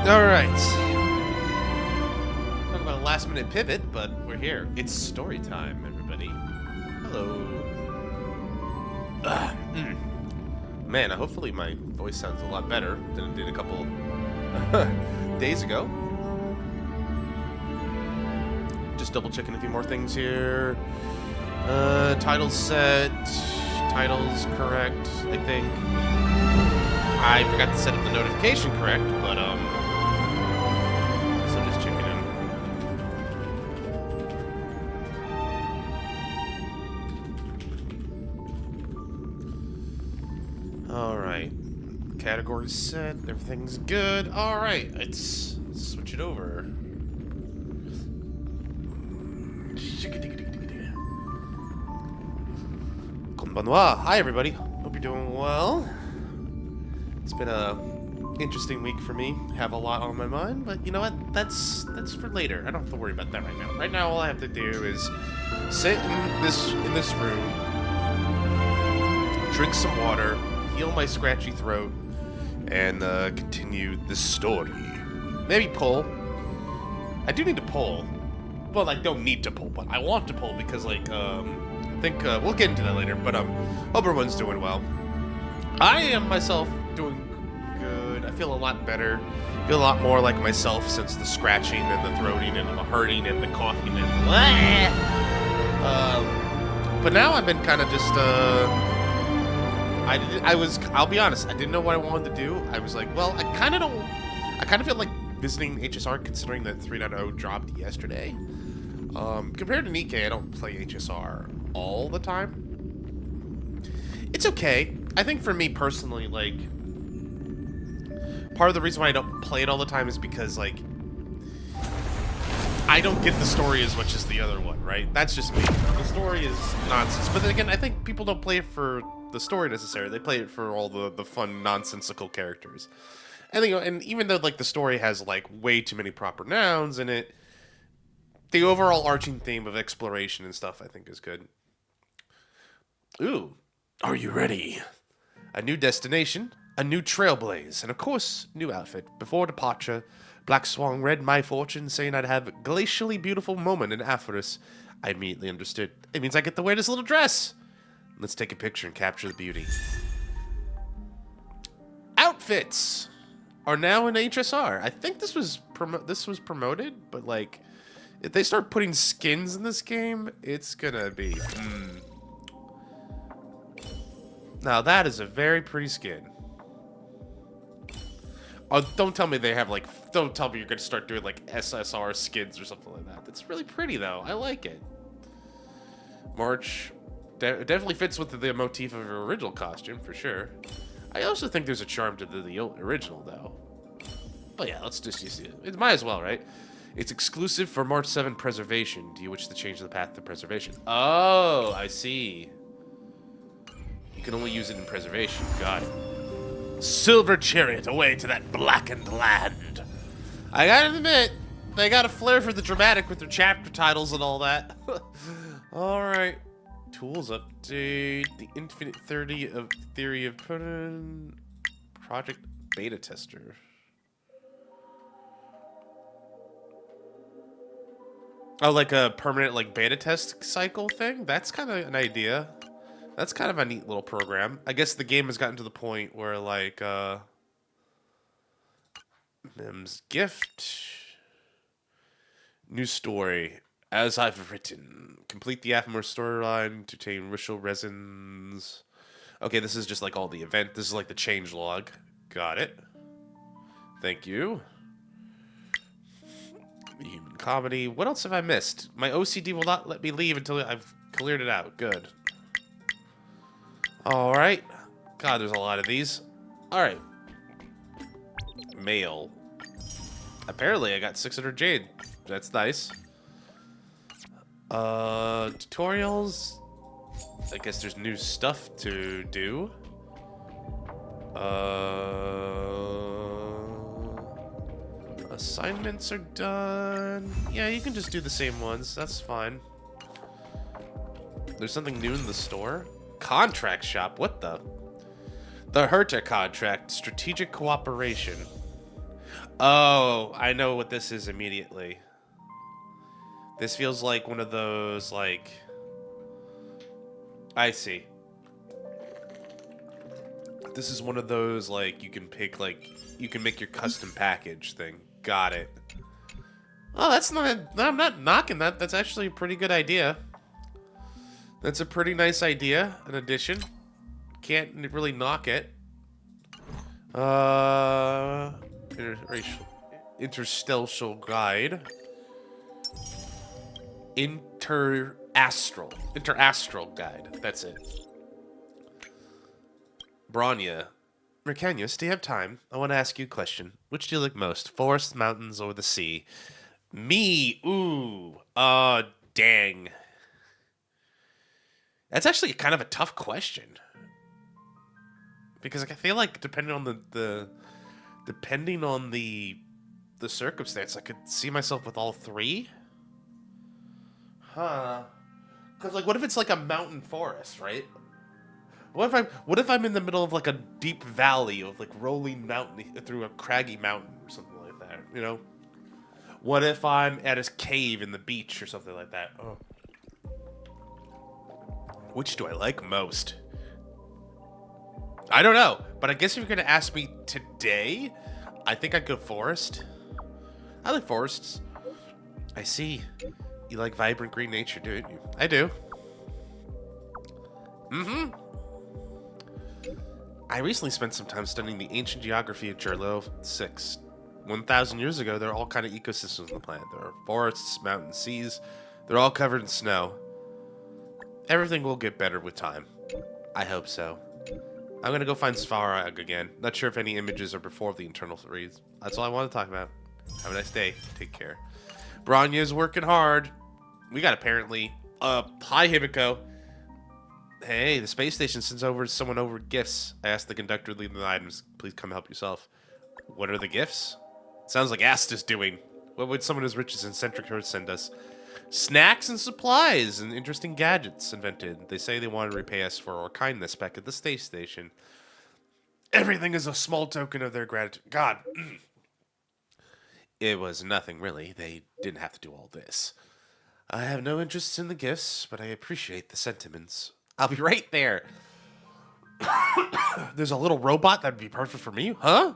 All right. Talk about a last-minute pivot, but we're here. It's story time, everybody. Hello. Man, hopefully my voice sounds a lot better than it did a couple days ago. Just double-checking a few more things here. Titles set. Titles correct, I think. I forgot to set up the notification correct, but, so just checking in. Alright. Categories set, everything's good. Alright, let's switch it over. Konbanwa. Hi, everybody. Hope you're doing well. It's been a interesting week for me. Have a lot on my mind, but you know what? That's for later. I don't have to worry about that right now. Right now, all I have to do is sit in this room, drink some water, heal my scratchy throat, and continue the story. Maybe pull. I do need to pull. Well, I don't need to pull, but I want to pull because, like, I think we'll get into that later. But hope everyone's doing well. I am myself doing good. I feel a lot better. I feel a lot more like myself since the scratching and the throating and the hurting and the coughing and but now I've been kind of just I'll be honest, I didn't know what I wanted to do. I was like, well, I kind of feel like visiting HSR considering that 3.0 dropped yesterday. Compared to NIKKE, I don't play HSR all the time. It's okay. I think for me personally, like, part of the reason why I don't play it all the time is because, like, I don't get the story as much as the other one, right? That's just me. The story is nonsense. But then again, I think people don't play it for the story necessarily. They play it for all the fun, nonsensical characters. And, you know, and even though, like, the story has, like, way too many proper nouns in it, the overall arching theme of exploration and stuff, I think, is good. Ooh. Are you ready? A new destination, a new trailblaze, and of course, new outfit. Before departure, Black Swan read my fortune, saying I'd have a glacially beautiful moment in Aphorus. I immediately understood. It means I get to wear this little dress. Let's take a picture and capture the beauty. Outfits are now in HSR. I think this was promoted, but like, if they start putting skins in this game, it's gonna be. Now that is a very pretty skin. Oh, don't tell me they have like. Don't tell me you're gonna start doing like SSR skins or something like that. That's really pretty though. I like it. March definitely fits with the motif of her original costume for sure. I also think there's a charm to the original though. But yeah, let's just use it. It might as well, right? It's exclusive for March 7 preservation. Do you wish to change the path to preservation? Oh, I see. You can only use it in preservation. Got it. Silver chariot away to that blackened land. I gotta admit, they got a flair for the dramatic with their chapter titles and all that. Alright. Tools update. The infinite 30 of theory of project beta tester. Oh, like a permanent like beta test cycle thing? That's kind of an idea. That's kind of a neat little program. I guess the game has gotten to the point where, like, Mim's gift. New story. As I've written. Complete the Aphmore storyline to obtain ritual resins. Okay, this is just like all the event. This is like the change log. Got it. Thank you. Human comedy. What else have I missed? My OCD will not let me leave until I've cleared it out. Good. Alright. God, there's a lot of these. Alright. Mail. Apparently, I got 600 jade. That's nice. Tutorials. I guess there's new stuff to do. Assignments are done. Yeah, you can just do the same ones. That's fine. There's something new in the store. Contract shop. What the? The Herta contract. Strategic cooperation. Oh, I know what this is immediately. This feels like one of those, like... I see. This is one of those, like, you can pick, like... You can make your custom package thing. Got it. Oh, that's not... I'm not knocking that. That's actually a pretty good idea. That's a pretty nice idea. An addition. Can't really knock it. Interstellar guide. Interastral guide. That's it. Bronya. Mercanius, do you have time? I want to ask you a question. Which do you like most? Forest, mountains, or the sea? Me. Ooh. Dang. That's actually kind of a tough question. Because like, I feel like depending on the circumstance, I could see myself with all three. Huh. Because like, what if it's like a mountain forest, right? What if I'm in the middle of like a deep valley of like rolling mountain through a craggy mountain or something like that, you know? What if I'm at a cave in the beach or something like that? Oh. Which do I like most? I don't know, but I guess if you're gonna ask me today, I think I'd go forest. I like forests. I see. You like vibrant green nature, don't you? I do. Mm-hmm. I recently spent some time studying the ancient geography of Jarlo 6. 1,000 years ago, there are all kind of ecosystems on the planet. There are forests, mountains, seas. They're all covered in snow. Everything will get better with time. I hope so. I'm gonna go find Svarog again. Not sure if any images are before the internal reads. That's all I want to talk about. Have a nice day. Take care. Bronya's working hard. We got apparently... hi, Himiko. Hey, the space station sends someone over gifts. I asked the conductor leading the items. Please come help yourself. What are the gifts? Sounds like Ast is doing. What would someone as rich as Eccentric Earth send us? Snacks and supplies and interesting gadgets invented. They say they want to repay us for our kindness back at the space station. Everything is a small token of their gratitude. God. It was nothing, really. They didn't have to do all this. I have no interest in the gifts, but I appreciate the sentiments. I'll be right there. There's a little robot that'd be perfect for me, huh?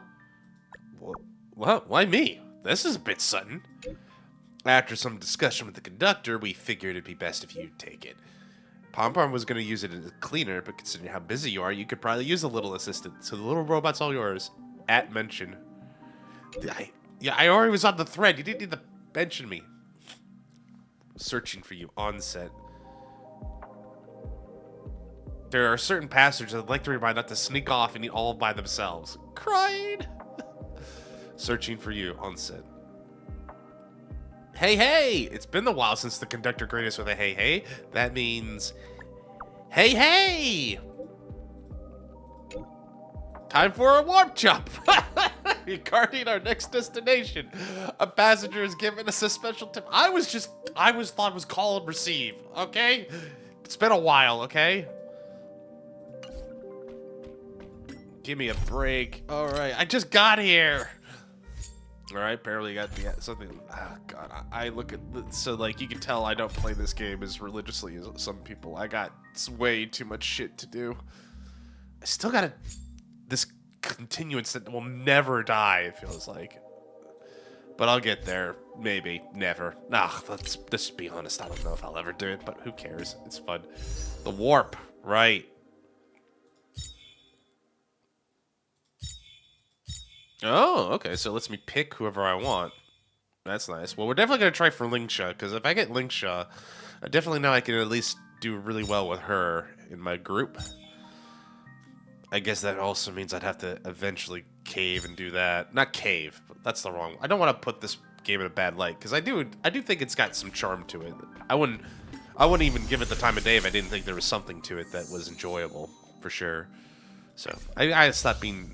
What? Why me? This is a bit sudden. After some discussion with the conductor, we figured it'd be best if you'd take it. Pompom was going to use it as a cleaner, but considering how busy you are, you could probably use a little assistant. So the little robot's all yours. At mention. I already was on the thread. You didn't need to mention me. Searching for you on set. There are certain passengers I'd like to remind not to sneak off and eat all by themselves. Crying. Searching for you on set. Hey, hey! It's been a while since the conductor greeted us with a hey, hey. That means... Hey, hey! Time for a warp jump! Regarding our next destination, a passenger has given us a special tip. I thought it was call and receive, okay? It's been a while, okay? Give me a break. All right, I just got here. All right, barely got something. Oh God, I look at so like you can tell I don't play this game as religiously as some people. I got way too much shit to do. I still got this continuance that will never die. It feels like, but I'll get there. Maybe never. Nah, let's just be honest. I don't know if I'll ever do it, but who cares? It's fun. The warp, right? Oh, okay, so it lets me pick whoever I want. That's nice. Well, we're definitely going to try for Linksha, because if I get Linksha, I definitely know I can at least do really well with her in my group. I guess that also means I'd have to eventually cave and do that. Not cave, but that's the wrong... I don't want to put this game in a bad light, because I do think it's got some charm to it. I wouldn't even give it the time of day if I didn't think there was something to it that was enjoyable, for sure. So, I stopped being...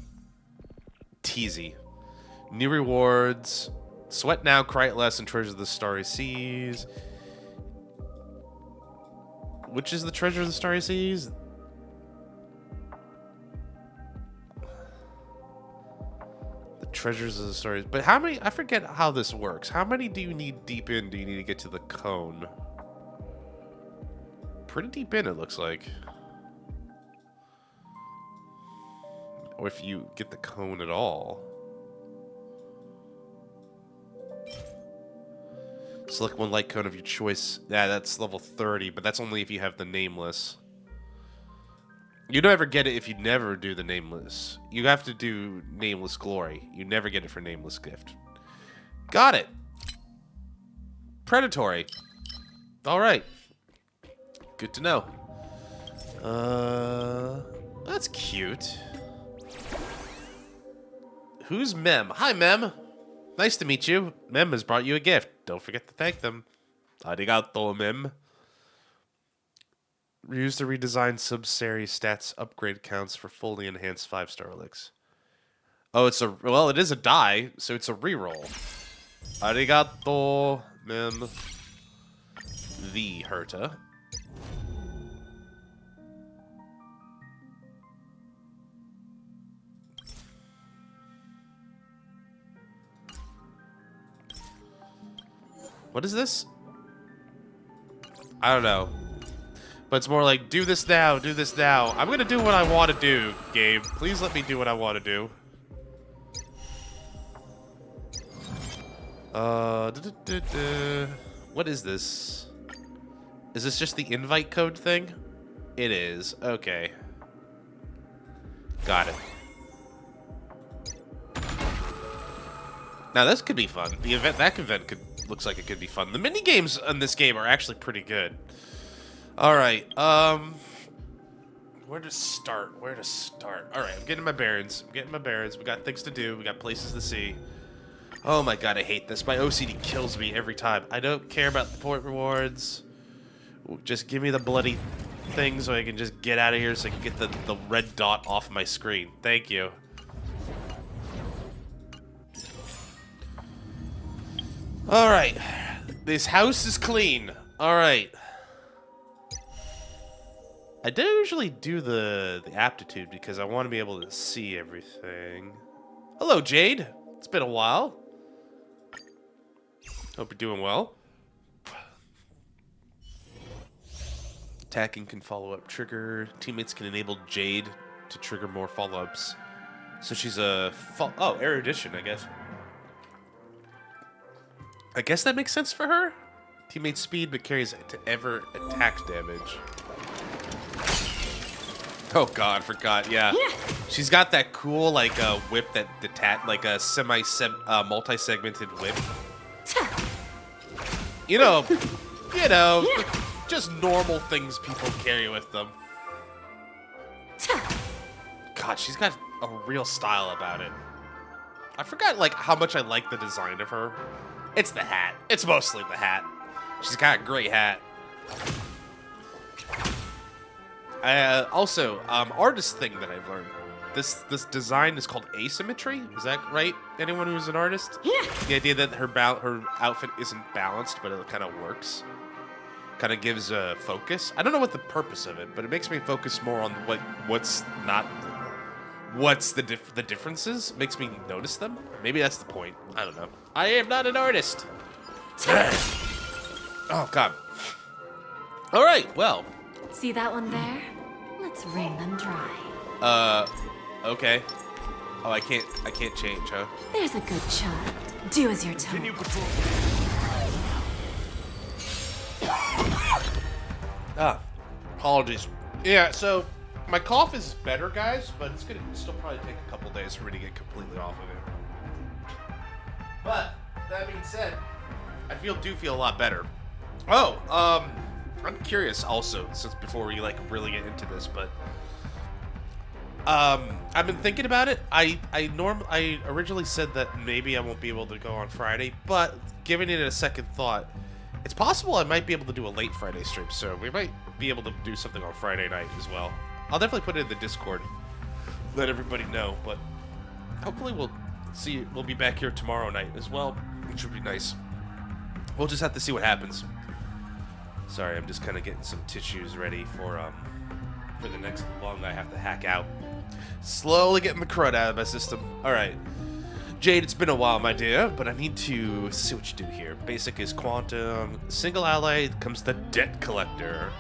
teasy. New rewards. Sweat now, cry it less, and treasure the starry seas. Which is the treasure of the starry seas? The treasures of the stories. But how many? I forget how this works. How many do you need deep in? Do you need to get to the cone? Pretty deep in, it looks like. Or if you get the cone at all. Select one light cone of your choice. Yeah, that's level 30, but that's only if you have the nameless. You never get it if you never do the nameless. You have to do nameless glory. You never get it for nameless gift. Got it. Predatory. All right. Good to know. That's cute. Who's Mem? Hi, Mem. Nice to meet you. Mem has brought you a gift. Don't forget to thank them. Arigato, Mem. Use the redesigned sub-series stats upgrade counts for fully enhanced 5-star relics. Oh, it's a... Well, it is a die, so it's a reroll. Arigato, Mem. The Herta. What is this? I don't know. But it's more like, do this now, do this now. I'm gonna do what I want to do, game. Please let me do what I want to do. What is this? Is this just the invite code thing? It is. Okay. Got it. Now this could be fun. The event, that event looks like it could be fun. The mini games in this game are actually pretty good. All right. Where to start? Where to start? All right. I'm getting my bearings. We got things to do. We got places to see. Oh my god, I hate this. My OCD kills me every time. I don't care about the point rewards. Just give me the bloody thing so I can just get out of here so I can get the red dot off my screen. Thank you. All right. This house is clean. All right. I don't usually do the aptitude because I want to be able to see everything. Hello, Jade. It's been a while. Hope you're doing well. Attacking can follow up trigger. Teammates can enable Jade to trigger more follow-ups. So she's a... Oh, erudition, I guess. I guess that makes sense for her. Teammate speed, but carries to ever attack damage. Oh god, forgot. Yeah, she's got that cool like whip that like a multi-segmented whip. You know, just normal things people carry with them. God, she's got a real style about it. I forgot like how much I like the design of her. It's the hat. It's mostly the hat. She's got a great hat. Also, artist thing that I've learned. This design is called asymmetry. Is that right? Anyone who's an artist? Yeah. The idea that her outfit isn't balanced, but it kind of works. Kind of gives a focus. I don't know what the purpose of it, but it makes me focus more on what's the differences. Makes me notice them. Maybe that's the point. I don't know. I am not an artist. Oh god. All right. Well. See that one there? Let's wring them dry. Okay. Oh, I can't change, huh? There's a good child. Do as you're told. Apologies. Yeah, so my cough is better, guys, but it's gonna still probably take a couple days for me to get completely off of it. But that being said, I do feel a lot better. Oh, I'm curious also, since before we like really get into this, but I've been thinking about it. I originally said that maybe I won't be able to go on Friday, but giving it a second thought, it's possible I might be able to do a late Friday stream, so we might be able to do something on Friday night as well. I'll definitely put it in the Discord, let everybody know, but hopefully we'll be back here tomorrow night as well, which would be nice. We'll just have to see what happens. Sorry, I'm just kind of getting some tissues ready for the next lung I have to hack out. Slowly getting the crud out of my system. All right. Jade, it's been a while, my dear, but I need to see what you do here. Basic is quantum. Single ally comes the debt collector.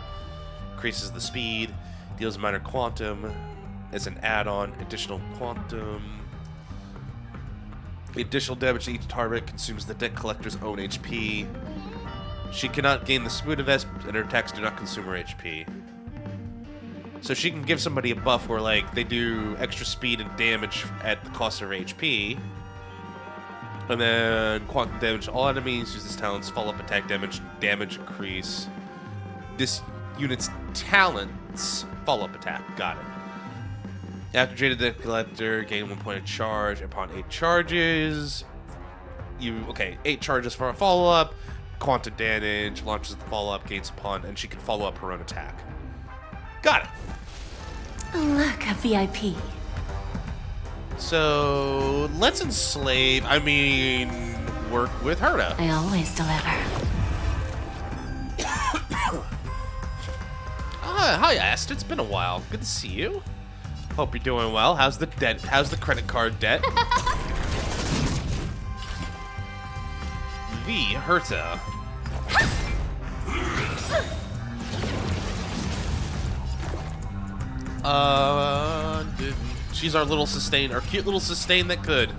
Increases the speed. Deals minor quantum. As an add-on, additional quantum. Additional damage to each target consumes the debt collector's own HP. She cannot gain the smooth vest, and her attacks do not consume her HP. So she can give somebody a buff where, like, they do extra speed and damage at the cost of her HP. And then quantum damage to all enemies. Use this talent's follow-up attack damage increase. This unit's talent's follow-up attack. Got it. After Jade the Collector, gain 1 point of charge upon 8 charges. 8 charges for a follow-up. Quantum damage, launches the follow-up, gains upon, and she can follow up her own attack. Got it. Look, a VIP. So, let's work with Herta. I always deliver. Hi, Ast. It's been a while. Good to see you. Hope you're doing well. How's the credit card debt? Herta. She's our little sustain, our cute little sustain that could.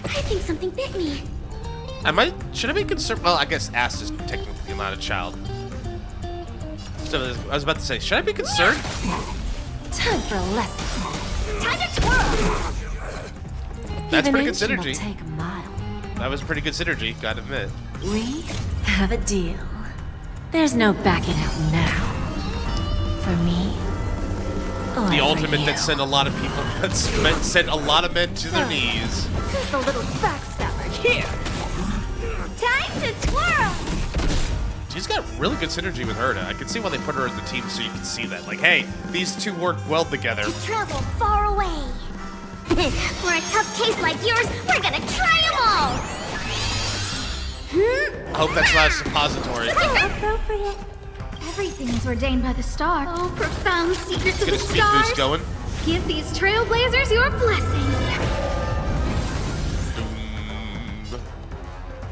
I think something bit me. Should I be concerned? Well, I guess Ast is technically not a child. So I was about to say, should I be concerned? Time for a lesson. Time to twirl. That's Even pretty good ancient will synergy. Take a mile. That was pretty good synergy, gotta admit. We have a deal. There's no backing out now. For me, or The for ultimate you. that sent a lot of people, sent a lot of men to their knees. Who's the little backstabber here? Time to twirl. She's got really good synergy with Herta. I can see why they put her in the team so you can see that. Like, hey, these two work well together. Travel far away. For a tough case like yours, we're gonna try them all. I hope that's not a suppository. So appropriate. Everything is ordained by the star. Oh, profound secrets of Get the a speed stars. boost going. Give these trailblazers your blessing.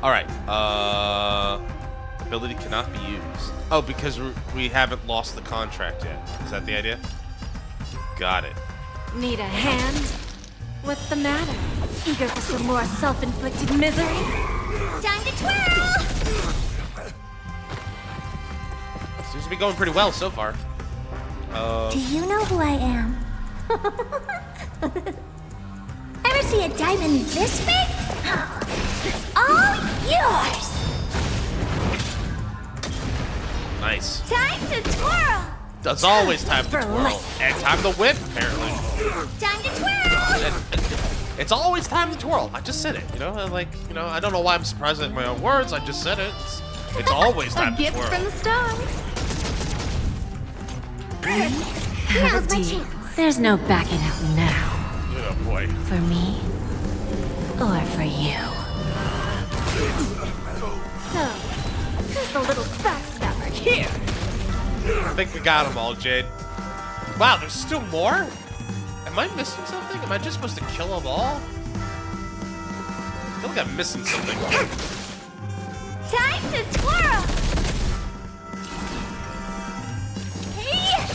All right. Ability cannot be used. Oh, because we haven't lost the contract yet. Is that the idea? Got it. Need a hand? What's the matter? Eager for some more self-inflicted misery? Time to twirl. Seems to be going pretty well so far. Do you know who I am? Ever see a diamond this big? It's all yours. Nice. Time to twirl. It's always time to For twirl. life. And time to whip, apparently. Time to twirl. It's always time to twirl. I just said it, you know? I don't know why I'm surprised at my own words. I just said it. It's always time A to gift twirl. from the stars. Have Now's a my deal. chance. There's no backing out now. Oh, boy. For me, or for you. So, who's the little backstabber here? I think we got them all, Jade. Wow, there's still more? Am I missing something? Am I just supposed to kill them all? I feel like I'm missing something. Time to twirl. Hey!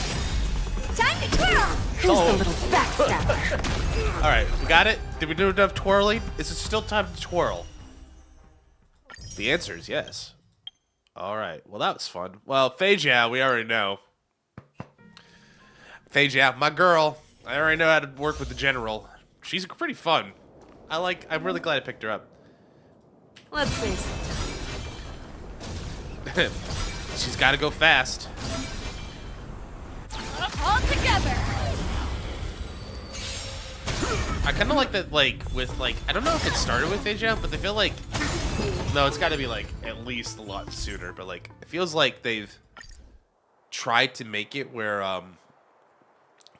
Time to twirl. Who's Oh. the little backstabber? All right, we got it. Did we do enough twirling? Is it still time to twirl? The answer is yes. All right. Well, that was fun. Well, Feijia, we already know. Feijia, my girl. I already know how to work with the general. She's pretty fun. I'm really glad I picked her up. Let's see. She's got to go fast. All together. I kind of like that, I don't know if it started with Feijia, but they feel like, no, it's got to be, at least a lot sooner, but, it feels like they've tried to make it where,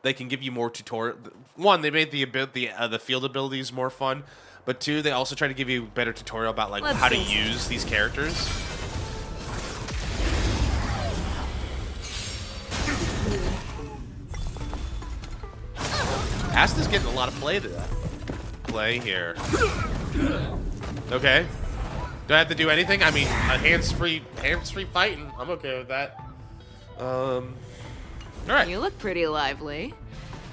they can give you more tutorial. One, they made the field abilities more fun, but two, they also try to give you better tutorial about, Let's how to see. use these characters. Asta's getting a lot of play to that. Play here. Okay. Do I have to do anything? I mean, a hands-free fighting. I'm okay with that. All right. You look pretty lively.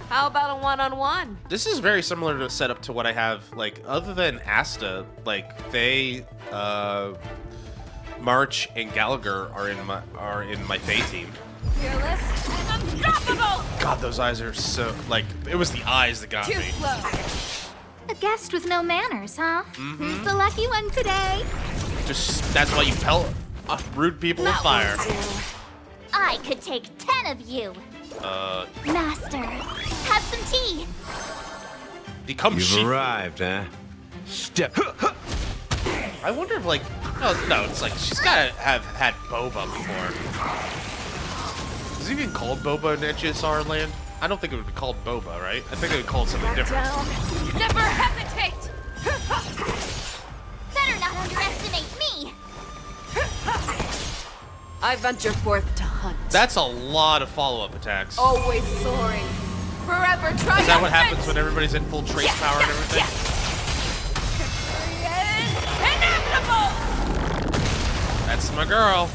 How about a one-on-one? This is very similar to setup to what I have. Like, other than Asta, like Faye, March, and Gallagher are in my Faye team. Fearless and unstoppable! God, those eyes are so like. It was the eyes that got Too me. slow. A guest with no manners, huh? Who's the lucky one today? Just that's why you pelt rude people with fire. I could take 10 of you. Master, have some tea. Become You've sheep. arrived, huh? Step. I wonder if like no, it's like she's gotta have had boba before. Is it even called boba in HSR land? I don't think it would be called boba, right? I think it would be called something different. Down. Never hesitate! Better not underestimate me. I venture forth to hunt. That's a lot of follow-up attacks. Always soaring. Forever triumphant! Is that what happens when everybody's in full trace power and everything? Inevitable! That's my girl.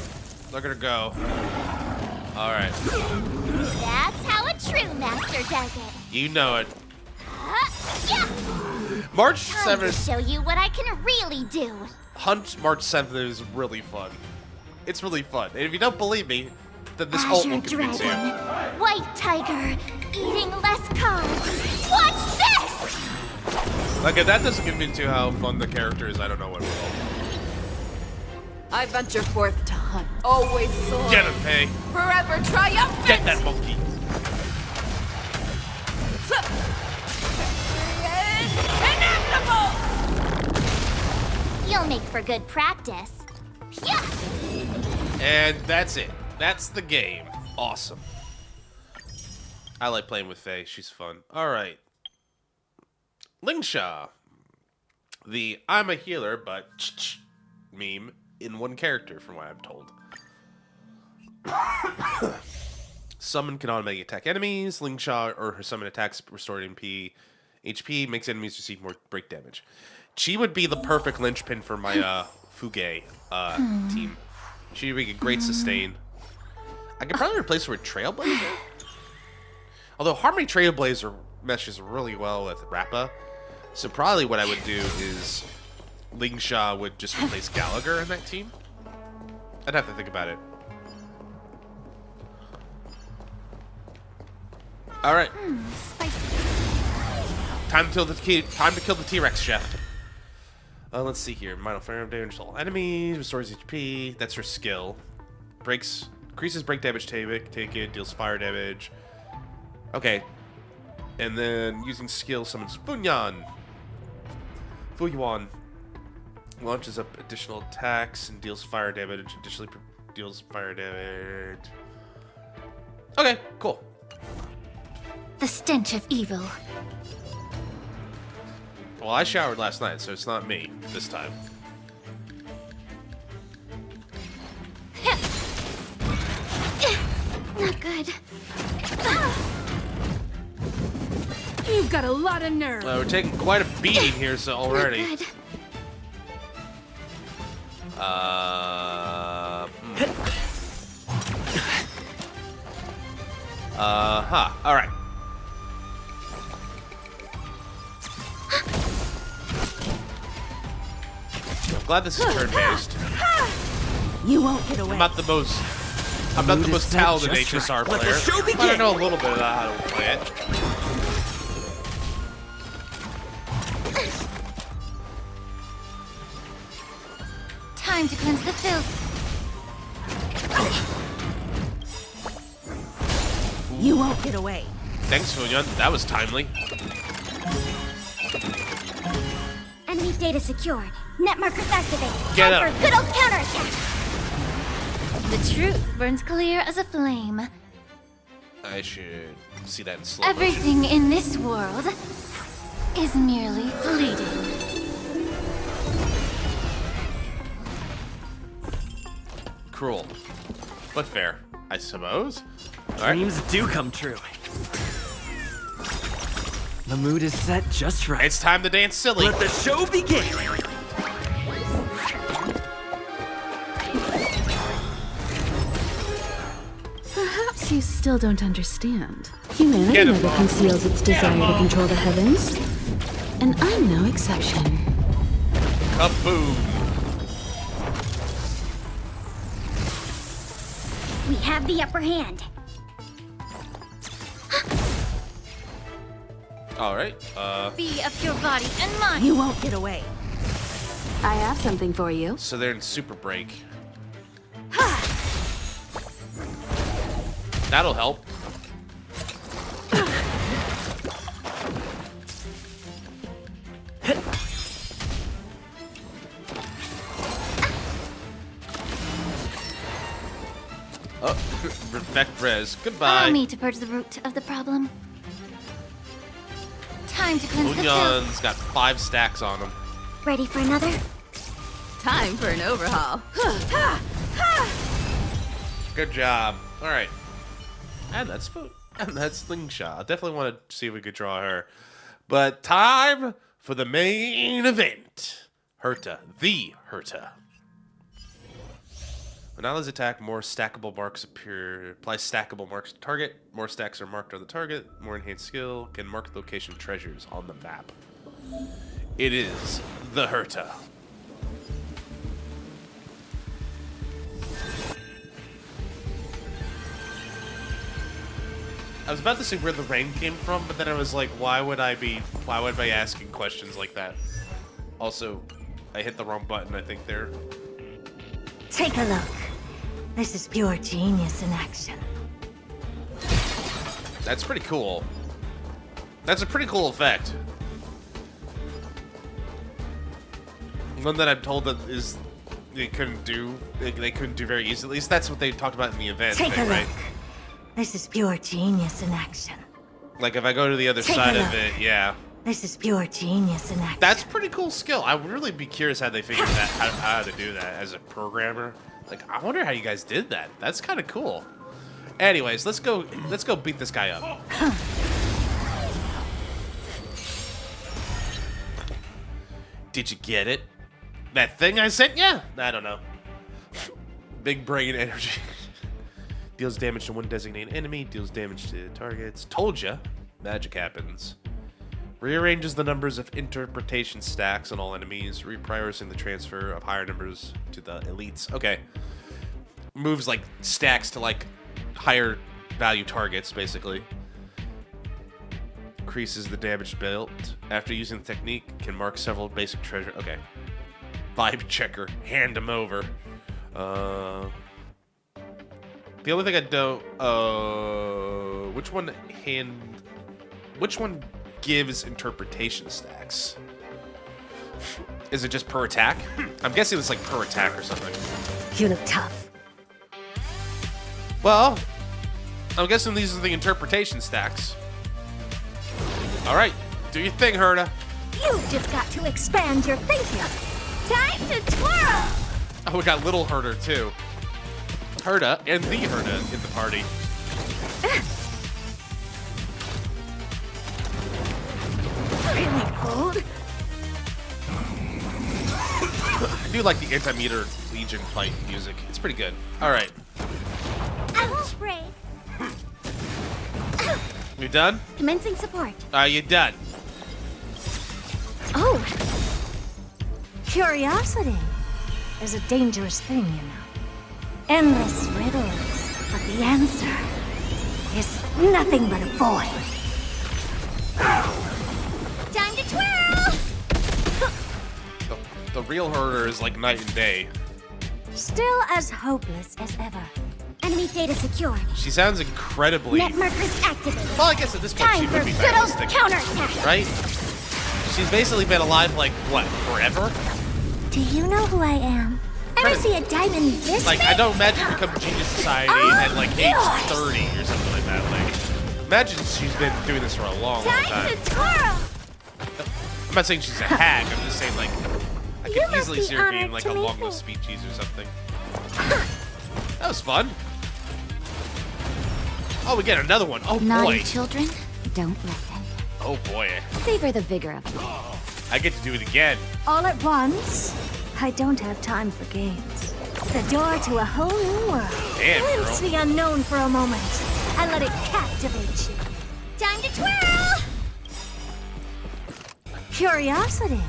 Look at her go. All right. That's how a true master does it. You know it. Yeah. March Time to 7th. show you what I can really do. Hunt March 7th is really fun. It's really fun. And if you don't believe me, then this ult Azure will convince you. Dragon, White Tiger, eating less carbs. Watch this! Like, if that doesn't convince you how fun the character is, I don't know what will. I venture forth to hunt. Always soaring. Get him, Pay. Forever triumphant! Get that monkey. Inevitable! You'll make for good practice. Yeah. And that's it. That's the game. Awesome. I like playing with Faye. She's fun. All right. Lingsha. The I'm a healer, but meme in one character, from what I'm told. Summon can automatically attack enemies. Lingsha or her summon attacks restored MP. HP makes enemies receive more break damage. She would be the perfect linchpin for my Fuge team. She would be a great sustain. I could probably replace her with Trailblazer. Although Harmony Trailblazer meshes really well with Rappa. So probably what I would do is Lingsha would just replace Gallagher in that team. I'd have to think about it. All right. Time to kill the T-Rex, chef. Let's see here. Minor fire damage to all enemies. Restores HP. That's her skill. Increases break damage. Take it. Deals fire damage. Okay. And then using skill summons Funyuan. Launches up additional attacks and deals fire damage. Additionally deals fire damage. Okay, cool. The stench of evil. Well, I showered last night, so it's not me this time. Not good. You've got a lot of nerve. We're taking quite a beating here, so already. Not good. All right. I'm glad this is turn-based. You won't get away. I'm not the most talented HSR player, but I know a little bit about how to play it. Time to cleanse the filth. You won't get away. Thanks, Funyuan. That was timely. Enemy data secured. Net markers activated. Get Time up. for good old counterattack. The truth burns clear as a flame. I should see that in slow motion. Everything in this world is merely fleeting. Cruel, but fair, I suppose. All right. Dreams do come true. The mood is set just right. It's time to dance silly. Let the show begin. Perhaps you still don't understand. Humanity Get him, never Mom. conceals its Get him, desire to Mom. control the heavens. And I'm no exception. Kaboom. We have the upper hand. All right. Be of your body and mind. You won't get away. I have something for you. So they're in super break. That'll help. Oh, Respect Res. Allow Goodbye. me to purge the root of the problem. Time to cleanse the filth. Bunyan's got 5 stacks on him. Ready for another? Time for an overhaul. Good job. All right. And that's food. And that's Slingshot. I definitely want to see if we could draw her. But time for the main event. Herta. The Herta. When allies attack, more stackable marks appear. Apply stackable marks to target. More stacks are marked on the target. More enhanced skill. Can mark location treasures on the map. It is the Herta. I was about to say where the rain came from, but then I was like, why would I be asking questions like that? Also, I hit the wrong button, I think there. Take a look. This is pure genius in action. That's pretty cool. That's a pretty cool effect. One that I'm told that is they couldn't do very easily. At least that's what they talked about in the event Take thing, a look. right? This is pure genius in action. Like if I go to the other Take a side of look. it, yeah. This is pure genius in action. That's pretty cool skill. I would really be curious how they figured that how to do that as a programmer. Like I wonder how you guys did that. That's kind of cool. Anyways, let's go beat this guy up. Did you get it? That thing I sent you? I don't know. Big brain energy. Deals damage to one designated enemy. Deals damage to targets. Told ya. Magic happens. Rearranges the numbers of interpretation stacks on all enemies, reprioritizing the transfer of higher numbers to the elites. Okay. Moves like stacks to like higher value targets, basically. Increases the damage built. After using the technique, can mark several basic treasure. Okay. Vibe checker. Hand him over. The only thing I don't... which one gives interpretation stacks? Is it just per attack? I'm guessing it's like per attack or something. You look tough. Well, I'm guessing these are the interpretation stacks. All right, do your thing, Herta. You've just got to expand your thinking. Time to twirl! Oh, we got little Herta too. Herta and the Herta in the party. Really cold. I do like the Anti-Meter Legion fight music. It's pretty good. All right, I won't break. you done? Commencing support. Are you done? Oh! Curiosity is a dangerous thing, you know. Endless riddles, but the answer is nothing but a void. Time to twirl! The real Herta is like night and day. Still as hopeless as ever. Enemy data secured. She sounds incredibly... Net markers activated. Well, I guess at this point Time she for would be good old nihilistic, counterattack. right? She's basically been alive like, what, forever? Do you know who I am? Ever see a diamond this Like, big? I don't imagine you become Genius Society at like age 30 or something like that. Like, imagine she's been doing this for a long, long Time time. to twirl! I'm not saying she's a hack. I'm just saying, like, I You could must easily be see her being honored like to a meet long me. lost speeches or something. That was fun. Oh, we get another one. Oh, boy. Naughty children, don't listen. Oh boy. Savor the vigor of it. I get to do it again. All at once? I don't have time for games. The door to a whole new world. Damn, girl. Glimpse the unknown for a moment and let it captivate you. Time to twirl! Curiosity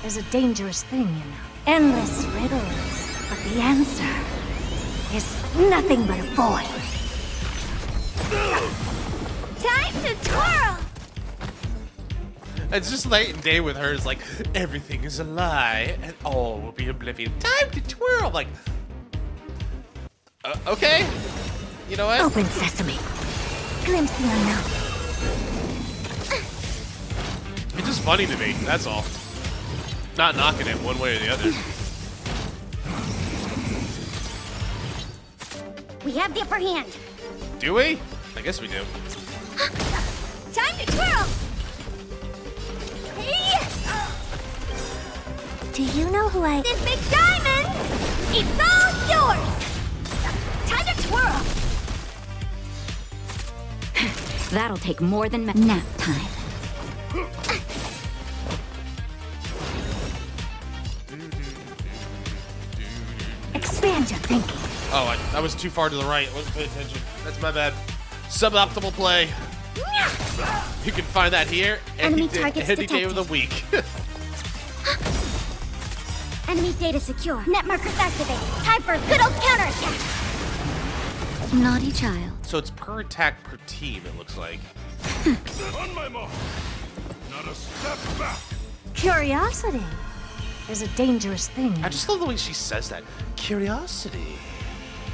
is a dangerous thing, you know. Endless riddles, but the answer is nothing but a void. Time to twirl! It's just night and day with her. It's like, everything is a lie and all will be oblivion. Time to twirl. I'm like, okay. You know what? Open sesame. Glimpse the unknown. It's just funny to me, that's all. Not knocking it one way or the other. We have the upper hand. Do we? I guess we do. Time to twirl! Hey! Do you know who I... This big diamond! It's all yours! Time to twirl! That'll take more than nap time. Expand your thinking. Oh, I was too far to the right. I wasn't paying attention. That's my bad. Suboptimal play. You can find that here Enemy any targets day of the detected. week. Enemy data secure. Net markers activated. Time for a good old counterattack. Naughty child. So it's per attack per team, it looks like. On my mark. Not a step back. Curiosity is a dangerous thing. I just love the way she says that. Curiosity.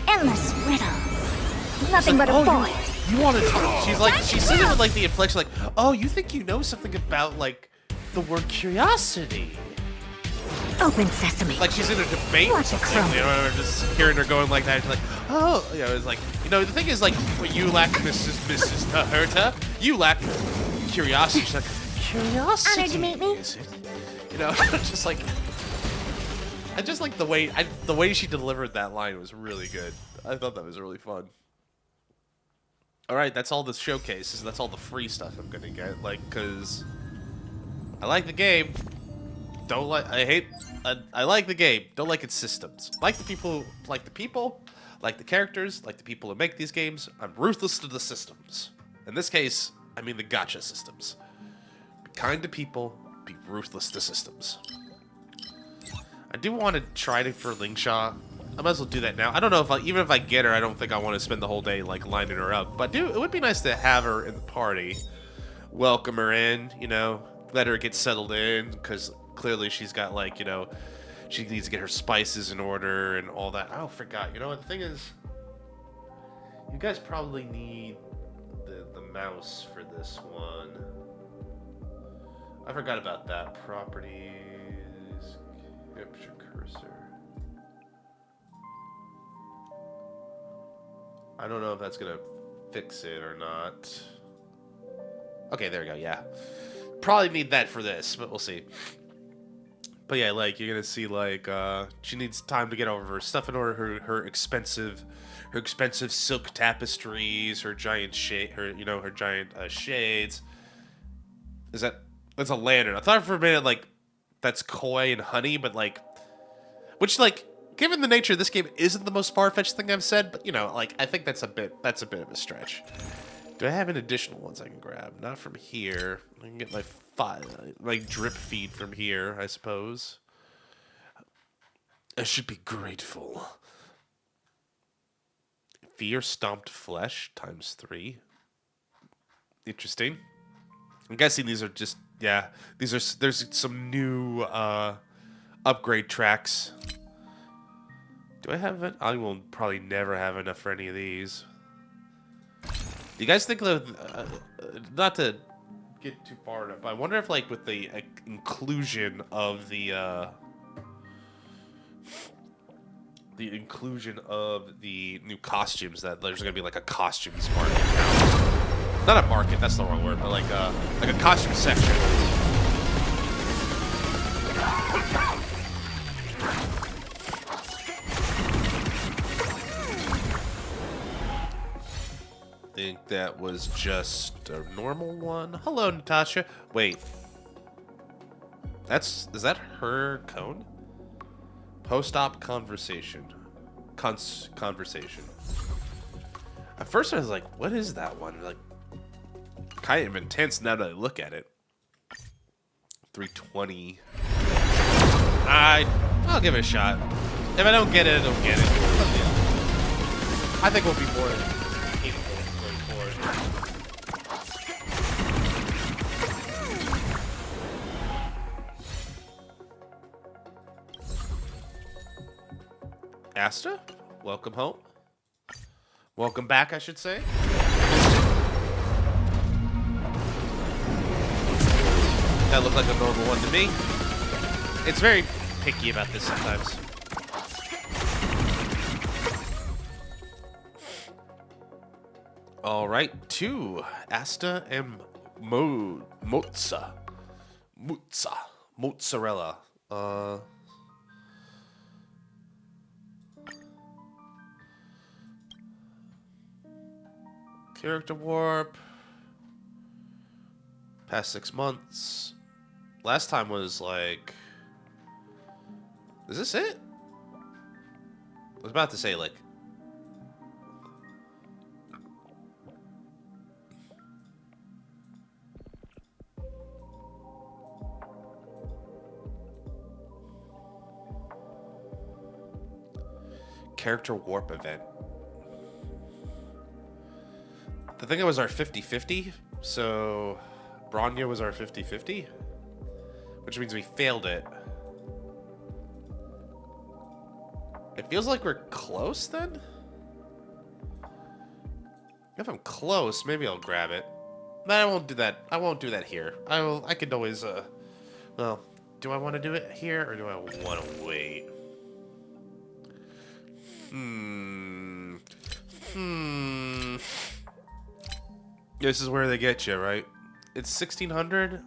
Endless riddles. Nothing but a Oh, void. you want to talk? She's like, she says it with like the inflection, like, oh, you think you know something about like the word curiosity? Open sesame. Like she's in a debate or Watch it something, you know, or just hearing her going like that. She's like, oh, you know, it's like, you know, the thing is like, when you lack Mrs. Herta, you lack curiosity. She's like, curiosity. Honored to meet me. Is it? You know, just like, I just like the way she delivered that line was really good. I thought that was really fun. All right, that's all the showcases. That's all the free stuff I'm gonna get. Like, cause I like the game. Don't like. I like the game. Don't like its systems. Like the people. Like the people. Like the characters. Like the people who make these games. I'm ruthless to the systems. In this case, I mean the gacha systems. Be kind to people. Be ruthless to systems. I do want to try it for Lingsha. I might as well do that now. I don't know if even if I get her, I don't think I want to spend the whole day like lining her up. But it would be nice to have her in the party, welcome her in, you know, let her get settled in, because clearly she's got like, you know, she needs to get her spices in order and all that. Oh, forgot. You know what the thing is? You guys probably need the mouse for this one. I forgot about that. Properties, capture cursor. I don't know if that's gonna fix it or not. Okay, there we go, yeah. Probably need that for this, but we'll see. But yeah, like, you're gonna see, like, she needs time to get over her stuff in order, her expensive silk tapestries, her giant shade, her giant shades. That's a lantern. I thought for a minute, like, that's koi and honey, but, like, which, like, given the nature of this game isn't the most far-fetched thing I've said, but, you know, like, I think that's a bit of a stretch. Do I have any additional ones I can grab? Not from here. I can get my drip feed from here, I suppose. I should be grateful. Fear stomped flesh ×3. Interesting. I'm guessing these are just, yeah, there's some new upgrade tracks. Do I have it? I will probably never have enough for any of these. Do you guys think that, not to get too far enough, but I wonder if, like, with the inclusion of the new costumes, that there's gonna be like a costumes market now. Not a market, that's the wrong word, but like a costume section. think that was just a normal one. Hello, Natasha. Wait. Is that her cone? Post-op conversation. Conversation. At first I was like, what is that one? Like, kind of intense now that I look at it. 320. I'll give it a shot. If I don't get it, I don't get it. I think we'll be more capable going forward. Asta, welcome home. Welcome back, I should say. That looked like a normal one to me. It's very picky about this sometimes. All right, to Asta and mozzarella. Character warp. Past 6 months. Last time was like... Is this it? I was about to say, like... Character warp event. I think it was our 50-50, so Bronya was our 50-50, which means we failed it. It feels like we're close then? If I'm close, maybe I'll grab it. No, I won't do that. I won't do that here. I could always, well, do I want to do it here or do I want to wait? This is where they get you, right? It's 1600.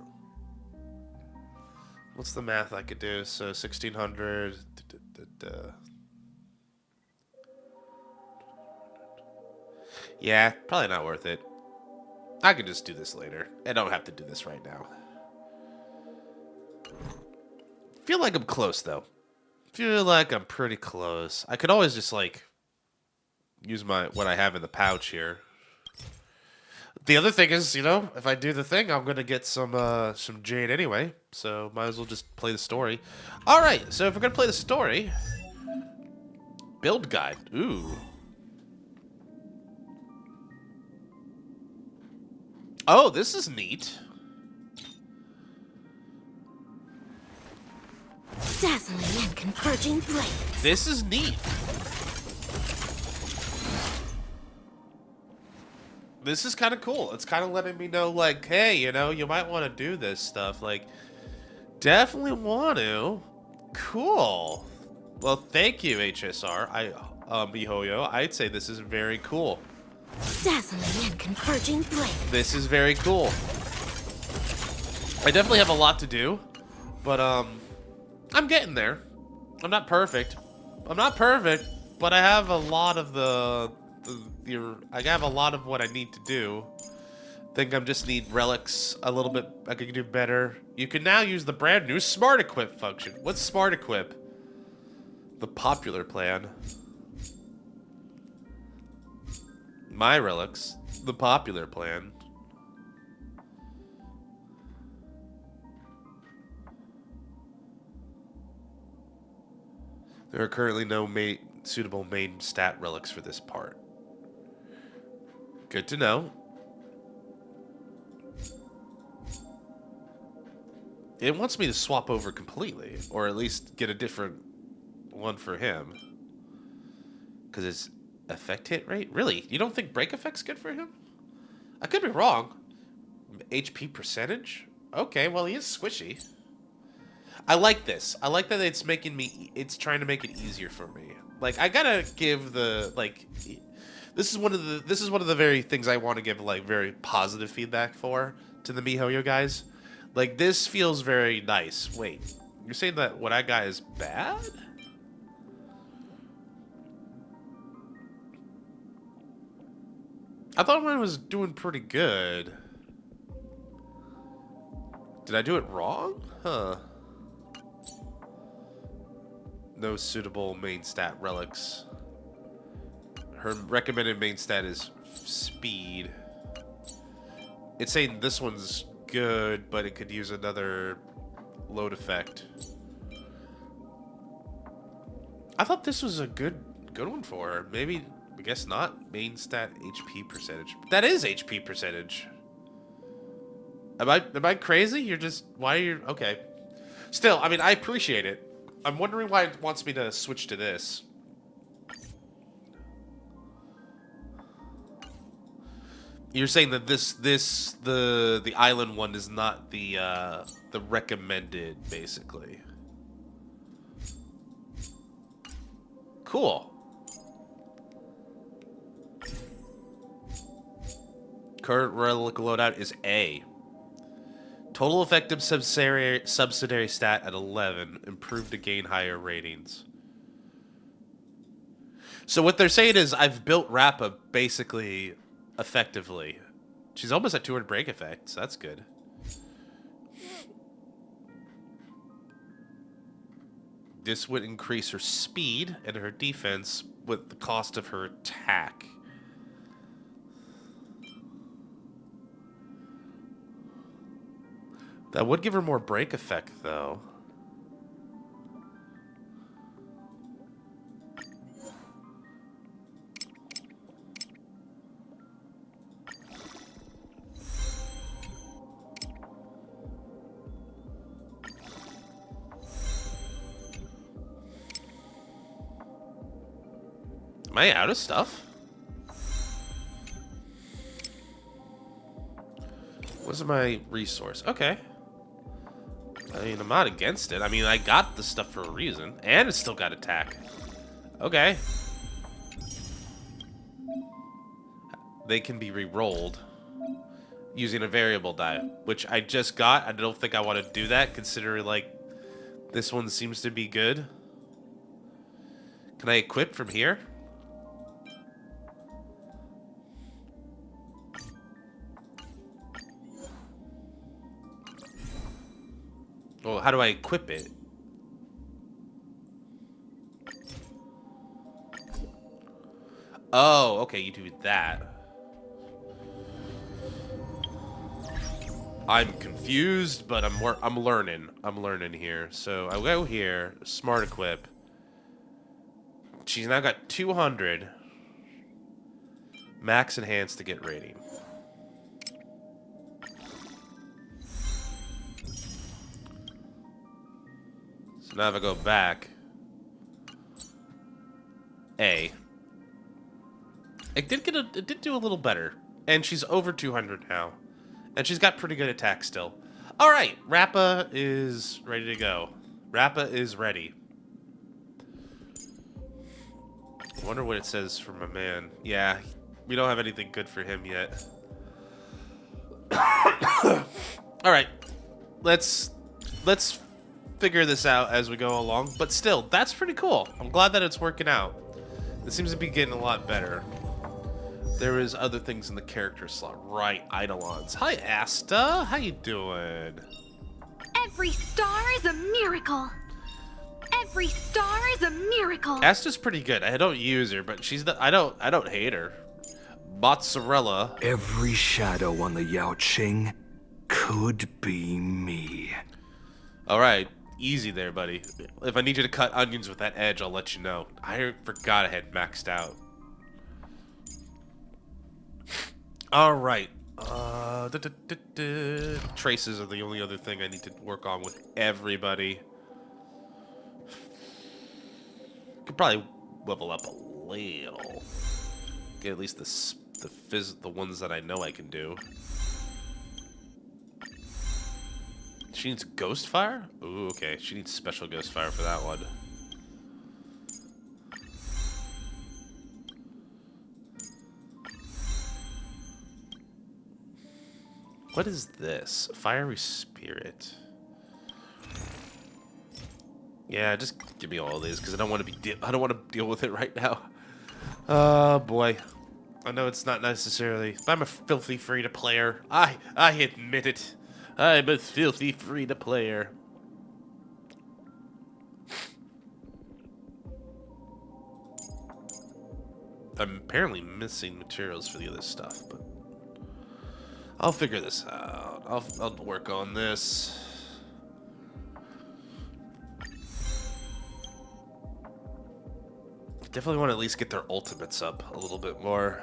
What's the math I could do? So 1600. Yeah, probably not worth it. I could just do this later. I don't have to do this right now. Feel like I'm close though. Feel like I'm pretty close. I could always just like use what I have in the pouch here. The other thing is, you know, if I do the thing, I'm gonna get some jade anyway. So might as well just play the story. All right. So if we're gonna play the story, build guide. Ooh. Oh, this is neat. Dazzling and converging blades. This is neat. This is kind of cool. It's kind of letting me know, like, hey, you know, you might want to do this stuff. Like, definitely want to. Cool. Well, thank you, HSR. Mihoyo. I'd say this is very cool. Dazzling and converging blades. This is very cool. I definitely have a lot to do, but I'm getting there. I'm not perfect. I'm not perfect, but I have a lot of I have a lot of what I need to do. Think I just need relics a little bit. I could do better. You can now use the brand new Smart Equip function. What's Smart Equip? The popular plan. My relics. The popular plan. There are currently no suitable main stat relics for this part. Good to know. It wants me to swap over completely, or at least get a different one for him. Because it's effect hit rate? Really? You don't think break effect's good for him? I could be wrong. HP percentage? Okay, well, he is squishy. I like this. I like that it's trying to make it easier for me. Like, I gotta give this is one of the very things I want to give, like, very positive feedback to the MiHoYo guys. Like, this feels very nice. Wait, you're saying that what I got is bad? I thought mine was doing pretty good. Did I do it wrong? Huh. No suitable main stat relics. Her recommended main stat is speed. It's saying this one's good, but it could use another load effect. I thought this was a good one for her. Maybe, I guess not. Main stat HP percentage. That is HP percentage. Am I crazy? You're just, why are you, okay. Still, I mean, I appreciate it. I'm wondering why it wants me to switch to this. You're saying that the island one is not the recommended, basically. Cool. Current relic loadout is A. Total effective subsidiary stat at 11. Improved to gain higher ratings. So what they're saying is I've built Rappa basically effectively. She's almost at 200 break effects. That's good. This would increase her speed and her defense with the cost of her attack. That would give her more break effect, though. Am I out of stuff? What's my resource? Okay. I mean, I'm not against it. I mean, I got the stuff for a reason. And it's still got attack. Okay. They can be re-rolled using a variable die, which I just got. I don't think I want to do that, considering, like, this one seems to be good. Can I equip from here? Well, how do I equip it? Oh, okay, you do that. I'm confused, but I'm learning. I'm learning here. So I go here, smart equip. She's now got 200 max enhance to get rating. So now if I go back, A. It did do a little better, and she's over 200 now, and she's got pretty good attack still. All right, Rappa is ready to go. Rappa is ready. I wonder what it says for my man. Yeah, we don't have anything good for him yet. All right, let's figure this out as we go along. But still, that's pretty cool. I'm glad that it's working out. It seems to be getting a lot better. There is other things in the character slot. Right, Eidolons. Hi, Asta. How you doing? Every star is a miracle. Every star is a miracle. Asta's pretty good. I don't use her, but she's the I don't hate her. Mozzarella. Every shadow on the Yao Qing could be me. All right, easy there, buddy. If I need you to cut onions with that edge, I'll let you know. I forgot I had maxed out. All right. Traces are the only other thing I need to work on with everybody. Could probably level up a little. Get at least the ones that I know I can do. She needs Ghost Fire? Ooh, okay. She needs special Ghost Fire for that one. What is this? Fiery Spirit. Yeah, just give me all of these because I don't want to deal with it right now. Oh boy. I know it's not necessarily. I'm a filthy free-to-player. I admit it. I'm a filthy free-to-player. I'm apparently missing materials for the other stuff, but I'll figure this out. I'll work on this. Definitely want to at least get their ultimates up a little bit more.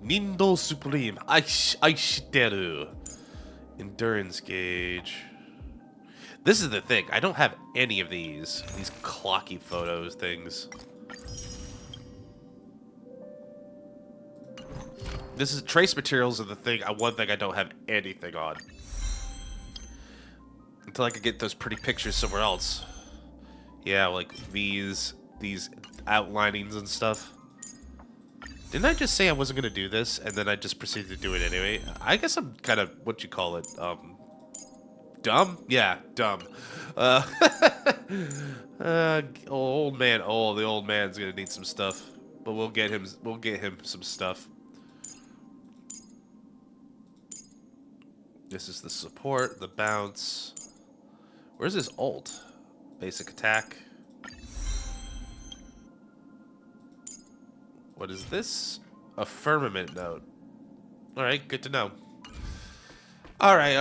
Nindo Supreme. Aishiteru. Endurance gauge. This is the thing. I don't have any of these clocky photos things. This is trace materials are the thing. One thing I don't have anything on. Until I could get those pretty pictures somewhere else. Yeah, like these outlinings and stuff. Didn't I just say I wasn't gonna do this and then I just proceeded to do it anyway? I guess I'm kind of what you call it, dumb? Yeah, dumb. Old man. Oh, the old man's gonna need some stuff, but we'll get him some stuff. This is the support, the bounce. Where's his ult? Basic attack. What is this? A firmament note. Alright, good to know. Alright.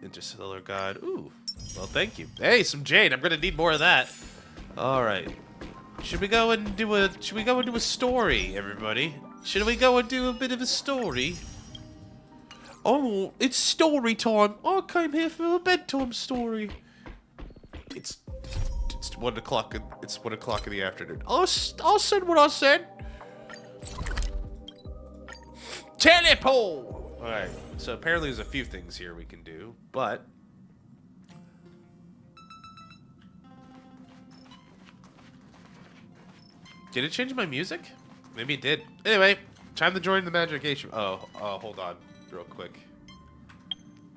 Interstellar God. Ooh. Well, thank you. Hey, some jade. I'm gonna need more of that. Alright. Should we go and do a story, everybody? Should we go and do a bit of a story? Oh, it's story time. I came here for a bedtime story. It's 1 o'clock. It's 1 o'clock in the afternoon. I'll said what I said. Teleport. All right. So apparently there's a few things here we can do, but did it change my music? Maybe it did. Anyway, time to join the magication. Oh, hold on, real quick.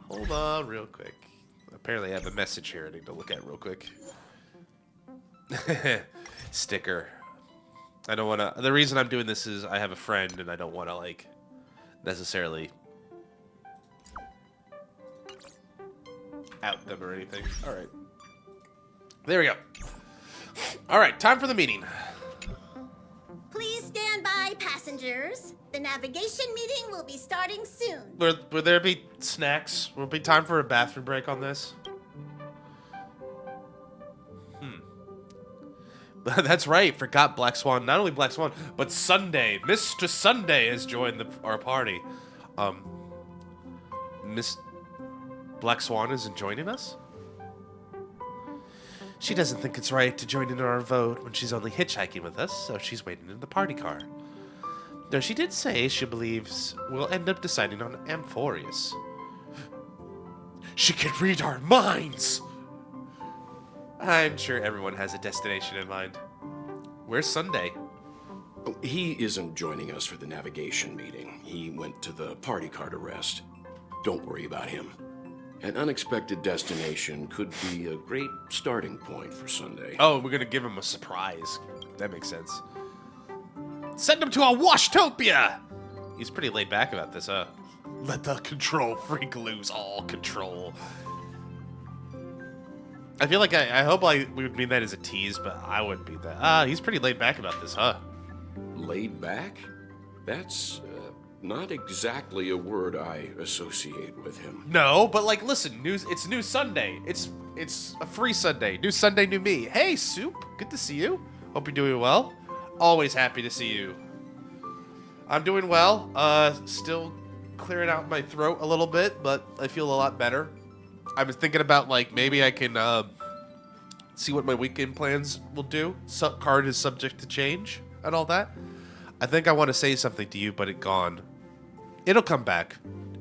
Hold on, real quick. Apparently I have a message here I need to look at real quick. Sticker. I don't want to. The reason I'm doing this is I have a friend and I don't want to like necessarily out them or anything. All right. There we go. All right, time for the meeting. Please stand by, passengers. The navigation meeting will be starting soon. Will there be snacks? Will be time for a bathroom break on this? That's right. Forgot Black Swan. Not only Black Swan, but Sunday. Mr. Sunday has joined our party. Miss Black Swan isn't joining us? She doesn't think it's right to join in our vote when she's only hitchhiking with us, so she's waiting in the party car. Though she did say she believes we'll end up deciding on Amphorius. She can read our minds! I'm sure everyone has a destination in mind. Where's Sunday? He isn't joining us for the navigation meeting. He went to the party car to rest. Don't worry about him. An unexpected destination could be a great starting point for Sunday. Oh, we're gonna give him a surprise. That makes sense. Send him to a Washtopia! He's pretty laid back about this, huh? Let the control freak lose all control. I feel like I hope we would mean that as a tease, but I wouldn't be that. He's pretty laid back about this, huh? Laid back? That's not exactly a word I associate with him. No, but like, listen, it's New Sunday. It's a free Sunday. New Sunday, new me. Hey, Soup. Good to see you. Hope you're doing well. Always happy to see you. I'm doing well. Still clearing out my throat a little bit, but I feel a lot better. I was thinking about, like, maybe I can see what my weekend plans will do. Card is subject to change and all that. I think I want to say something to you, but it's gone. It'll come back.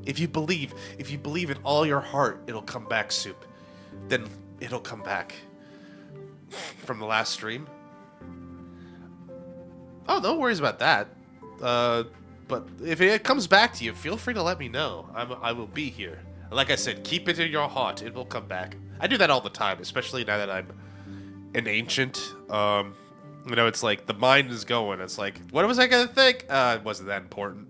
If you believe in all your heart, it'll come back, Soup. Then it'll come back. From the last stream. Oh, no worries about that. But if it comes back to you, feel free to let me know. I will be here. Like I said, keep it in your heart. It will come back. I do that all the time, especially now that I'm an ancient. You know, it's like the mind is going. It's like, what was I gonna think? It wasn't that important.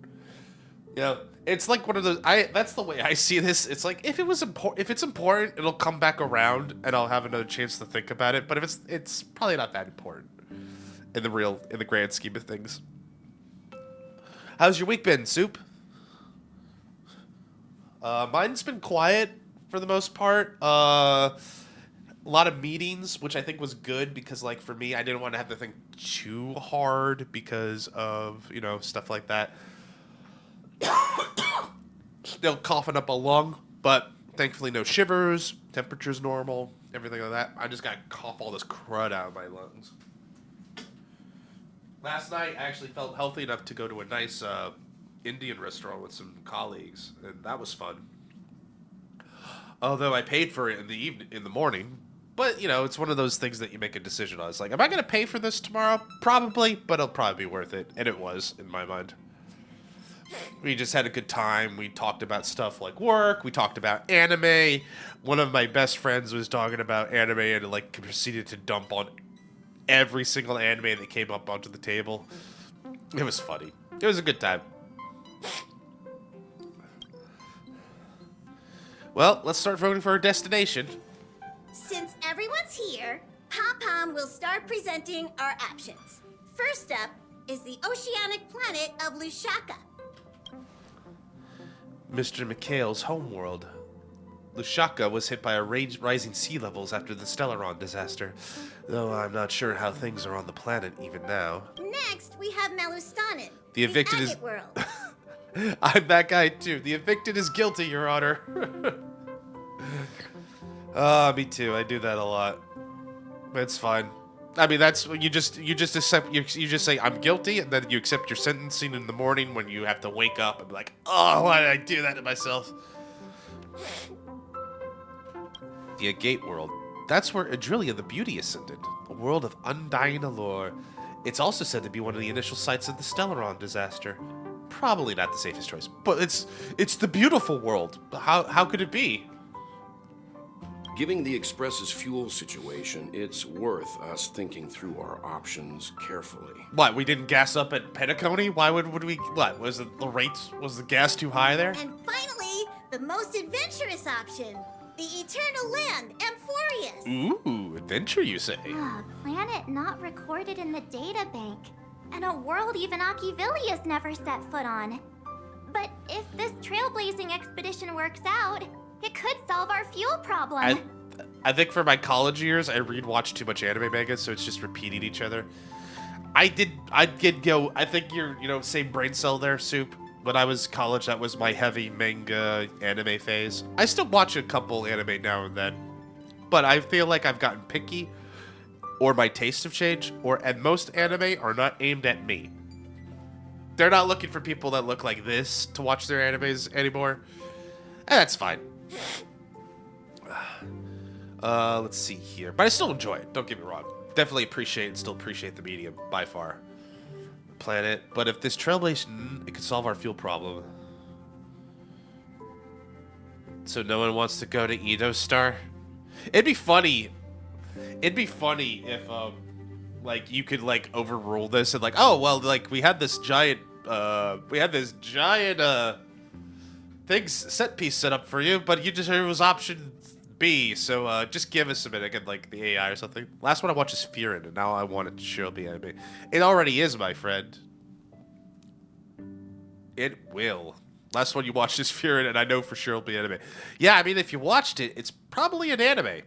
You know, it's like one of those. That's the way I see this. It's like if it's important, it'll come back around, and I'll have another chance to think about it. But if it's probably not that important in the grand scheme of things. How's your week been, Soup? Mine's been quiet for the most part. A lot of meetings, which I think was good because, like, for me, I didn't want to have to think too hard because of, you know, stuff like that. Still coughing up a lung, but thankfully no shivers, temperature's normal, everything like that. I just got to cough all this crud out of my lungs. Last night, I actually felt healthy enough to go to a nice Indian restaurant with some colleagues, and that was fun. Although I paid for it in the morning. But, you know, it's one of those things that you make a decision on. It's like, am I going to pay for this tomorrow? Probably, but it'll probably be worth it. And it was, in my mind. We just had a good time. We talked about stuff like work. We talked about anime. One of my best friends was talking about anime and, like, proceeded to dump on every single anime that came up onto the table. It was funny. It was a good time. Well, let's start voting for our destination. Since everyone's here, Pom-Pom will start presenting our options. First up is the oceanic planet of Lushaka. Mr. McHale's homeworld. Lushaka was hit by rising sea levels after the Stellaron disaster, though I'm not sure how things are on the planet even now. Next, we have Melustanin, The evicted is... agate world. I'm that guy too. The evicted is guilty, Your Honor. Me too. I do that a lot. It's fine. I mean, that's you just accept. You just say I'm guilty, and then you accept your sentencing in the morning when you have to wake up and be like, oh, why did I do that to myself? The Agate world. That's where Adrilia the Beauty ascended. A world of undying allure. It's also said to be one of the initial sites of the Stellaron disaster. Probably not the safest choice, but it's the beautiful world. How could it be? Given the Express's fuel situation, it's worth us thinking through our options carefully. What, we didn't gas up at Petacone? Why would we? What, was the gas too high there? And finally, the most adventurous option, the Eternal Land, Amphorius. Ooh, adventure, you say? A planet not recorded in the data bank, and a world even Achivilius never set foot on. But if this trailblazing expedition works out, it could solve our fuel problem. I think for my college years, I watched too much anime manga, so it's just repeating each other. I think you're, same brain cell there, Soup. When I was college, that was my heavy manga anime phase. I still watch a couple anime now and then, but I feel like I've gotten picky, or my tastes have changed, and most anime are not aimed at me. They're not looking for people that look like this to watch their animes anymore. And that's fine. Let's see here. But I still enjoy it, don't get me wrong. Definitely appreciate and still appreciate the medium, by far. Planet. But if this trailblazing, it could solve our fuel problem. So no one wants to go to Edo Star? It'd be funny. It'd be funny if, you could, overrule this and, oh, well, we had this giant, set piece set up for you, but it was option B, so just give us a minute, again, the AI or something. Last one I watched is Fearin', and now I want it to show be anime. It already is, my friend. It will. Last one you watched is Fearin', and I know for sure it'll be anime. Yeah, I mean, if you watched it, it's probably an anime.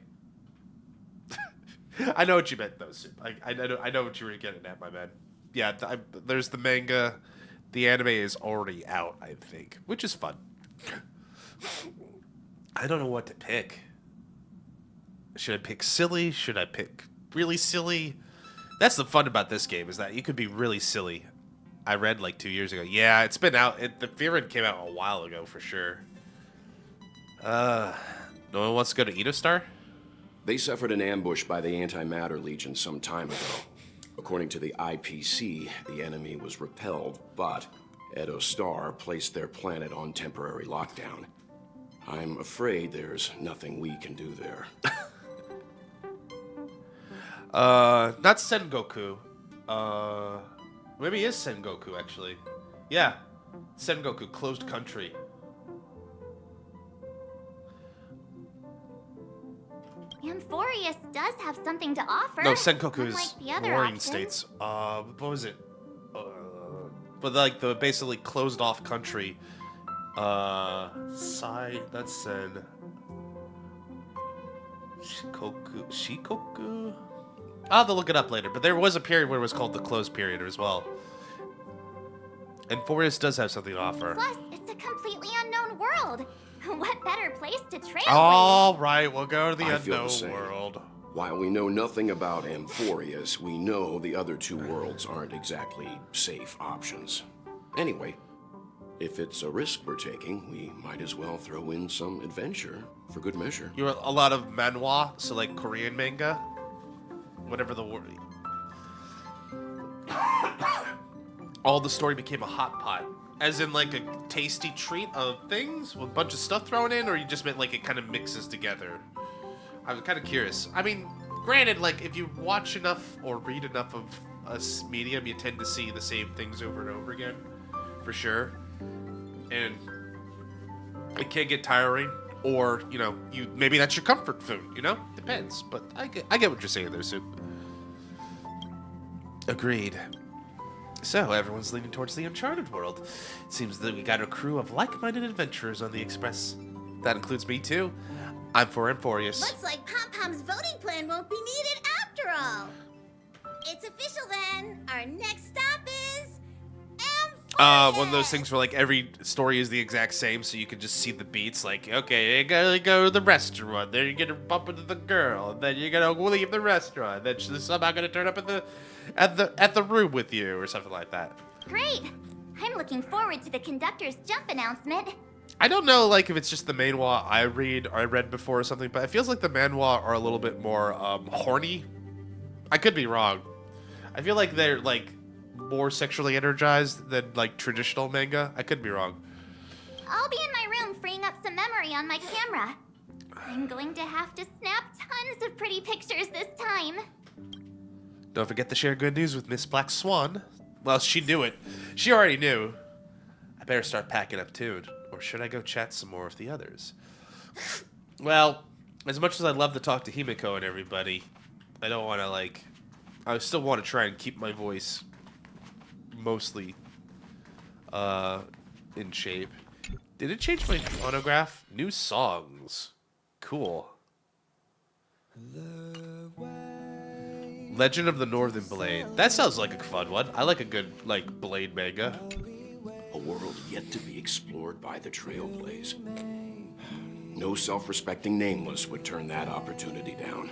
I know what you meant, though, Soup. I know what you were getting at, my man. Yeah, there's the manga. The anime is already out, I think, which is fun. I don't know what to pick. Should I pick silly? Should I pick really silly? That's the fun about this game, is that you could be really silly. I read 2 years ago. Yeah, it's been out. The Fearin' came out a while ago, for sure. No one wants to go to Edo Star? They suffered an ambush by the Antimatter Legion some time ago. According to the IPC, the enemy was repelled, but Edo Star placed their planet on temporary lockdown. I'm afraid there's nothing we can do there. Not Sengoku. Maybe it is Sengoku, actually. Yeah. Sengoku, closed country. Amphorius does have something to offer. No, Sengoku is unlike the other warring options. states. What was it? But like the basically closed off country. Side, that's Sen. Shikoku? I'll have to look it up later, but there was a period where it was called the closed period as well. And Forest does have something to offer. Plus, it's a completely unknown world. What better place to trailblaze? All right, we'll go to the I feel the unknown same. world. While we know nothing about Amphorius, we know the other two worlds aren't exactly safe options. Anyway, if it's a risk we're taking, we might as well throw in some adventure for good measure. You're a lot of manhwa, so like Korean manga, whatever the word. All the story became a hot pot, as in like a tasty treat of things with a bunch of stuff thrown in, or you just meant like it kind of mixes together. I was kind of curious. I mean, granted, like if you watch enough or read enough of a medium, you tend to see the same things over and over again, for sure. And it can get tiring, or you know, maybe that's your comfort food. You know, depends. But I get what you're saying there, Soup. Agreed. So everyone's leaning towards the Uncharted world. It seems that we got a crew of like-minded adventurers on the Express. That includes me too. I'm for Amphorius. Looks like Pom Pom's voting plan won't be needed after all. It's official then. Our next stop is Amphorius. One of those things where like every story is the exact same, so you can just see the beats. Like, okay, you gotta go to the restaurant. Then you're gonna bump into the girl. And then you're gonna leave the restaurant. Then she's somehow gonna turn up at the room with you, or something like that. Great! I'm looking forward to the conductor's jump announcement. I don't know, like, if it's just the manhwa I read before or something, but it feels like the manhwa are a little bit more horny. I could be wrong. I feel like they're like more sexually energized than like traditional manga. I could be wrong. I'll be in my room freeing up some memory on my camera. I'm going to have to snap tons of pretty pictures this time. Don't forget to share good news with Miss Black Swan. Well, she knew it. She already knew. I better start packing up too. Or should I go chat some more with the others? Well, as much as I'd love to talk to Himiko and everybody, I don't want to, like... I still want to try and keep my voice mostly in shape. Did it change my phonograph? New songs. Cool. Legend of the Northern Blade. That sounds like a fun one. I like a good, like, Blade manga. A world yet to be explored by the Trailblaze. No self-respecting nameless would turn that opportunity down.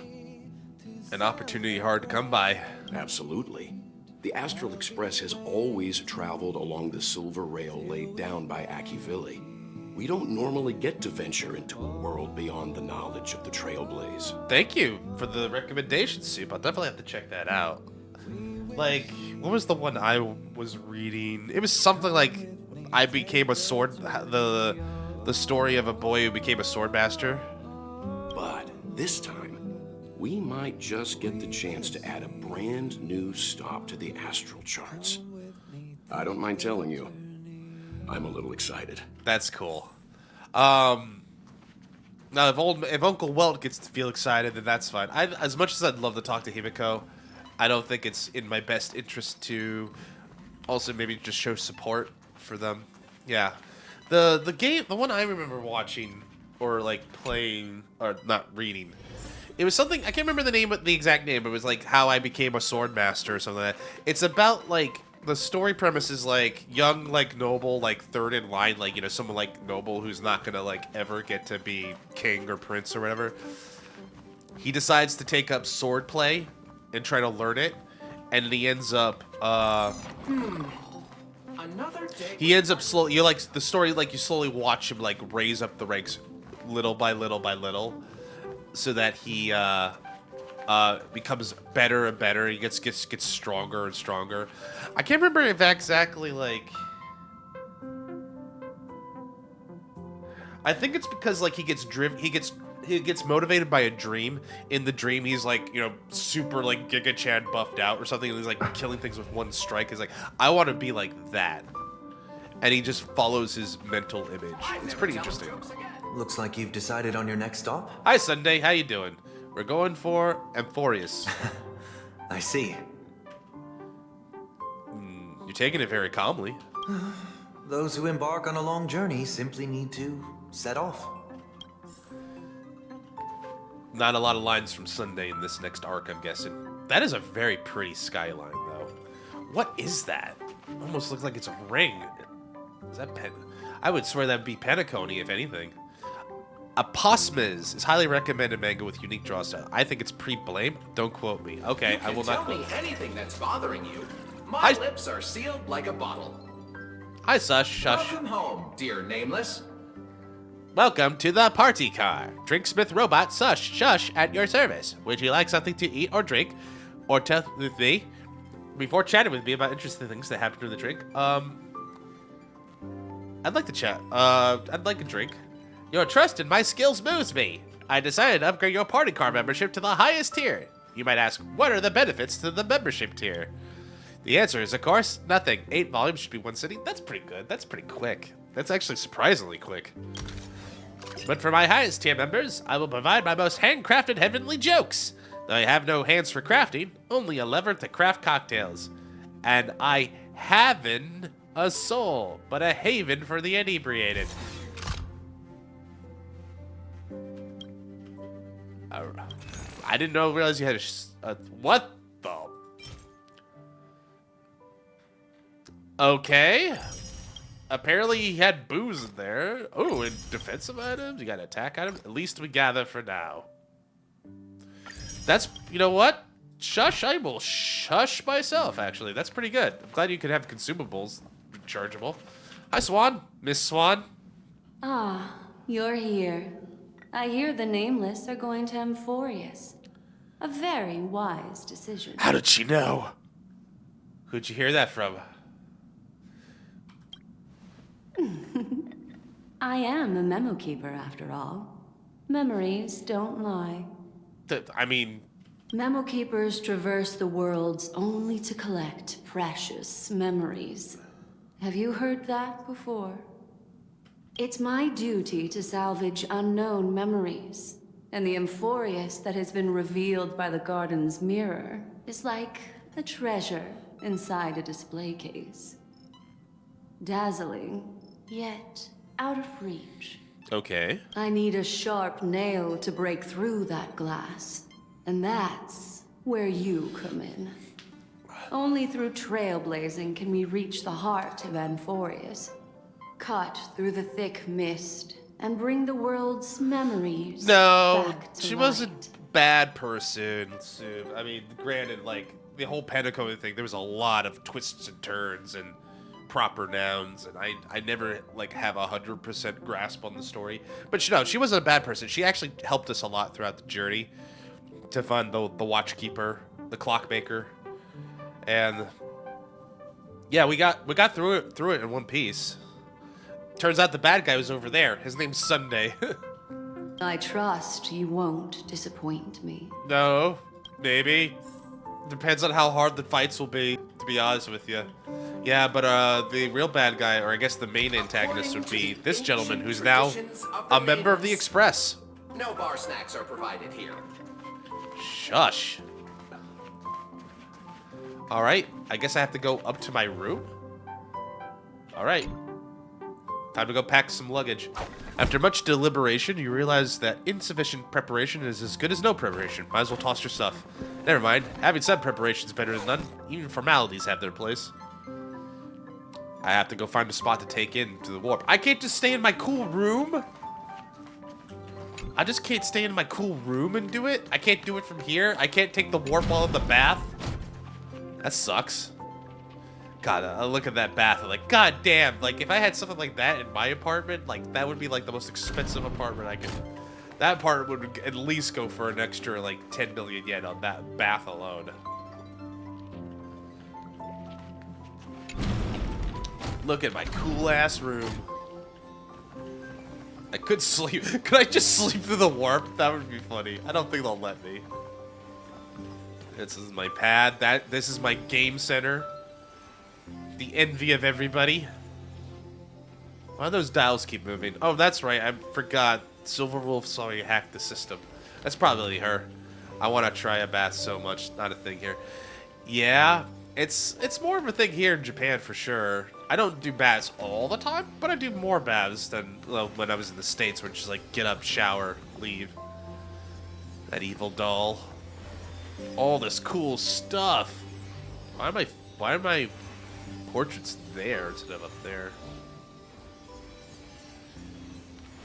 An opportunity hard to come by. Absolutely. The Astral Express has always traveled along the silver rail laid down by Akivili. We don't normally get to venture into a world beyond the knowledge of the Trailblaze. Thank you for the recommendation, Soup. I'll definitely have to check that out. Like, what was the one I was reading? It was something like I became a sword... The story of a boy who became a swordmaster. But this time, we might just get the chance to add a brand new stop to the astral charts. I don't mind telling you, I'm a little excited. That's cool. Now, if Uncle Welt gets to feel excited, then that's fine. As much as I'd love to talk to Himiko, I don't think it's in my best interest to also maybe just show support for them. Yeah. The one I remember watching or like playing or not reading, it was something I can't remember the exact name, but it was like How I Became a Sword Master or something like that. It's about like the story premise is like young like noble like third in line, like, you know, someone like noble who's not gonna like ever get to be king or prince or whatever. He decides to take up sword play and try to learn it, and he ends up he ends up slowly, you like the story, like you slowly watch him like raise up the ranks little by little by little, so that he becomes better and better. He gets stronger and stronger. I can't remember if exactly like. I think it's because like he gets he gets motivated by a dream. In the dream, he's like, you know, super like Giga Chad buffed out or something, and he's like killing things with one strike. He's like, I want to be like that, and he just follows his mental image. It's pretty interesting. Looks like you've decided on your next stop. Hi, Sunday. How you doing? We're going for Amphorius. I see. You're taking it very calmly. Those who embark on a long journey simply need to set off. Not a lot of lines from Sunday in this next arc, I'm guessing. That is a very pretty skyline, though. What is that? Almost looks like it's a ring. Is that pen? I would swear that'd be Penacony, if anything. Aposmes is highly recommended manga with unique draw style. I think it's pre-blame. Don't quote me. Okay, I will not. Tell me anything that's bothering you. My lips are sealed like a bottle. Hi, Sush. Shush. Welcome home, dear Nameless. Welcome to the party car. Drinksmith robot Sush Shush at your service. Would you like something to eat or drink? Or tell with me? Before chatting with me about interesting things that happen during the drink, I'd like to chat. I'd like a drink. Your trust in my skills moves me. I decided to upgrade your party car membership to the highest tier. You might ask, what are the benefits to the membership tier? The answer is, of course, nothing. 8 volumes should be 1 city. That's pretty good. That's pretty quick. That's actually surprisingly quick. But for my highest tier members, I will provide my most handcrafted heavenly jokes. Though I have no hands for crafting, only a lever to craft cocktails. And I haven't a soul, but a haven for the inebriated. I didn't realize you had a what the? Okay. Apparently he had booze in there. Oh, and defensive items. You got attack items. At least we gather for now. That's, you know what? Shush, I will shush myself, actually. That's pretty good. I'm glad you could have consumables rechargeable. Hi, Swan. Miss Swan. Ah, you're here. I hear the Nameless are going to Amphorius. A very wise decision. How did she know? Who'd you hear that from? I am a memo keeper, after all. Memories don't lie. I mean... Memo keepers traverse the worlds only to collect precious memories. Have you heard that before? It's my duty to salvage unknown memories, and the Amphorius that has been revealed by the garden's mirror is like a treasure inside a display case. Dazzling, yet out of reach. Okay. I need a sharp nail to break through that glass, and that's where you come in. Only through trailblazing can we reach the heart of Amphorius. Cut through the thick mist and bring the world's memories back to she light. wasn't a bad person. I mean, granted, like, the whole Penacony thing, there was a lot of twists and turns and proper nouns, and I never, like, have 100% grasp on the story. But, she wasn't a bad person. She actually helped us a lot throughout the journey to find the Watchkeeper, the Clockmaker, and yeah, we got through it in one piece. Turns out the bad guy was over there. His name's Sunday. I trust you won't disappoint me. No, maybe. Depends on how hard the fights will be, to be honest with you. Yeah, but the real bad guy, or I guess the main antagonist, would be this gentleman who's now a member of the Express. No bar snacks are provided here. Shush. Alright, I guess I have to go up to my room? Alright. Time to go pack some luggage. After much deliberation, you realize that insufficient preparation is as good as no preparation. Might as well toss your stuff. Never mind. Having some preparation is better than none. Even formalities have their place. I have to go find a spot to take in to the warp. I can't just stay in my cool room? I just can't stay in my cool room and do it? I can't do it from here? I can't take the warp while in the bath? That sucks. God, I look at that bath and like, god damn, like if I had something like that in my apartment, like that would be like the most expensive apartment I could. That apartment would at least go for an extra like 10 million yen on that bath alone. Look at my cool ass room. I could sleep. Could I just sleep through the warp? That would be funny. I don't think they'll let me. This is my pad. This is my game center. The envy of everybody. Why do those dials keep moving? Oh, that's right. I forgot. Silverwolf saw me hack the system. That's probably her. I want to try a bath so much. Not a thing here. Yeah, it's more of a thing here in Japan for sure. I don't do baths all the time, but I do more baths than when I was in the States, which is like get up, shower, leave. That evil doll. All this cool stuff. Why are my portraits there instead of up there?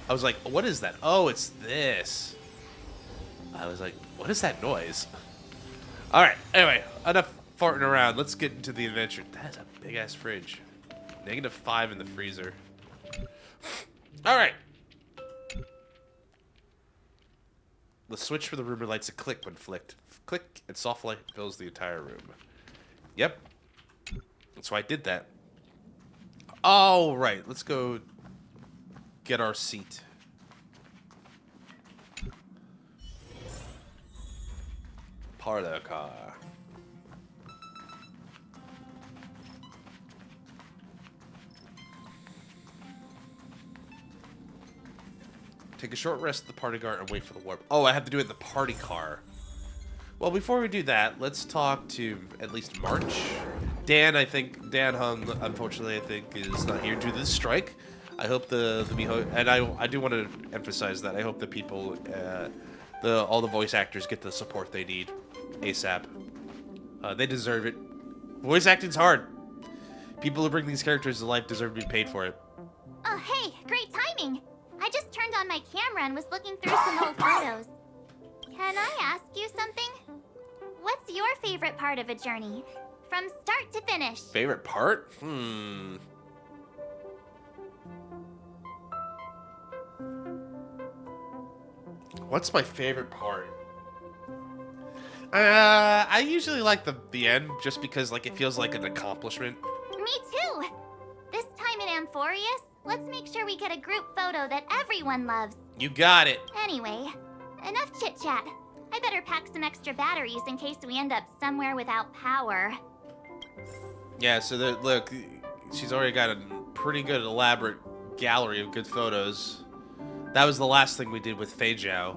I was like, what is that? Oh, it's this. I was like, what is that noise? All right, anyway, enough farting around. Let's get into the adventure. That's a big-ass fridge. -5 in the freezer. All right. The switch for the room lights a click when flicked. Click, and soft light fills the entire room. Yep. That's why I did that. All right, let's go get our seat. Parlor car. Take a short rest at the party car and wait for the warp. Oh, I have to do it in the party car. Well, before we do that, let's talk to at least March. Dan, Dan Hung, unfortunately, I think, is not here due to the strike. I hope and I do want to emphasize that I hope the people, all the voice actors get the support they need ASAP. They deserve it. Voice acting's hard. People who bring these characters to life deserve to be paid for it. Oh, hey, great timing. I just turned on my camera and was looking through some old photos. Can I ask you something? What's your favorite part of a journey? From start to finish. Favorite part? What's my favorite part? I usually like the end just because like it feels like an accomplishment. Me too. This time in Amphorius, let's make sure we get a group photo that everyone loves. You got it. Anyway, enough chit-chat. I better pack some extra batteries in case we end up somewhere without power. Yeah, so look, she's already got a pretty good elaborate gallery of good photos. That was the last thing we did with Fei Zhao,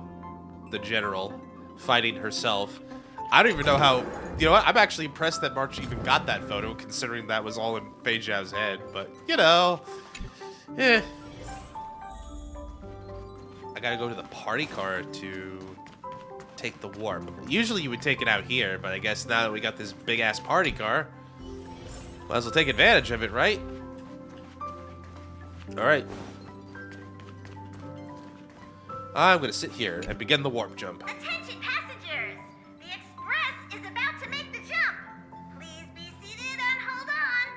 the general, fighting herself. I don't even know how, you know what, I'm actually impressed that March even got that photo, considering that was all in Fei Zhao's head, but, you know, I gotta go to the party car to take the warp. Usually you would take it out here, but I guess now that we got this big-ass party car, might as well take advantage of it, right? All right. I'm gonna sit here and begin the warp jump. Attention passengers! The express is about to make the jump. Please be seated and hold on.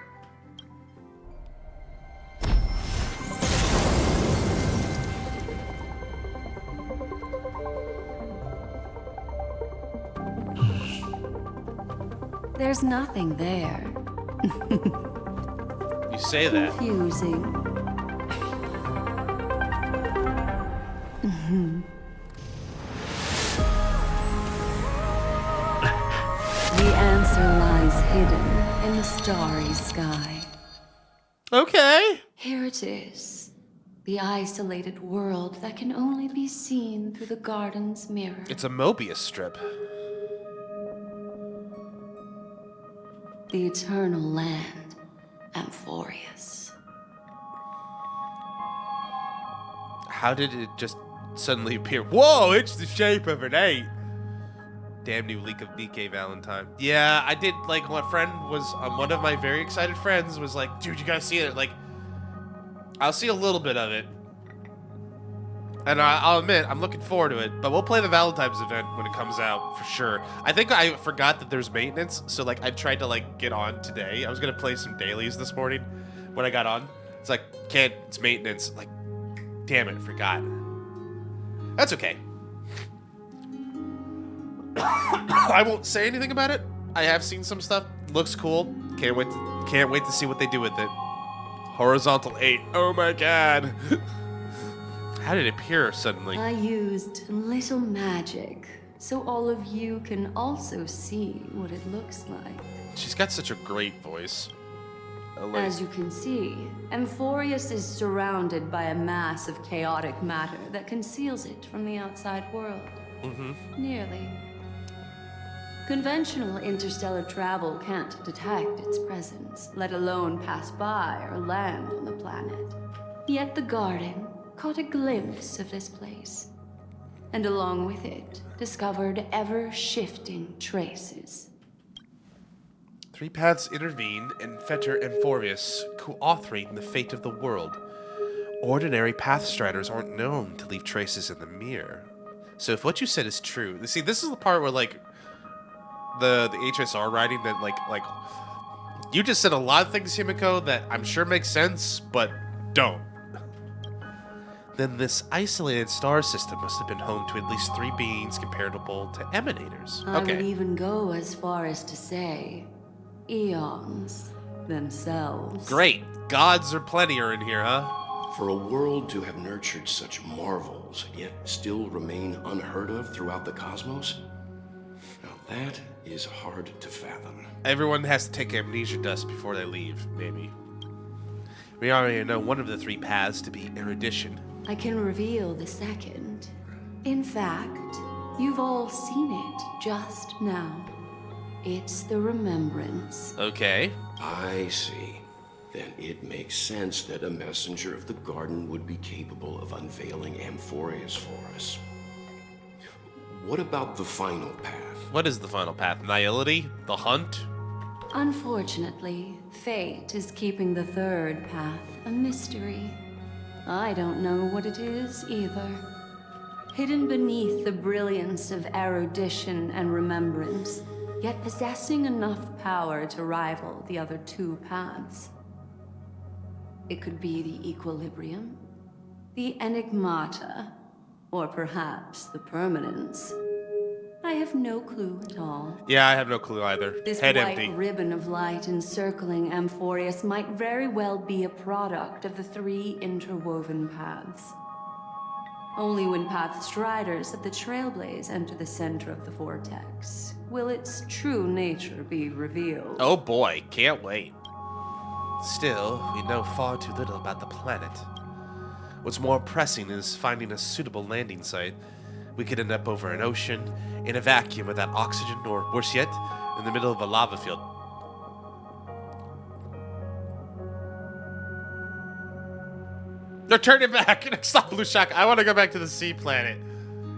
There's nothing there. You say that. Confusing. The answer lies hidden in the starry sky. Okay. Here it is. The isolated world that can only be seen through the garden's mirror. It's a Mobius strip. The eternal land, Amphorius. How did it just suddenly appear? Whoa, it's the shape of an 8. Damn new leak of NIKKE Valentine. Yeah, I did, like, one friend was, one of my very excited friends was like, dude, you gotta see it. Like, I'll see a little bit of it. And I'll admit, I'm looking forward to it. But we'll play the Valentine's event when it comes out, for sure. I think I forgot that there's maintenance, so, like, I tried to, like, get on today. I was gonna play some dailies this morning when I got on. It's like, can't, it's maintenance. Like, damn it, I forgot. That's okay. I won't say anything about it. I have seen some stuff. Looks cool. Can't wait to see what they do with it. Horizontal 8. Oh my god. How did it appear suddenly? I used a little magic, so all of you can also see what it looks like. She's got such a great voice. As you can see, Amphorius is surrounded by a mass of chaotic matter that conceals it from the outside world. Nearly. Conventional interstellar travel can't detect its presence, let alone pass by or land on the planet. Yet the Garden caught a glimpse of this place, and along with it, discovered ever-shifting traces. Three paths intervene and fetter Amphorius, co-authoring the fate of the world. Ordinary pathstriders aren't known to leave traces in the mirror. So if what you said is true, see, this is the part where like the HSR writing that like you just said a lot of things, Himiko, that I'm sure make sense, but don't. Then this isolated star system must have been home to at least 3 beings comparable to emanators. I would even go as far as to say eons themselves. Great. Gods are plenty in here, huh? For a world to have nurtured such marvels, yet still remain unheard of throughout the cosmos? Now that is hard to fathom. Everyone has to take amnesia dust before they leave, maybe. We already know one of the 3 paths to be erudition. I can reveal the second. In fact, you've all seen it just now. It's the remembrance. Okay. I see. Then it makes sense that a messenger of the garden would be capable of unveiling Amphorius for us. What about the final path? What is the final path? Nihility? The hunt? Unfortunately, fate is keeping the third path a mystery. I don't know what it is either. Hidden beneath the brilliance of erudition and remembrance, yet possessing enough power to rival the other 2 paths. It could be the equilibrium, the enigmata, or perhaps the permanence. I have no clue at all. Yeah, I have no clue either. This Head white empty. ribbon of light encircling Amphorius might very well be a product of the 3 interwoven paths. Only when pathstriders of the Trailblaze enter the center of the vortex will its true nature be revealed. Oh boy, can't wait. Still, we know far too little about the planet. What's more pressing is finding a suitable landing site. We could end up over an ocean, in a vacuum without oxygen, or worse yet, in the middle of a lava field. They're turning back! Stop, Blue Shock! I want to go back to the sea planet.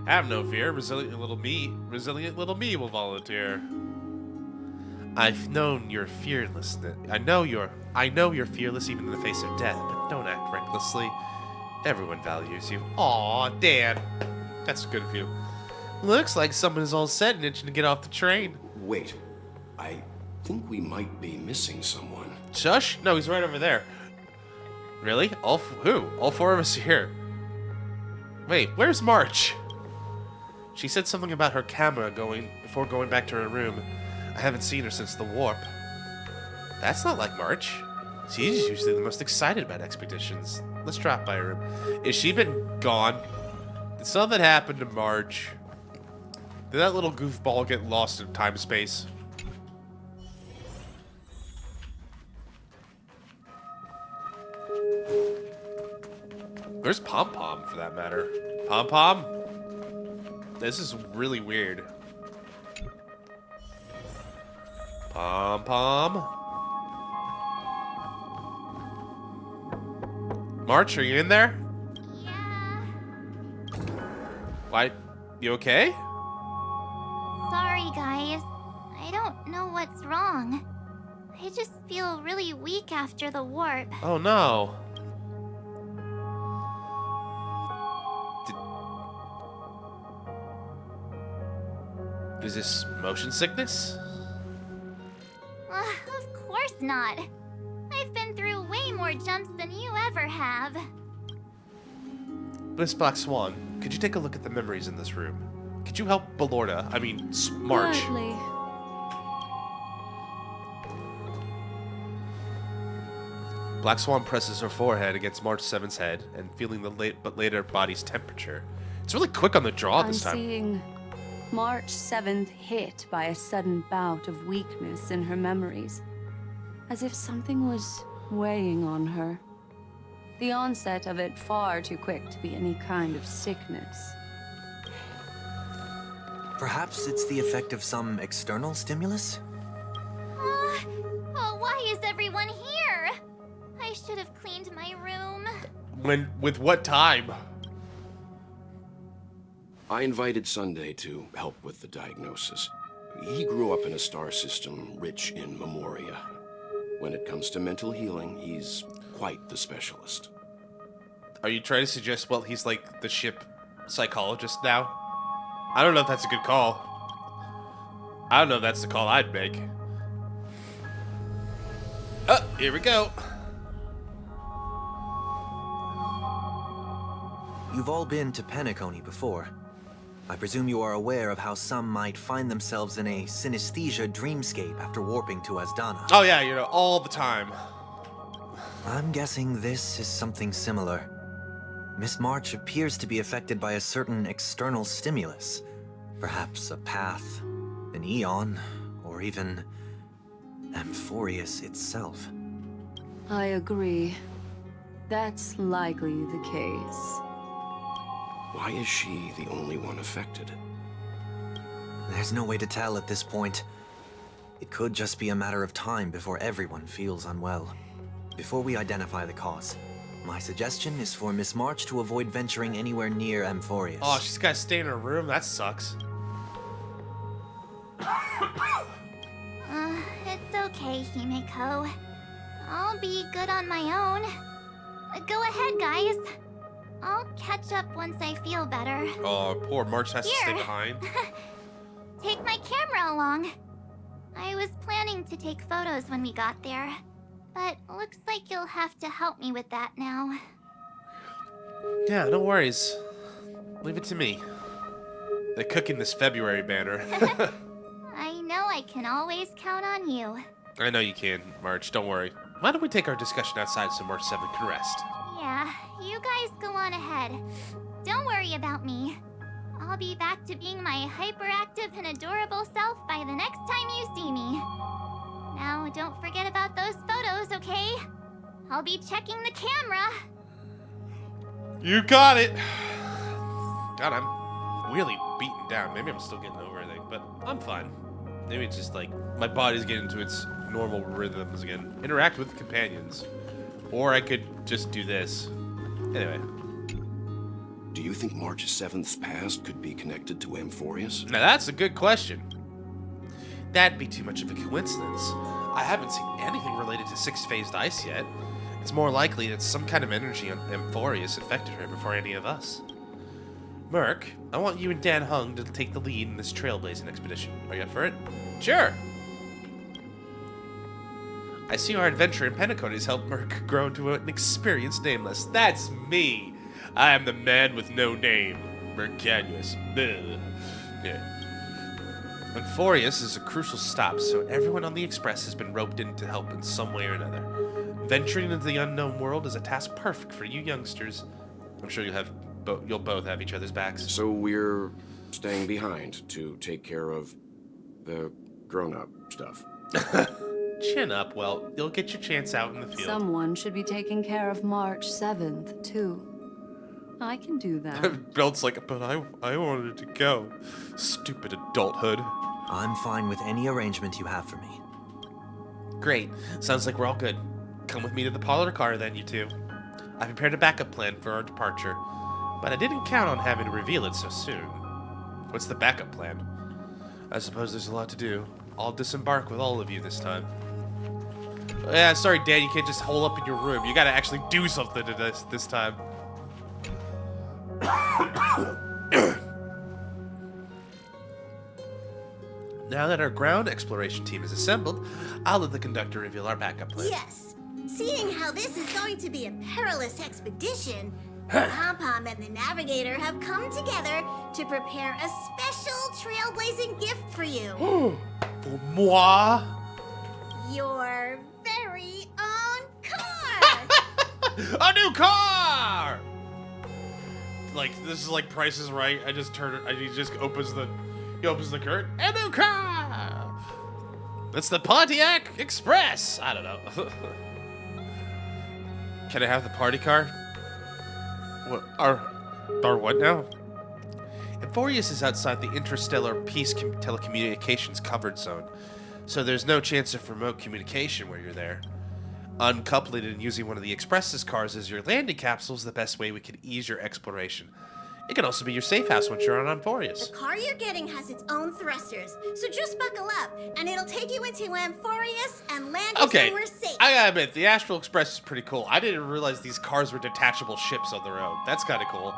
Have no fear, resilient little me will volunteer. I've known your fearlessness. I know you're fearless even in the face of death, but don't act recklessly. Everyone values you. Aw, Dan. That's good of you. Looks like someone is all set and itching to get off the train. Wait, I think we might be missing someone. Shush? No, he's right over there. Really? Who? All 4 of us are here. Wait, where's March? She said something about her camera before going back to her room. I haven't seen her since the warp. That's not like March. She's usually the most excited about expeditions. Let's drop by her room. Has she been gone? Did something happen to March? Did that little goofball get lost in time space? Where's Pom Pom, for that matter? Pom Pom? This is really weird. Pom Pom? March, are you in there? Yeah. Why? You okay? Sorry, guys. I don't know what's wrong. I just feel really weak after the warp. Oh no. Is this motion sickness? Of course not. I've been through way more jumps than you ever have. Miss Black Swan, could you take a look at the memories in this room? Could you help Belorda? I mean, March. Gladly. Black Swan presses her forehead against March 7th's head and feeling the later body's temperature. It's really quick on the draw this time. I'm seeing March 7th hit by a sudden bout of weakness in her memories, as if something was weighing on her. The onset of it far too quick to be any kind of sickness. Perhaps it's the effect of some external stimulus? Oh, why is everyone here? I should have cleaned my room. With what time? I invited Sunday to help with the diagnosis. He grew up in a star system rich in memoria. When it comes to mental healing, he's quite the specialist. Are you trying to suggest, well, he's like the ship psychologist now? I don't know if that's a good call. I don't know if that's the call I'd make. Oh, here we go. You've all been to Penacony before. I presume you are aware of how some might find themselves in a synesthesia dreamscape after warping to Asdana. Oh yeah, you know, all the time. I'm guessing this is something similar. Miss March appears to be affected by a certain external stimulus. Perhaps a path, an eon, or even Amphorius itself. I agree. That's likely the case. Why is she the only one affected? There's no way to tell at this point. It could just be a matter of time before everyone feels unwell. Before we identify the cause, my suggestion is for Miss March to avoid venturing anywhere near Amphorius. Oh, she's got to stay in her room? That sucks. It's okay, Himeko. I'll be good on my own. Go ahead, guys. I'll catch up once I feel better. Oh, poor March has to stay behind. Take my camera along. I was planning to take photos when we got there, but looks like you'll have to help me with that now. Yeah, no worries. Leave it to me. They're cooking this February banner. I know I can always count on you. I know you can, March. Don't worry. Why don't we take our discussion outside so March 7th can rest? Yeah, you guys go on ahead. Don't worry about me. I'll be back to being my hyperactive and adorable self by the next time you see me. Now, don't forget about those photos, okay? I'll be checking the camera. You got it! God, I'm really beaten down. Maybe I'm still getting over everything, but I'm fine. Maybe it's just like my body's getting into its normal rhythms again. Interact with companions. Or I could just do this. Anyway. Do you think March 7th's past could be connected to Amphorius? Now that's a good question. That'd be too much of a coincidence. I haven't seen anything related to six-phased ice yet. It's more likely that some kind of energy on Amphorius affected her before any of us. Merc, I want you and Dan Hung to take the lead in this trailblazing expedition. Are you up for it? Sure! I see our adventure in Penacony has helped Merc grow into an experienced nameless. That's me! I am the man with no name. Mercanius. Yeah. Amphorius is a crucial stop, so everyone on the Express has been roped in to help in some way or another. Venturing into the unknown world is a task perfect for you youngsters. I'm sure you'll both have each other's backs. So we're staying behind to take care of the grown-up stuff. Chin up, well, you'll get your chance out in the field. Someone should be taking care of March 7th, too. I can do that. Belt's like, but I wanted to go. Stupid adulthood. I'm fine with any arrangement you have for me. Great. Sounds like we're all good. Come with me to the parlor car then, you two. I prepared a backup plan for our departure, but I didn't count on having to reveal it so soon. What's the backup plan? I suppose there's a lot to do. I'll disembark with all of you this time. Yeah, sorry, Dad, you can't just hole up in your room. You gotta actually do something to this time. Now that our ground exploration team is assembled, I'll let the conductor reveal our backup plan. Yes. Seeing how this is going to be a perilous expedition, Pom-Pom and the Navigator have come together to prepare a special trailblazing gift for you. For moi? Your very own car! A new car! Like, this is like Price is Right. I just turn it, he just opens the curtain. A new car! It's the Pontiac Express! I don't know. Can I have the party car? What, our what now? Emphorius is outside the interstellar peace telecommunications covered zone, so there's no chance of remote communication where you're there. Uncoupling and using one of the Express's cars as your landing capsule is the best way we can ease your exploration. It can also be your safe house once you're on Emphorius. The car you're getting has its own thrusters, so just buckle up, and it'll take you into Emphorius and land you somewhere safe. I gotta admit, the Astral Express is pretty cool. I didn't realize these cars were detachable ships on their own. That's kind of cool.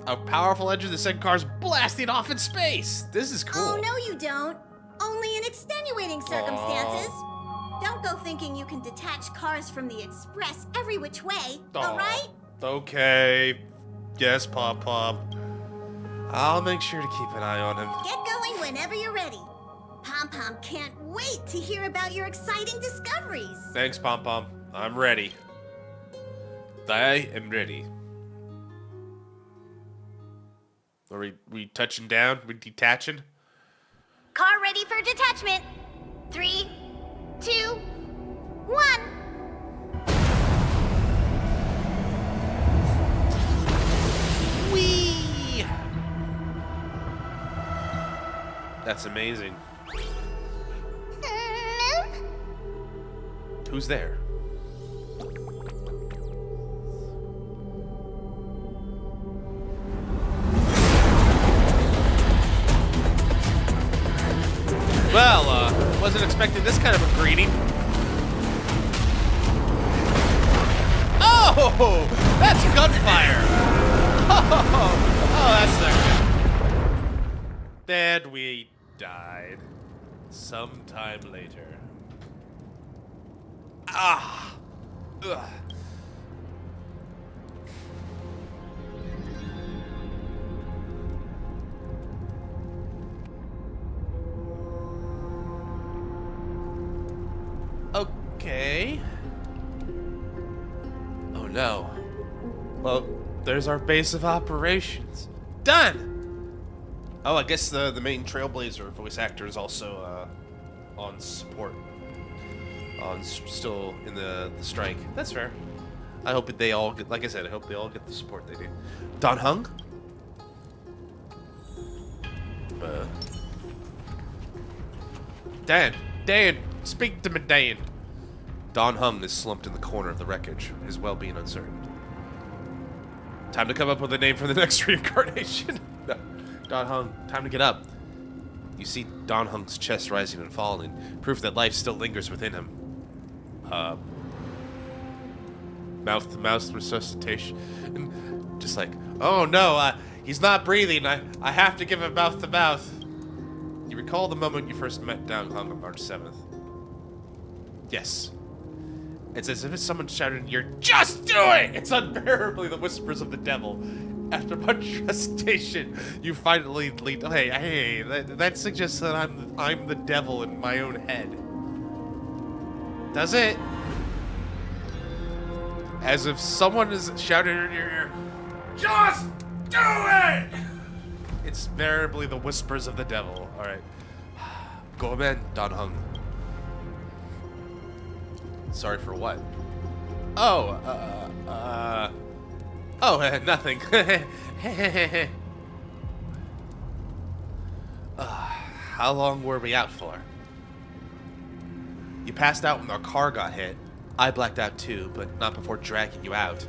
A powerful engine that sent cars blasting off in space. This is cool. Oh, no you don't. Only in extenuating circumstances. Don't go thinking you can detach cars from the Express every which way, alright? Okay. Yes, Pop Pop. I'll make sure to keep an eye on him. Get going whenever you're ready. Pom Pom can't wait to hear about your exciting discoveries. Thanks, Pom Pom. I'm ready. I am ready. Are we touching down? We detaching? Car ready for detachment. 3, 2, 1. Whee! That's amazing. Who's there? Well, wasn't expecting this kind of a greeting. Oh, that's gunfire. Oh, that's not good. And we died. Sometime later. Ah. Ugh. Okay. Oh no. Well, there's our base of operations. Done! Oh, I guess the main Trailblazer voice actor is also on support. Still in the strike. That's fair. I hope they all get, like I said, I hope they all get the support they do. Don Hung? Dan, speak to me, Dan. Don Hung is slumped in the corner of the wreckage, his well-being uncertain. Time to come up with a name for the next reincarnation. No. Don Hung, time to get up. You see Don Hung's chest rising and falling, proof that life still lingers within him. Mouth-to-mouth resuscitation. And just like, oh no, he's not breathing. I have to give him mouth-to-mouth. You recall the moment you first met Don Hung on March 7th? Yes. It's as if someone shouted in your ear, just do it! It's unbearably the whispers of the devil. After much recitation, you finally lead. Hey, that suggests that I'm the devil in my own head. Does it? As if someone is shouting in your ear, just do it! It's invariably the whispers of the devil. All right, go ahead, Don Hung. Sorry for what? Oh, nothing. How long were we out for? You passed out when our car got hit. I blacked out too, but not before dragging you out.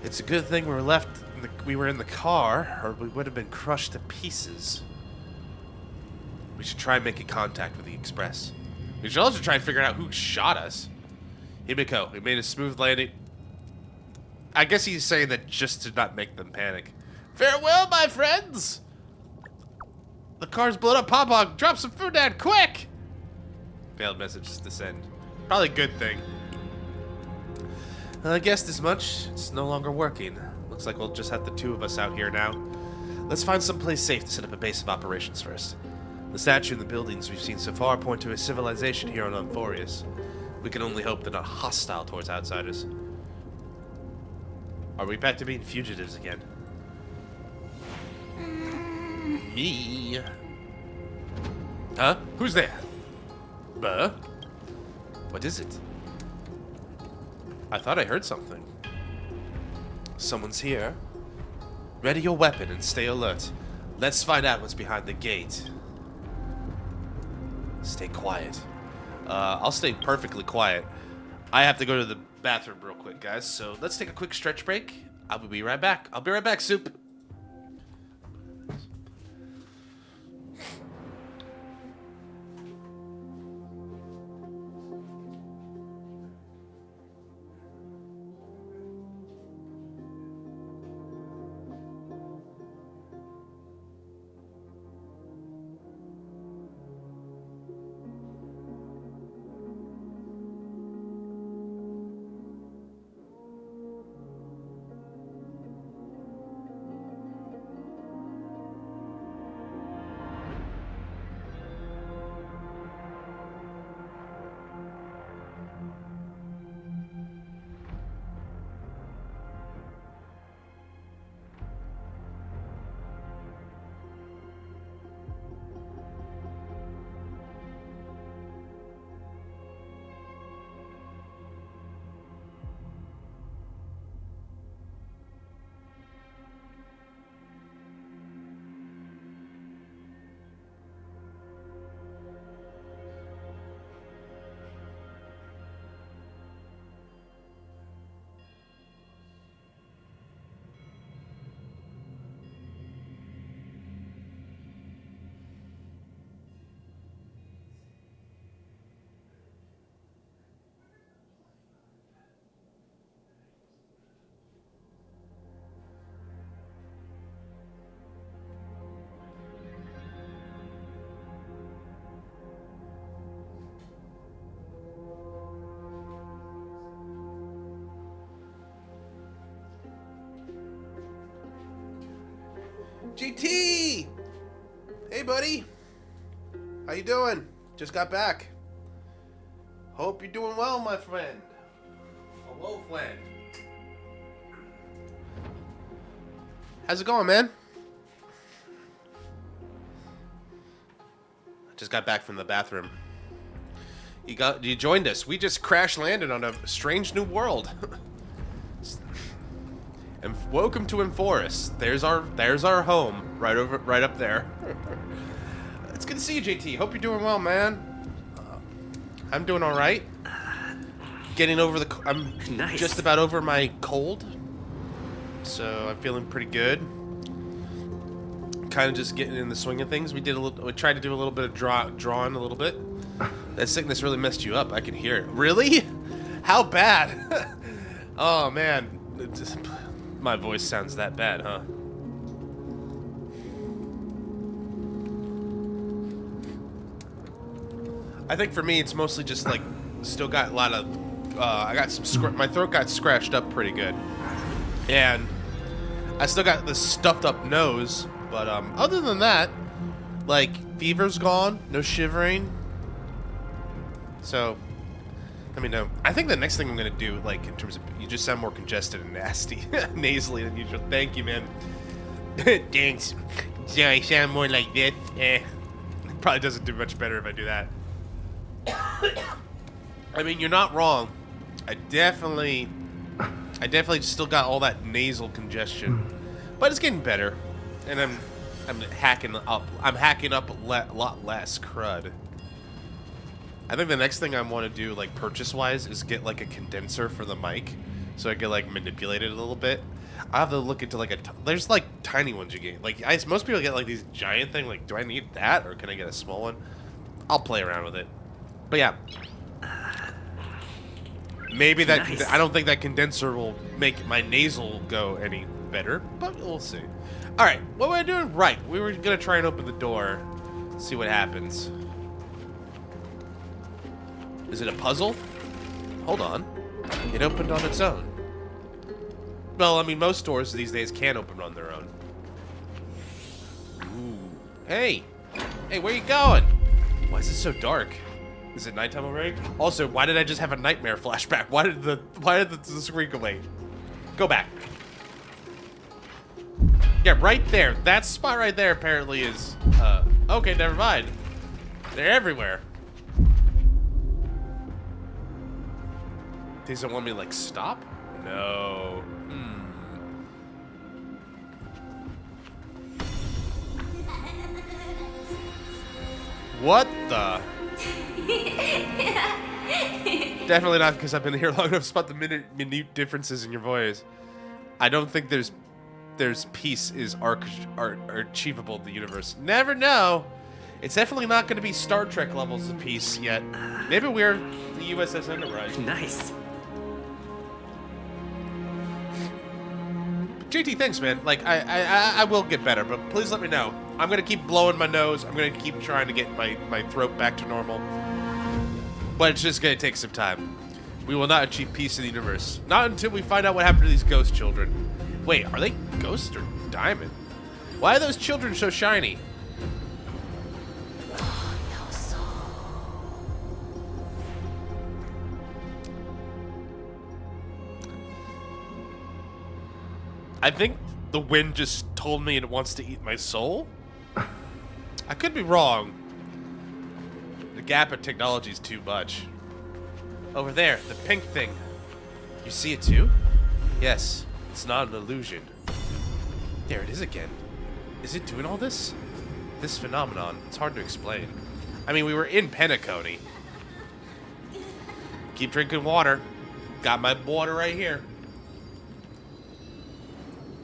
It's a good thing we were in the car, or we would have been crushed to pieces. We should try making contact with the Express. We should also try and figure out who shot us. Himiko, we made a smooth landing. I guess he's saying that just to not make them panic. Farewell, my friends! The car's blown up. Papa, drop some food down, quick! Failed messages to send. Probably a good thing. I guessed as much. It's no longer working. Looks like we'll just have the two of us out here now. Let's find someplace safe to set up a base of operations first. The statue and the buildings we've seen so far point to a civilization here on Emphorius. We can only hope they're not hostile towards outsiders. Are we back to being fugitives again? Me? Huh? Who's there? Buh? What is it? I thought I heard something. Someone's here. Ready your weapon and stay alert. Let's find out what's behind the gate. Stay quiet. I'll stay perfectly quiet. I have to go to the bathroom real quick, guys. So let's take a quick stretch break. I'll be right back. I'll be right back, Soup. GT! Hey, buddy. How you doing? Just got back. Hope you're doing well, my friend. Hello, friend. How's it going, man? I just got back from the bathroom. You joined us. We just crash landed on a strange new world. And welcome to Enforest. There's our home right up there. It's good to see you, JT. Hope you're doing well, man. I'm doing all right. Getting over I'm Nice. just about over my cold, so I'm feeling pretty good. Kind of just getting in the swing of things. We tried to do a little bit of drawing a little bit. That sickness really messed you up. I can hear it. Really? How bad? Oh man. My voice sounds that bad, huh? I think for me, it's mostly just like, still got a lot of, I got some, my throat got scratched up pretty good. And I still got this stuffed up nose, but other than that, like, fever's gone, no shivering. So, let me know. I think the next thing I'm gonna do, like, in terms of, you just sound more congested and nasty, nasally than usual. Thank you, man. Thanks. So I sound more like this. Probably doesn't do much better if I do that. I mean, you're not wrong. I definitely still got all that nasal congestion, but it's getting better, and I'm hacking up. I'm hacking up a lot less crud. I think the next thing I want to do, like, purchase-wise, is get, like, a condenser for the mic, so I can, like, manipulate it a little bit. I have to look into, like, there's, like, tiny ones you get. Like, most people get, like, these giant thing. Like, do I need that, or can I get a small one? I'll play around with it. But, yeah. Maybe that, Nice. I don't think that condenser will make my nasal go any better, but we'll see. Alright, what were we doing? Right, we were gonna try and open the door, see what happens. Is it a puzzle? Hold on. It opened on its own. Well, I mean, most doors these days can open on their own. Ooh. Hey! Hey, where you going? Why is it so dark? Is it nighttime already? Also, why did I just have a nightmare flashback? Why did the screen go away? Go back. Yeah, right there. That spot right there apparently is, okay, never mind. They're everywhere. They don't want me to, like, stop? No. What the? Definitely not because I've been here long enough to spot the minute differences in your voice. I don't think there's peace is achievable in the universe. Never know. It's definitely not going to be Star Trek levels of peace yet. Maybe we're the USS Enterprise. Nice. JT, thanks, man. Like, I will get better, but please let me know. I'm going to keep blowing my nose. I'm going to keep trying to get my throat back to normal. But it's just going to take some time. We will not achieve peace in the universe. Not until we find out what happened to these ghost children. Wait, are they ghosts or diamond? Why are those children so shiny? I think the wind just told me it wants to eat my soul. I could be wrong. The gap in technology is too much. Over there, the pink thing. You see it too? Yes, it's not an illusion. There it is again. Is it doing all this? This phenomenon, it's hard to explain. I mean, we were in Penacony. Keep drinking water. Got my water right here.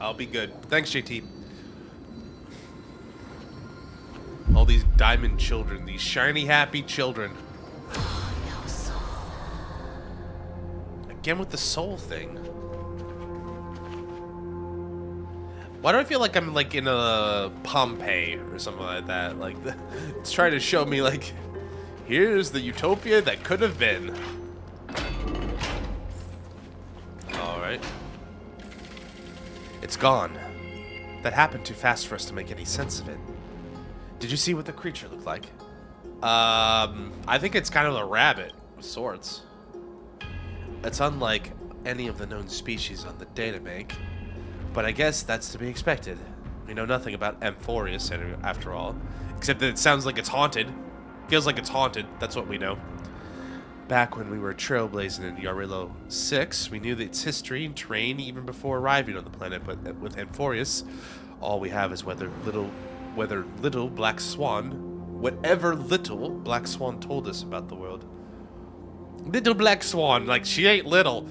I'll be good. Thanks, JT. All these diamond children, these shiny, happy children. Again with the soul thing. Why do I feel like I'm like in a Pompeii or something like that? Like, it's trying to show me like, here's the utopia that could have been. All right. It's gone. That happened too fast for us to make any sense of it. Did you see what the creature looked like? I think it's kind of a rabbit of sorts. It's unlike any of the known species on the databank, but I guess that's to be expected. We know nothing about Amphorius after all, except that it sounds like it's haunted. Feels like it's haunted, that's what we know. Back when we were trailblazing in Yarillo 6, we knew its history and terrain even before arriving on the planet, but with Amphorius, all we have is whatever little Black Swan told us about the world. Little Black Swan, like she ain't little.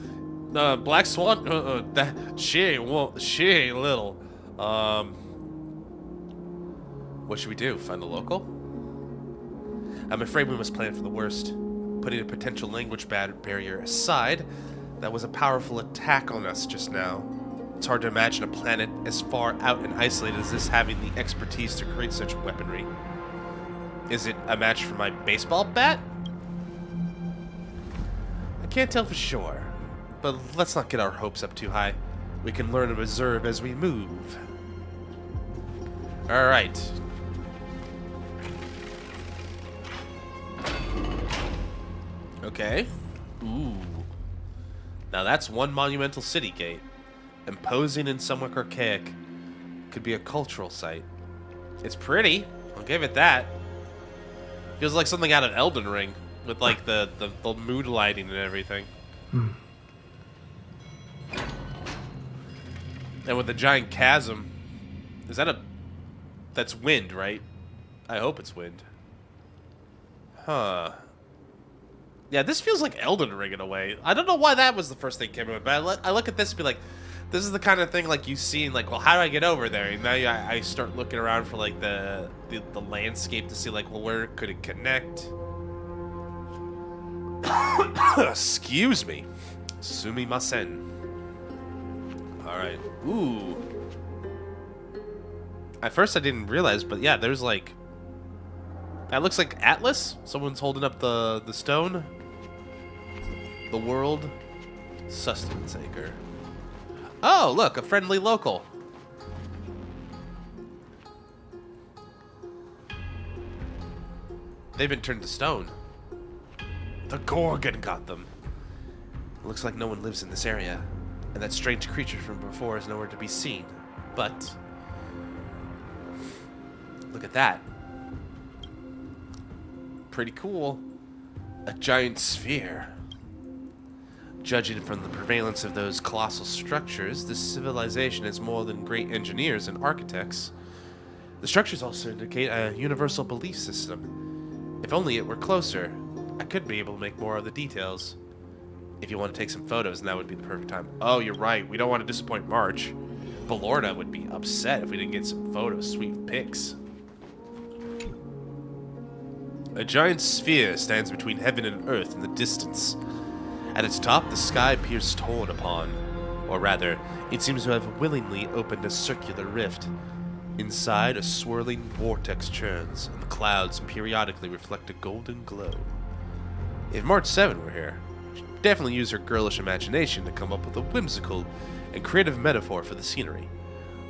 Black Swan, she ain't little. What should we do? Find a local? I'm afraid we must plan for the worst. Putting a potential language barrier aside, that was a powerful attack on us just now. It's hard to imagine a planet as far out and isolated as this having the expertise to create such weaponry. Is it a match for my baseball bat? I can't tell for sure, but let's not get our hopes up too high. We can learn and observe as we move. Alright. Okay. Ooh. Now that's one monumental city gate. Imposing and somewhat archaic. Could be a cultural site. It's pretty. I'll give it that. Feels like something out of Elden Ring. With like the mood lighting and everything. And with the giant chasm. Is that that's wind, right? I hope it's wind. Huh. Yeah, this feels like Elden Ring in a way. I don't know why that was the first thing that came up, but I look at this and be like, this is the kind of thing like you see and like, well, how do I get over there? And now I start looking around for like the landscape to see like, well, where could it connect? Excuse me. Sumimasen. Alright. Ooh. At first I didn't realize, but yeah, there's like... That looks like Atlas. Someone's holding up the stone. The world. Sustenance Acre. Oh, look, a friendly local. They've been turned to stone. The Gorgon got them. Looks like no one lives in this area, and that strange creature from before is nowhere to be seen. But look at that. Pretty cool. A giant sphere. Judging from the prevalence of those colossal structures, this civilization is more than great engineers and architects. The structures also indicate a universal belief system. If only it were closer, I could be able to make more of the details. If you want to take some photos, now would be the perfect time. Oh, you're right. We don't want to disappoint March. Belorda would be upset if we didn't get some photos, sweet pics. A giant sphere stands between heaven and earth in the distance. At its top, the sky appears torn upon. Or rather, it seems to have willingly opened a circular rift. Inside, a swirling vortex churns, and the clouds periodically reflect a golden glow. If March 7 were here, she'd definitely use her girlish imagination to come up with a whimsical and creative metaphor for the scenery.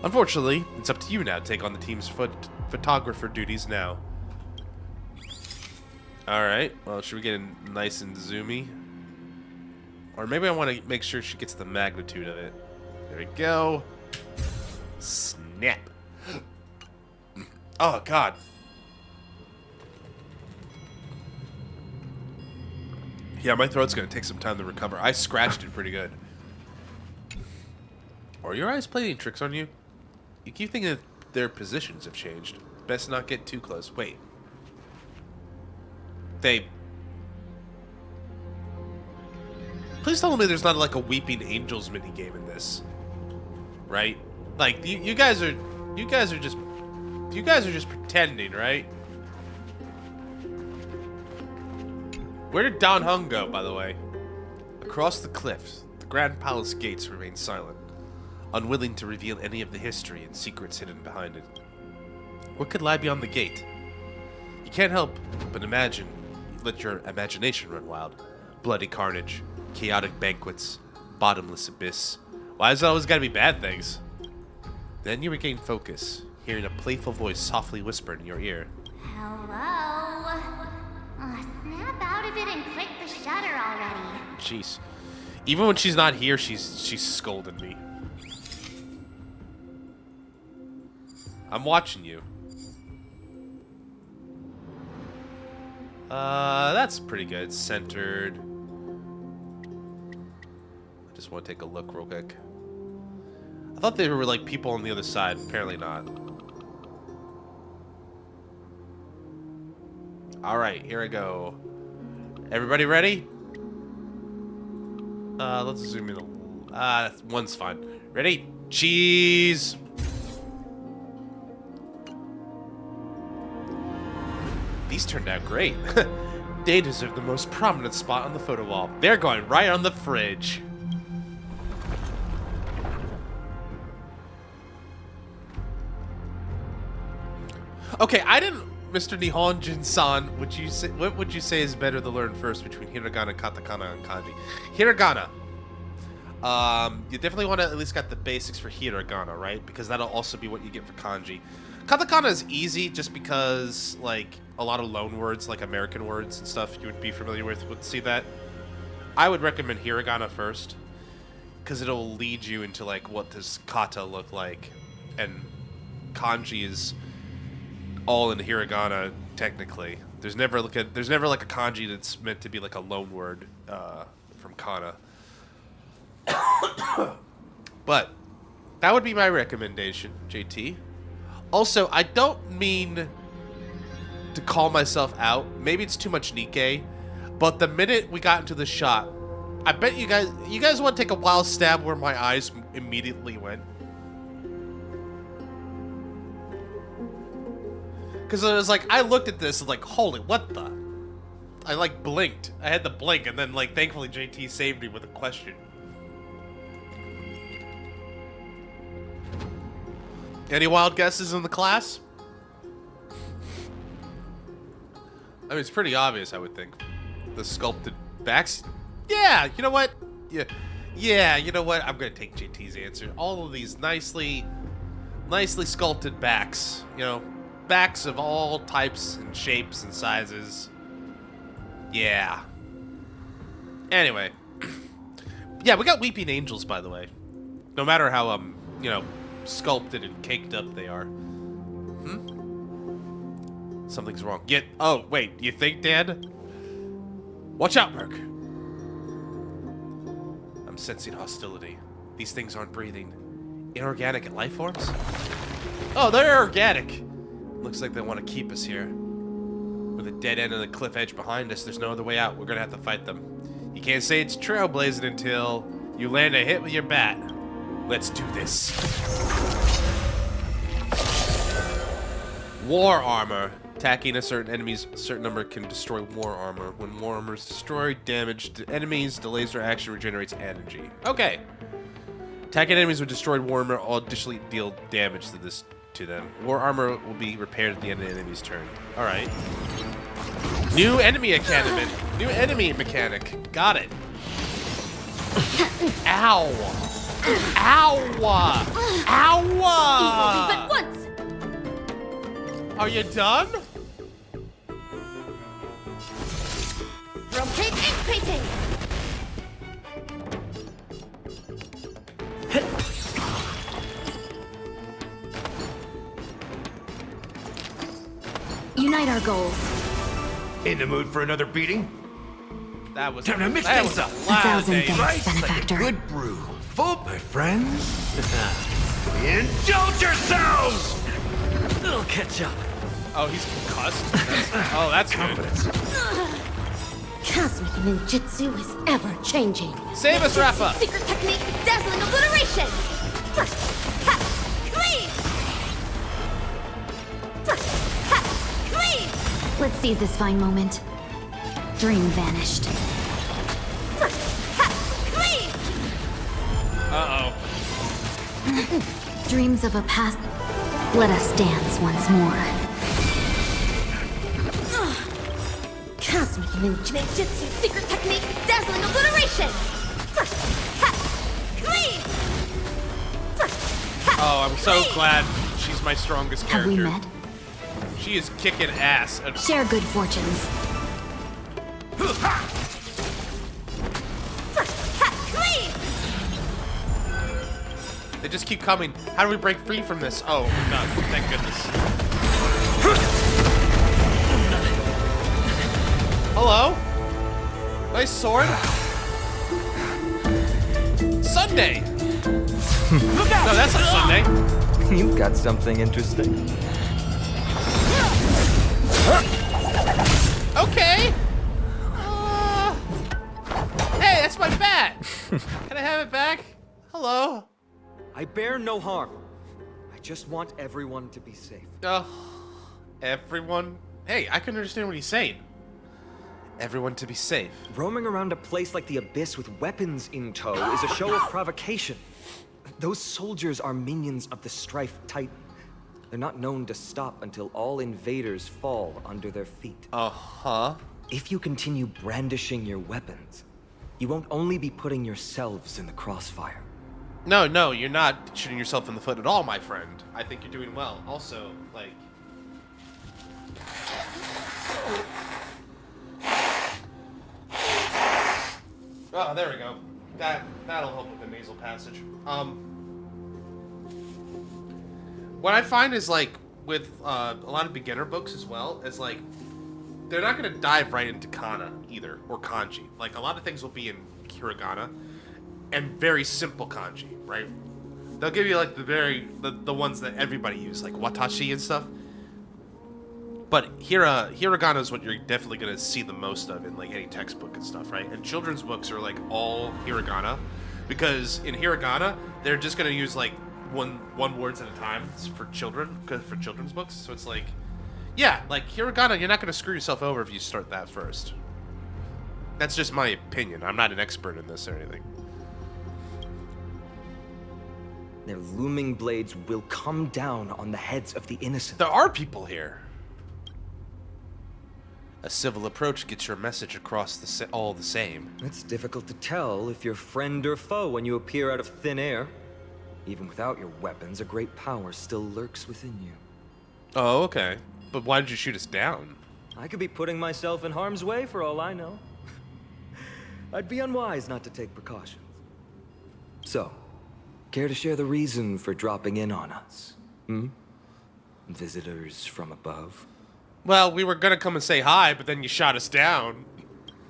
Unfortunately, it's up to you now to take on the team's photographer duties now. Alright, well, should we get in nice and zoomy? Or maybe I want to make sure she gets the magnitude of it. There we go. Snap. Oh, God. Yeah, my throat's going to take some time to recover. I scratched it pretty good. Are your eyes playing tricks on you? You keep thinking that their positions have changed. Best not get too close. Wait. Please tell me there's not like a Weeping Angels minigame in this. Right? Like, you guys are just pretending, right? Where did Don Hung go, by the way? Across the cliffs, the Grand Palace gates remain silent, unwilling to reveal any of the history and secrets hidden behind it. What could lie beyond the gate? You can't help but imagine. Let your imagination run wild. Bloody carnage, chaotic banquets, bottomless abyss. Why has it always got to be bad things? Then you regain focus, hearing a playful voice softly whisper in your ear. Hello? Oh, snap out of it and click the shutter already. Jeez. Even when she's not here, she's scolding me. I'm watching you. That's pretty good. Centered. I just want to take a look real quick. I thought there were like people on the other side. Apparently not. Alright, here I go. Everybody ready? Let's zoom in one's fine. Ready? Cheese! These turned out great. They deserve the most prominent spot on the photo wall. They're going right on the fridge. Okay, I didn't... Mr. Nihonjin-san, what would you say is better to learn first between hiragana, katakana, and kanji? Hiragana. You definitely want to at least get the basics for hiragana, right? Because that'll also be what you get for kanji. Katakana is easy just because, like, a lot of loan words, like American words and stuff you would be familiar with would see that. I would recommend hiragana first, because it'll lead you into, like, what does kata look like. And kanji is all in hiragana, technically. There's never like a kanji that's meant to be like a loan word from kana. But that would be my recommendation, JT. Also, I don't mean to call myself out. Maybe it's too much Nikkei, but the minute we got into the shot, I bet you guys want to take a wild stab where my eyes immediately went. Because it was like, I looked at this and like, holy, what the? I like blinked. I had to blink, and then like, thankfully JT saved me with a question. Any wild guesses in the class? I mean, it's pretty obvious, I would think. The sculpted backs. Yeah, you know what? Yeah, you know what? I'm gonna take JT's answer. All of these nicely sculpted backs. You know, backs of all types and shapes and sizes. Yeah. Anyway. Yeah, we got weeping angels, by the way. No matter how, you know, sculpted and caked up they are. Something's wrong. Oh, wait, you think, Dad? Watch out, Merc. I'm sensing hostility. These things aren't breathing. Inorganic life forms? Oh, they're organic. Looks like they want to keep us here. With a dead end of the cliff edge behind us, there's no other way out. We're gonna have to fight them. You can't say it's trailblazing until you land a hit with your bat. Let's do this. War armor. Attacking a certain number can destroy war armor. When war armor is destroyed, damage to enemies, delays their action, regenerates energy. Okay. Attacking enemies with destroyed war armor will additionally deal damage to them. War armor will be repaired at the end of the enemy's turn. All right. New enemy mechanic. New enemy mechanic. Got it. Ow. Ow. Ow. Evil at once. Are you done? From cake ink painting. Unite our goals. In the mood for another beating? That was Time to mix that things was a up. loud 1,000 name. thanks, Like a benefactor. good brew. Full, my friends. Indulge yourselves! It'll catch up. Oh, he's concussed. That's Confidence. Cosmic ninjutsu is ever changing. good. Save us, Rappa. Secret technique, dazzling obliteration. First, ha, cleave. First, ha, cleave. Let's seize this fine moment. Dream vanished. First, ha, cleave. Uh-oh. Dreams of a past. Let us dance once more. Cosmic ninjutsu, secret technique, dazzling obliteration. First, ha, cleave. First, ha, Oh, I'm so glad she's my strongest Have character. we met? She is kicking ass. Share good fortunes. first, ha, cleave. They just keep coming. How do we break free from this? Oh, no. Thank goodness. Hello? Nice sword. Sunday. No, that's not Sunday. You've got something interesting. Okay. Hey, that's my bat. Can I have it back? Hello. I bear no harm. I just want everyone to be safe. Everyone. Hey, I can understand what he's saying. Everyone to be safe. Roaming around a place like the Abyss with weapons in tow is a show of provocation. Those soldiers are minions of the Strife Titan. They're not known to stop until all invaders fall under their feet. Uh-huh. If you continue brandishing your weapons, you won't only be putting yourselves in the crossfire. No, you're not shooting yourself in the foot at all, my friend. I think you're doing well. Also, like... Oh, there we go. That'll help with the nasal passage. What I find is, like, with a lot of beginner books as well, is, like, they're not going to dive right into kana either, or kanji. Like, a lot of things will be in hiragana, and very simple kanji, right? They'll give you, like, the ones that everybody uses, like watashi and stuff. But hiragana is what you're definitely going to see the most of in, like, any textbook and stuff, right? And children's books are, like, all hiragana, because in hiragana, they're just going to use, like, one words at a time for children's books. So it's like, yeah, like hiragana, you're not going to screw yourself over if you start that first. That's just my opinion. I'm not an expert in this or anything. Their looming blades will come down on the heads of the innocent. There are people here. A civil approach gets your message across all the same. It's difficult to tell if you're friend or foe when you appear out of thin air. Even without your weapons, a great power still lurks within you. Oh, okay. But why did you shoot us down? I could be putting myself in harm's way for all I know. I'd be unwise not to take precautions. So, care to share the reason for dropping in on us? Visitors from above? Well, we were gonna come and say hi, but then you shot us down.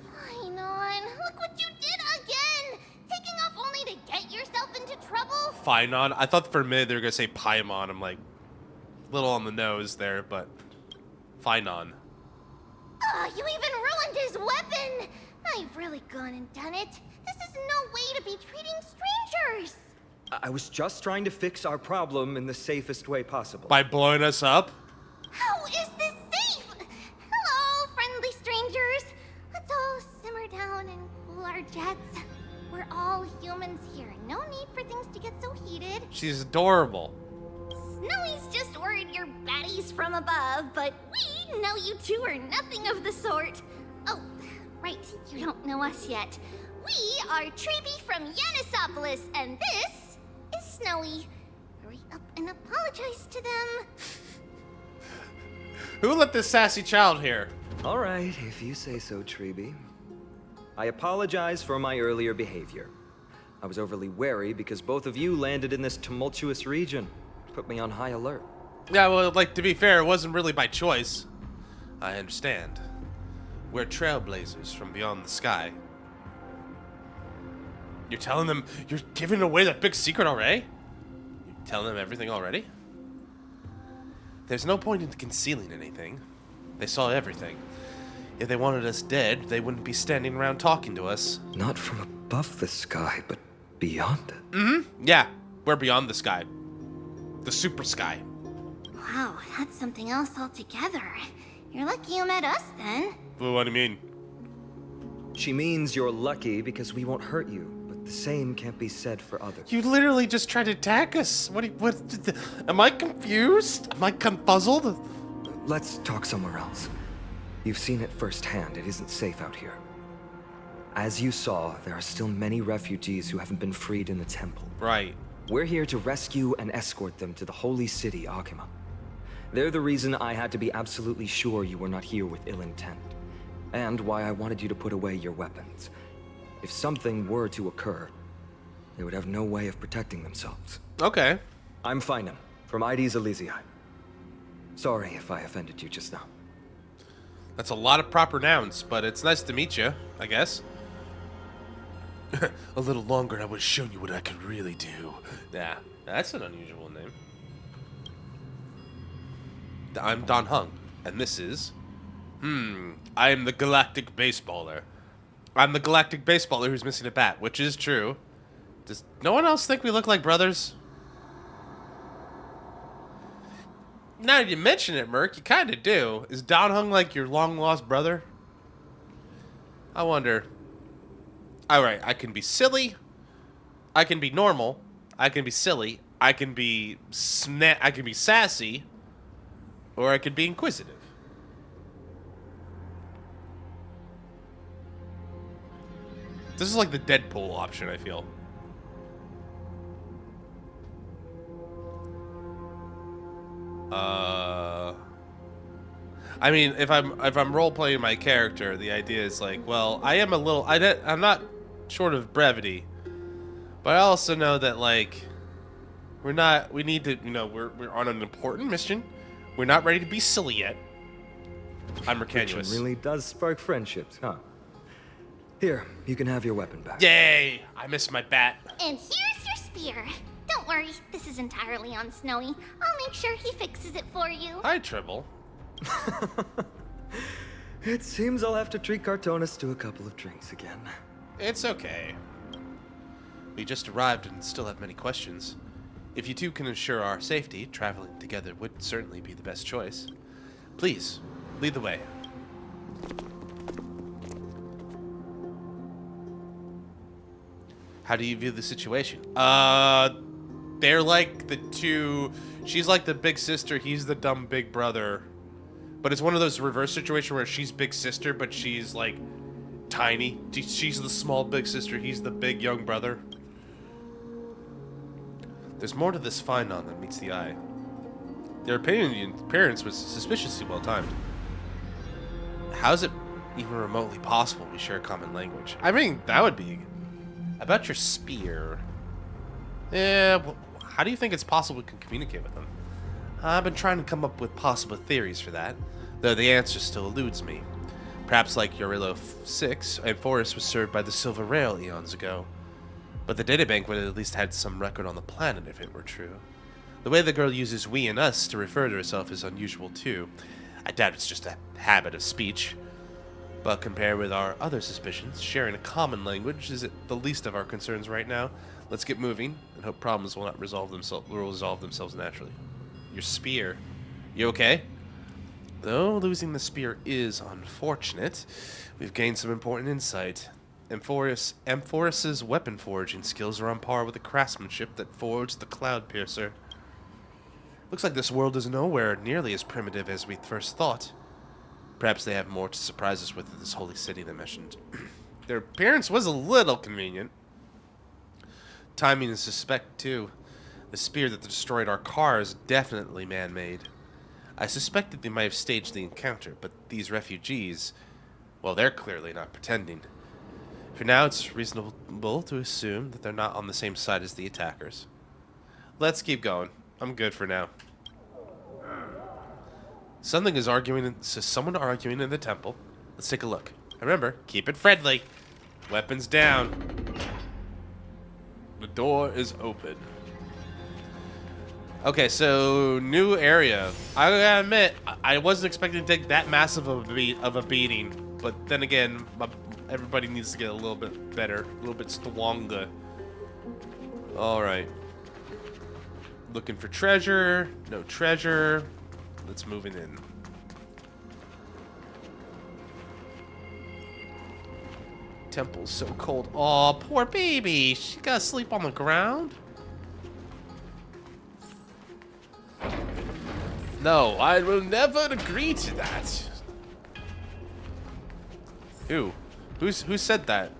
Painon, look what you did again! Taking off only to get yourself into trouble? Painon. I thought for a minute they were gonna say Paimon. I'm like, a little on the nose there, but Painon. You even ruined his weapon! Now you've really gone and done it. This is no way to be treating strangers! I was just trying to fix our problem in the safest way possible. By blowing us up? How is this safe? Hello, friendly strangers. Let's all simmer down and cool our jets. We're all humans here. No need for things to get so heated. She's adorable. Snowy's just worried you're baddies from above, but we know you two are nothing of the sort. Oh, right, you don't know us yet. We are Treeby from Yanisopolis, and this is Snowy. Hurry up and apologize to them. Who let this sassy child here? All right, if you say so, Treeby. I apologize for my earlier behavior. I was overly wary because both of you landed in this tumultuous region. Put me on high alert. Yeah, well, like, to be fair, it wasn't really by choice. I understand. We're trailblazers from beyond the sky. You're telling them, you're giving away that big secret already? You're telling them everything already? There's no point in concealing anything. They saw everything. If they wanted us dead, they wouldn't be standing around talking to us. Not from above the sky, but beyond it. Mm-hmm. Yeah, we're beyond the sky. The super sky. Wow, that's something else altogether. You're lucky you met us then. Well, what do you mean? She means you're lucky because we won't hurt you, but the same can't be said for others. You literally just tried to attack us. What am I confused? Am I confuzzled? Let's talk somewhere else. You've seen it firsthand. It isn't safe out here. As you saw, there are still many refugees who haven't been freed in the temple. Right. We're here to rescue and escort them to the holy city, Akima. They're the reason I had to be absolutely sure you were not here with ill intent. And why I wanted you to put away your weapons. If something were to occur, they would have no way of protecting themselves. Okay. I'm Finam, from Ides Elysiae. Sorry if I offended you just now. That's a lot of proper nouns, but it's nice to meet you, I guess. A little longer and I would have shown you what I could really do. Yeah, that's an unusual name. I'm Don Hung, and this is... I am the Galactic Baseballer. I'm the Galactic Baseballer who's missing a bat, which is true. Does no one else think we look like brothers? Now that you mention it, Merc, you kind of do. Is Don Hung like your long-lost brother? I wonder... Alright, I can be silly. I can be normal. I can be silly. I can be sassy. Or I could be inquisitive. This is like the Deadpool option, I feel. I mean, if I'm role playing my character, the idea is like, well, I am a little, I'm not short of brevity, but I also know that like, we need to, you know, we're on an important mission. We're not ready to be silly yet. I'm Mercanuous. Friction really does spark friendships, huh? Here, you can have your weapon back. Yay! I missed my bat. And here's your spear. Don't worry, this is entirely on Snowy. I'll make sure he fixes it for you. Hi, Tribble. It seems I'll have to treat Cartonis to a couple of drinks again. It's okay. We just arrived and still have many questions. If you two can ensure our safety, traveling together would certainly be the best choice. Please, lead the way. How do you view the situation? They're like the two... She's like the big sister, he's the dumb big brother. But it's one of those reverse situations where she's big sister, but she's like tiny. She's the small big sister, he's the big young brother. There's more to this find-on than meets the eye. Their appearance was suspiciously well-timed. How's it even remotely possible we share a common language. I mean, that would be... About your spear... Yeah, well, how do you think it's possible we can communicate with them? I've been trying to come up with possible theories for that, though the answer still eludes me. Perhaps like Yorilo 6, Amphoris was served by the Silver Rail eons ago. But the databank would have at least had some record on the planet if it were true. The way the girl uses we and us to refer to herself is unusual too. I doubt it's just a habit of speech. But compared with our other suspicions, sharing a common language is the least of our concerns right now. Let's get moving and hope problems will not resolve themselves naturally. Your spear. You okay? Though losing the spear is unfortunate, we've gained some important insight. Amphoris's weapon forging skills are on par with the craftsmanship that forged the Cloud Piercer. Looks like this world is nowhere nearly as primitive as we first thought. Perhaps they have more to surprise us with at this holy city they mentioned. Their appearance was a little convenient. Timing is suspect, too. The spear that destroyed our car is definitely man-made. I suspected they might have staged the encounter, but these refugees, well, they're clearly not pretending. For now, it's reasonable to assume that they're not on the same side as the attackers. Let's keep going. I'm good for now. Someone arguing in the temple. Let's take a look. Remember, keep it friendly. Weapons down. The door is open. Okay, so new area. I gotta admit, I wasn't expecting to take that massive of a beating, but then again, everybody needs to get a little bit better, a little bit stronger. All right. Looking for treasure. No treasure. Let's move it in. Temple's so cold. Aw, poor baby. She gotta sleep on the ground. No, I will never agree to that. Who said that?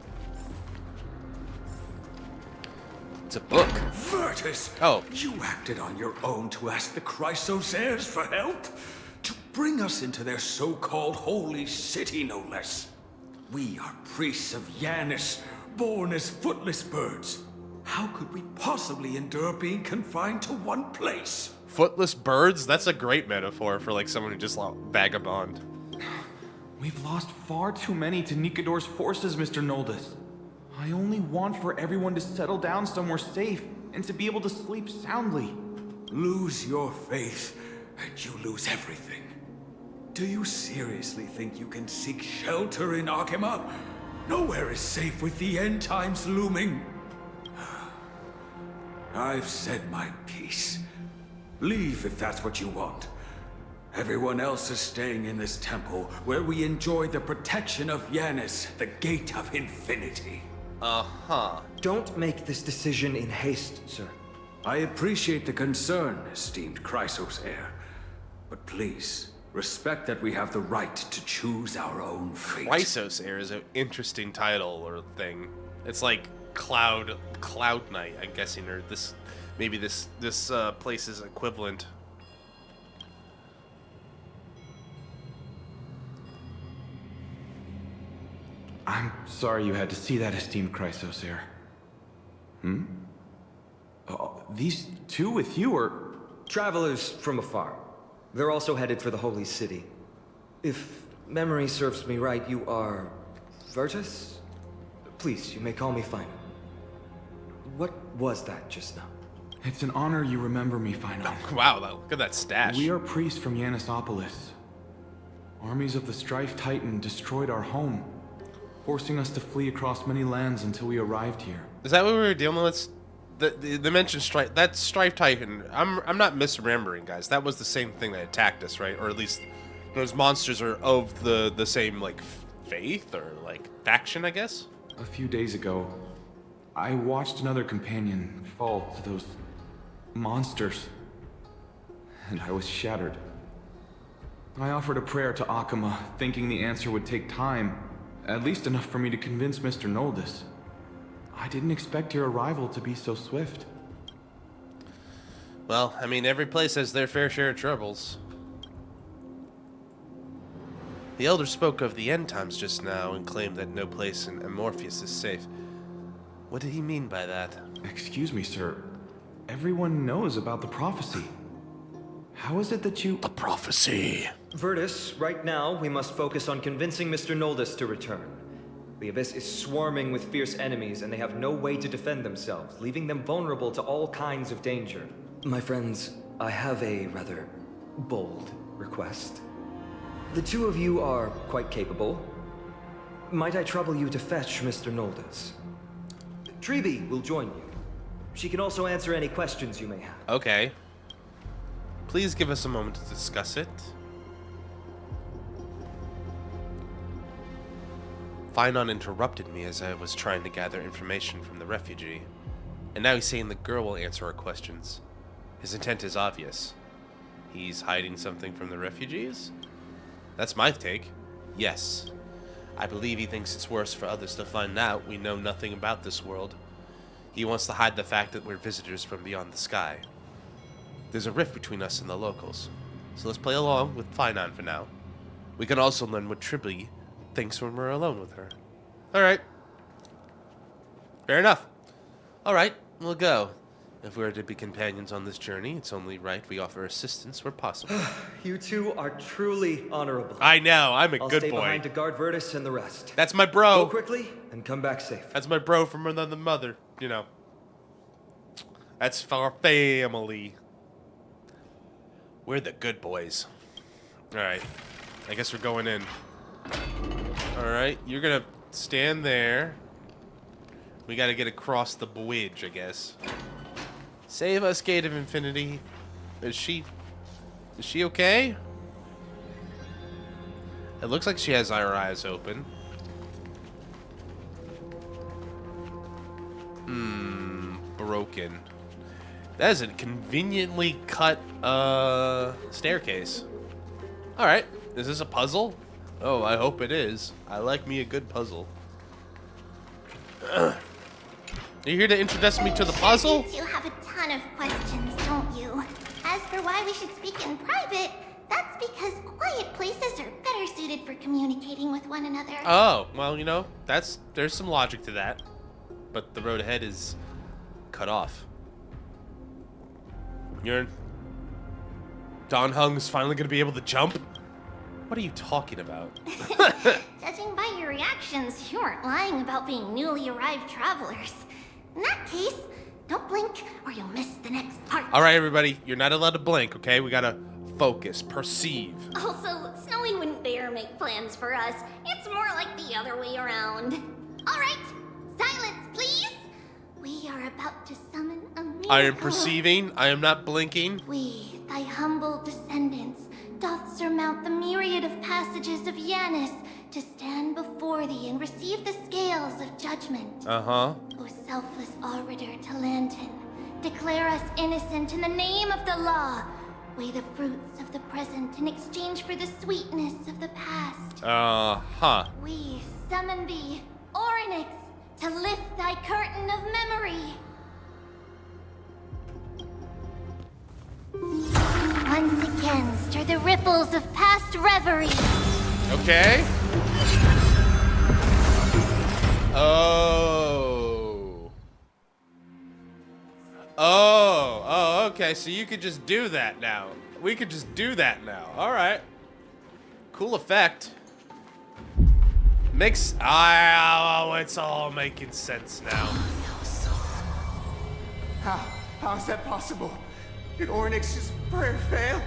It's a book. Virtus! Oh. You acted on your own to ask the Chrysos heirs for help? To bring us into their so-called holy city, no less. We are priests of Yanis, born as footless birds. How could we possibly endure being confined to one place? Footless birds? That's a great metaphor for like someone who just vagabond. We've lost far too many to Nikkador's forces, Mr. Noldus. I only want for everyone to settle down somewhere safe and to be able to sleep soundly. Lose your faith, and you lose everything. Do you seriously think you can seek shelter in Akima? Nowhere is safe with the end times looming. I've said my piece. Leave if that's what you want. Everyone else is staying in this temple, where we enjoy the protection of Yanis, the gate of infinity. Uh-huh. Don't make this decision in haste, sir. I appreciate the concern, esteemed Chrysos heir. But please, respect that we have the right to choose our own fate. Chrysos heir is an interesting title or thing. It's like Cloud Knight, I'm guessing, or this maybe this place's equivalent. I'm sorry you had to see that, esteemed Chrysos heir. These two with you are... Travelers from afar. They're also headed for the holy city. If memory serves me right, you are... Virtus? Please, you may call me Final. What was that just now? It's an honor you remember me, Final. Wow, look at that stash. We are priests from Yanisopolis. Armies of the Strife Titan destroyed our home, forcing us to flee across many lands until we arrived here. Is that what we were dealing with? The mentioned Strife, that's Strife Titan. I'm not misremembering, guys. That was the same thing that attacked us, right? Or at least those monsters are of the same like faith or like faction, I guess. A few days ago, I watched another companion fall to those monsters, and I was shattered. I offered a prayer to Akima, thinking the answer would take time, at least enough for me to convince Mr. Noldus. I didn't expect your arrival to be so swift. Well, I mean, every place has their fair share of troubles. The Elder spoke of the end times just now and claimed that no place in Amorpheus is safe. What did he mean by that? Excuse me, sir. Everyone knows about the prophecy. How is it that you... The prophecy. Virtus, right now we must focus on convincing Mr. Noldus to return. The Abyss is swarming with fierce enemies and they have no way to defend themselves, leaving them vulnerable to all kinds of danger. My friends, I have a rather bold request. The two of you are quite capable. Might I trouble you to fetch Mr. Noldus? Treeby will join you. She can also answer any questions you may have. Okay. Please give us a moment to discuss it. Finon interrupted me as I was trying to gather information from the refugee. And now he's saying the girl will answer our questions. His intent is obvious. He's hiding something from the refugees? That's my take. Yes. I believe he thinks it's worse for others to find out we know nothing about this world. He wants to hide the fact that we're visitors from beyond the sky. There's a rift between us and the locals. So let's play along with Finon for now. We can also learn what Tribby thinks when we're alone with her. Alright. Fair enough. Alright, we'll go. If we're to be companions on this journey, it's only right we offer assistance where possible. You two are truly honorable. I know, I'm a I'll good stay boy. behind to guard Virtus and the rest. That's my bro. Go quickly and come back safe. That's my bro from another mother, you know. That's our family. We're the good boys. Alright. I guess we're going in. Alright, you're gonna stand there. We gotta get across the bridge, I guess. Save us, Gate of Infinity. Is she okay? It looks like she has her eyes open. Broken. That is a conveniently cut staircase. Alright, is this a puzzle? Oh, I hope it is. I like me a good puzzle. Are you here to introduce me to the puzzle? You have a ton of questions, don't you? As for why we should speak in private, that's because quiet places are better suited for communicating with one another. Oh, well, you know, there's some logic to that. But the road ahead is cut off. Don Hung's finally gonna be able to jump? What are you talking about? Judging by your reactions, you aren't lying about being newly arrived travelers. In that case, don't blink or you'll miss the next part. Alright, everybody, you're not allowed to blink, okay? We gotta focus, perceive. Also, Snowy wouldn't dare make plans for us. It's more like the other way around. Alright, silence, please! We are about to summon a miracle. I am perceiving, I am not blinking. We, thy humble descendants, doth surmount the myriad of passages of Yanis to stand before thee and receive the scales of judgment. Uh-huh. O selfless arbiter Talantin, declare us innocent in the name of the law. Weigh the fruits of the present in exchange for the sweetness of the past. Uh-huh. We summon thee, Orynyx, to lift thy curtain of memory. Once again, stir the ripples of past reverie. Okay. Oh. Oh, okay, so you could just do that now. We could just do that now. Alright. Cool effect. Makes... Oh, it's all making sense now. How is that possible? Did Orynyx's prayer fail?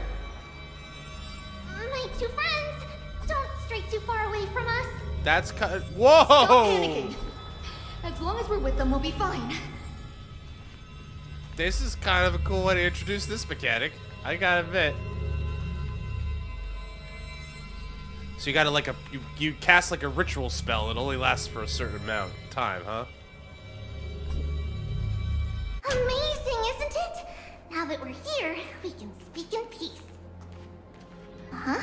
My two friends, don't stray too far away from us. That's kind of... Whoa! Stop panicking. As long as we're with them, we'll be fine. This is kind of a cool way to introduce this mechanic. I gotta admit. So you gotta like you cast like a ritual spell. It only lasts for a certain amount of time, huh? Amazing, isn't it? Now that we're here, we can speak in peace. Huh?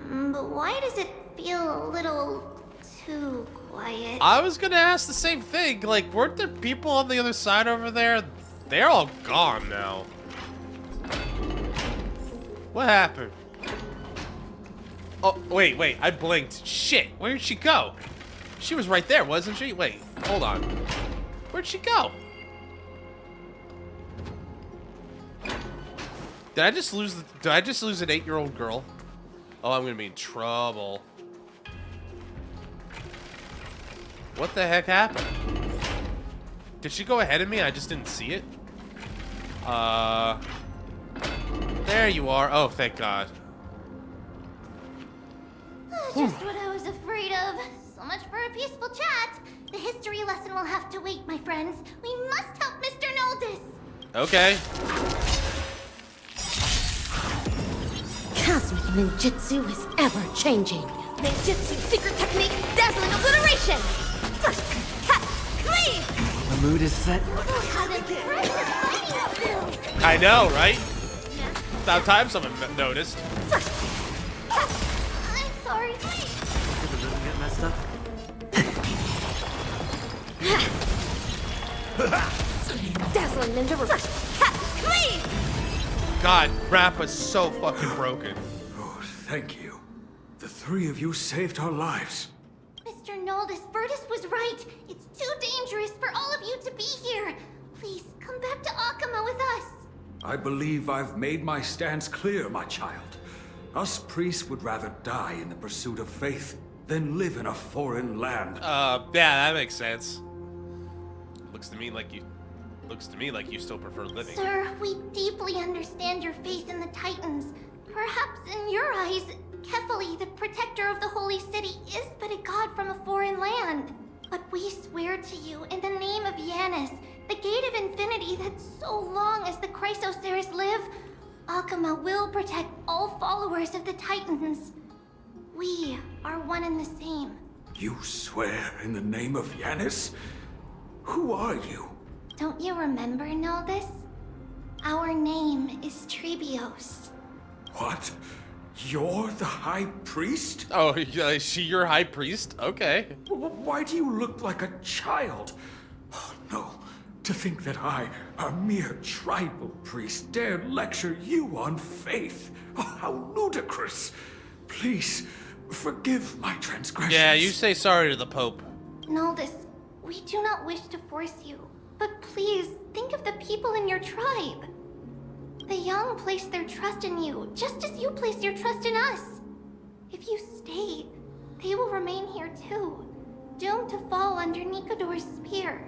But why does it feel a little too quiet? I was gonna ask the same thing. Like, weren't there people on the other side over there? They're all gone now. What happened? Oh, wait. I blinked. Shit. Where did she go? She was right there, wasn't she? Wait. Hold on. Where'd she go? Did I just lose an 8-year-old girl? Oh, I'm gonna be in trouble. What the heck happened? Did she go ahead of me? I just didn't see it. There you are. Oh, thank God. Just what I was afraid of. So much for a peaceful chat. The history lesson will have to wait, my friends. We must help Mr. Noldus. Okay. Cosmic ninjutsu is ever-changing. Ninjutsu secret technique, dazzling obliteration! First cut, cleave! The mood is set. Have impressive fighting skills. I know, right? About time someone noticed. I'm sorry. Did the rhythm get messed up? Dazzling ninja reverse. Cut, cleave! God, rap was so fucking broken. Oh, thank you. The three of you saved our lives. Mr. Noldus, Virtus was right. It's too dangerous for all of you to be here. Please, come back to Akama with us. I believe I've made my stance clear, my child. Us priests would rather die in the pursuit of faith than live in a foreign land. Yeah, that makes sense. Looks to me like you still prefer living. Sir, we deeply understand your faith in the Titans. Perhaps in your eyes, Kefali, the protector of the holy city, is but a god from a foreign land. But we swear to you, in the name of Yanis, the gate of infinity, that so long as the Chrysoceres live, Akama will protect all followers of the Titans. We are one and the same. You swear in the name of Yanis? Who are you? Don't you remember, Noldus? Our name is Trebios. What? You're the High Priest? Oh, is she your High Priest? Okay. Why do you look like a child? Oh, no. To think that I, a mere tribal priest, dare lecture you on faith. Oh, how ludicrous. Please, forgive my transgressions. Yeah, you say sorry to the Pope. Noldus, we do not wish to force you, but please think of the people in your tribe. The young place their trust in you, just as you place your trust in us. If you stay, they will remain here too, doomed to fall under Nikador's spear.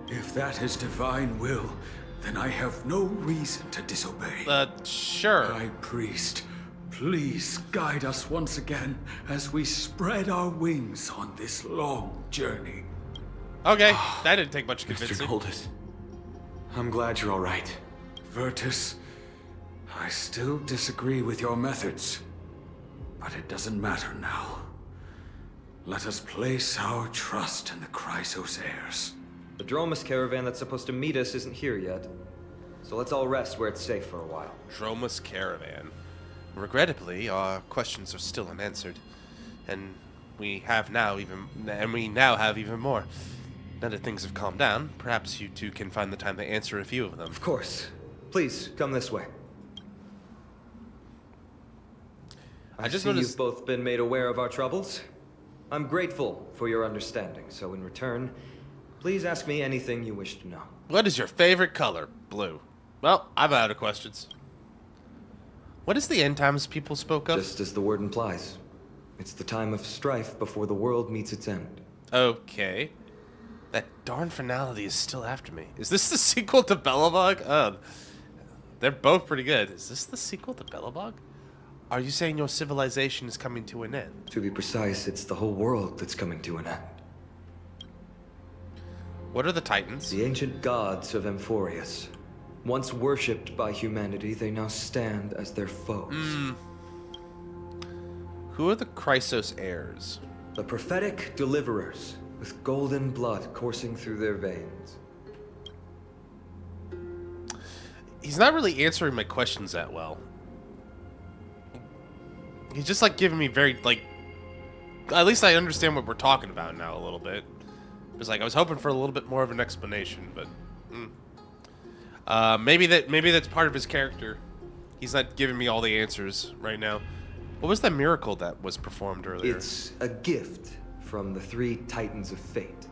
If that is divine will, then I have no reason to disobey. Sure. High Priest, please guide us once again as we spread our wings on this long journey. Okay, that didn't take much convincing. Mr. Noldus, I'm glad you're all right. Virtus, I still disagree with your methods, but it doesn't matter now. Let us place our trust in the Chrysoceres. The Dromus caravan that's supposed to meet us isn't here yet, so let's all rest where it's safe for a while. Dromus caravan. Regrettably, our questions are still unanswered, and we now have even more. Now that things have calmed down, perhaps you two can find the time to answer a few of them. Of course. Please, come this way. I just see noticed you've both been made aware of our troubles. I'm grateful for your understanding, so in return, please ask me anything you wish to know. What is your favorite color? Blue. Well, I'm out of questions. What is the end times people spoke of? Just as the word implies. It's the time of strife before the world meets its end. Okay. That darn finality is still after me. Is this the sequel to Belobog? They're both pretty good. Is this the sequel to Belobog? Are you saying your civilization is coming to an end? To be precise, it's the whole world that's coming to an end. What are the Titans? The ancient gods of Amphorius. Once worshipped by humanity, they now stand as their foes. Who are the Chrysos heirs? The prophetic deliverers, with golden blood coursing through their veins. He's not really answering my questions that well. He's just like giving me very at least I understand what we're talking about now a little bit. It's like I was hoping for a little bit more of an explanation, but maybe that's part of his character. He's not giving me all the answers right now. What was that miracle that was performed earlier? It's a gift from the 3 Titans of Fate.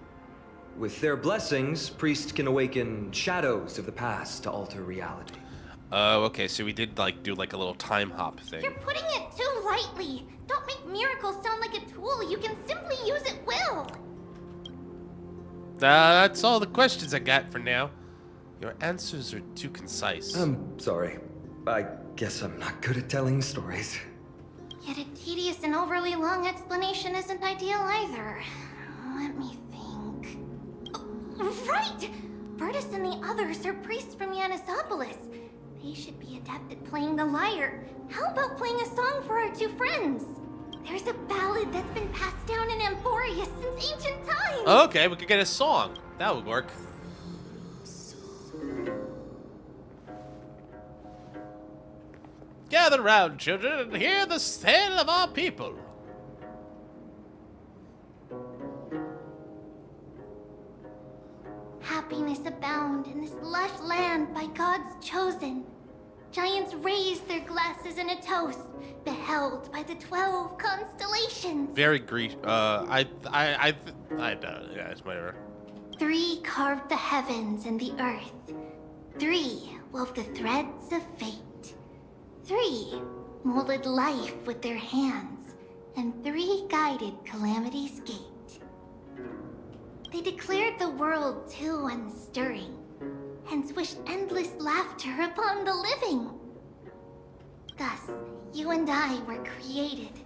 With their blessings, priests can awaken shadows of the past to alter reality. Oh, okay, so we did like do like a little time hop thing. You're putting it too lightly. Don't make miracles sound like a tool. You can simply use at will. That's all the questions I got for now. Your answers are too concise. I'm sorry. I guess I'm not good at telling stories. Yet a tedious and overly long explanation isn't ideal either. Let me think. Oh, right! Virtus and the others are priests from Yanisopolis. They should be adept at playing the lyre. How about playing a song for our 2 friends? There's a ballad that's been passed down in Emphoria since ancient times. Okay, we could get a song. That would work. Gather round, children, and hear the tale of our people. Happiness abound in this lush land by God's chosen. Giants raise their glasses in a toast, beheld by the 12 constellations. Very Greek. Yeah, it's whatever. 3 carved the heavens and the earth. 3 wove the threads of fate. 3 molded life with their hands, and 3 guided calamity's gate. They declared the world too unstirring, hence wished endless laughter upon the living. Thus, you and I were created,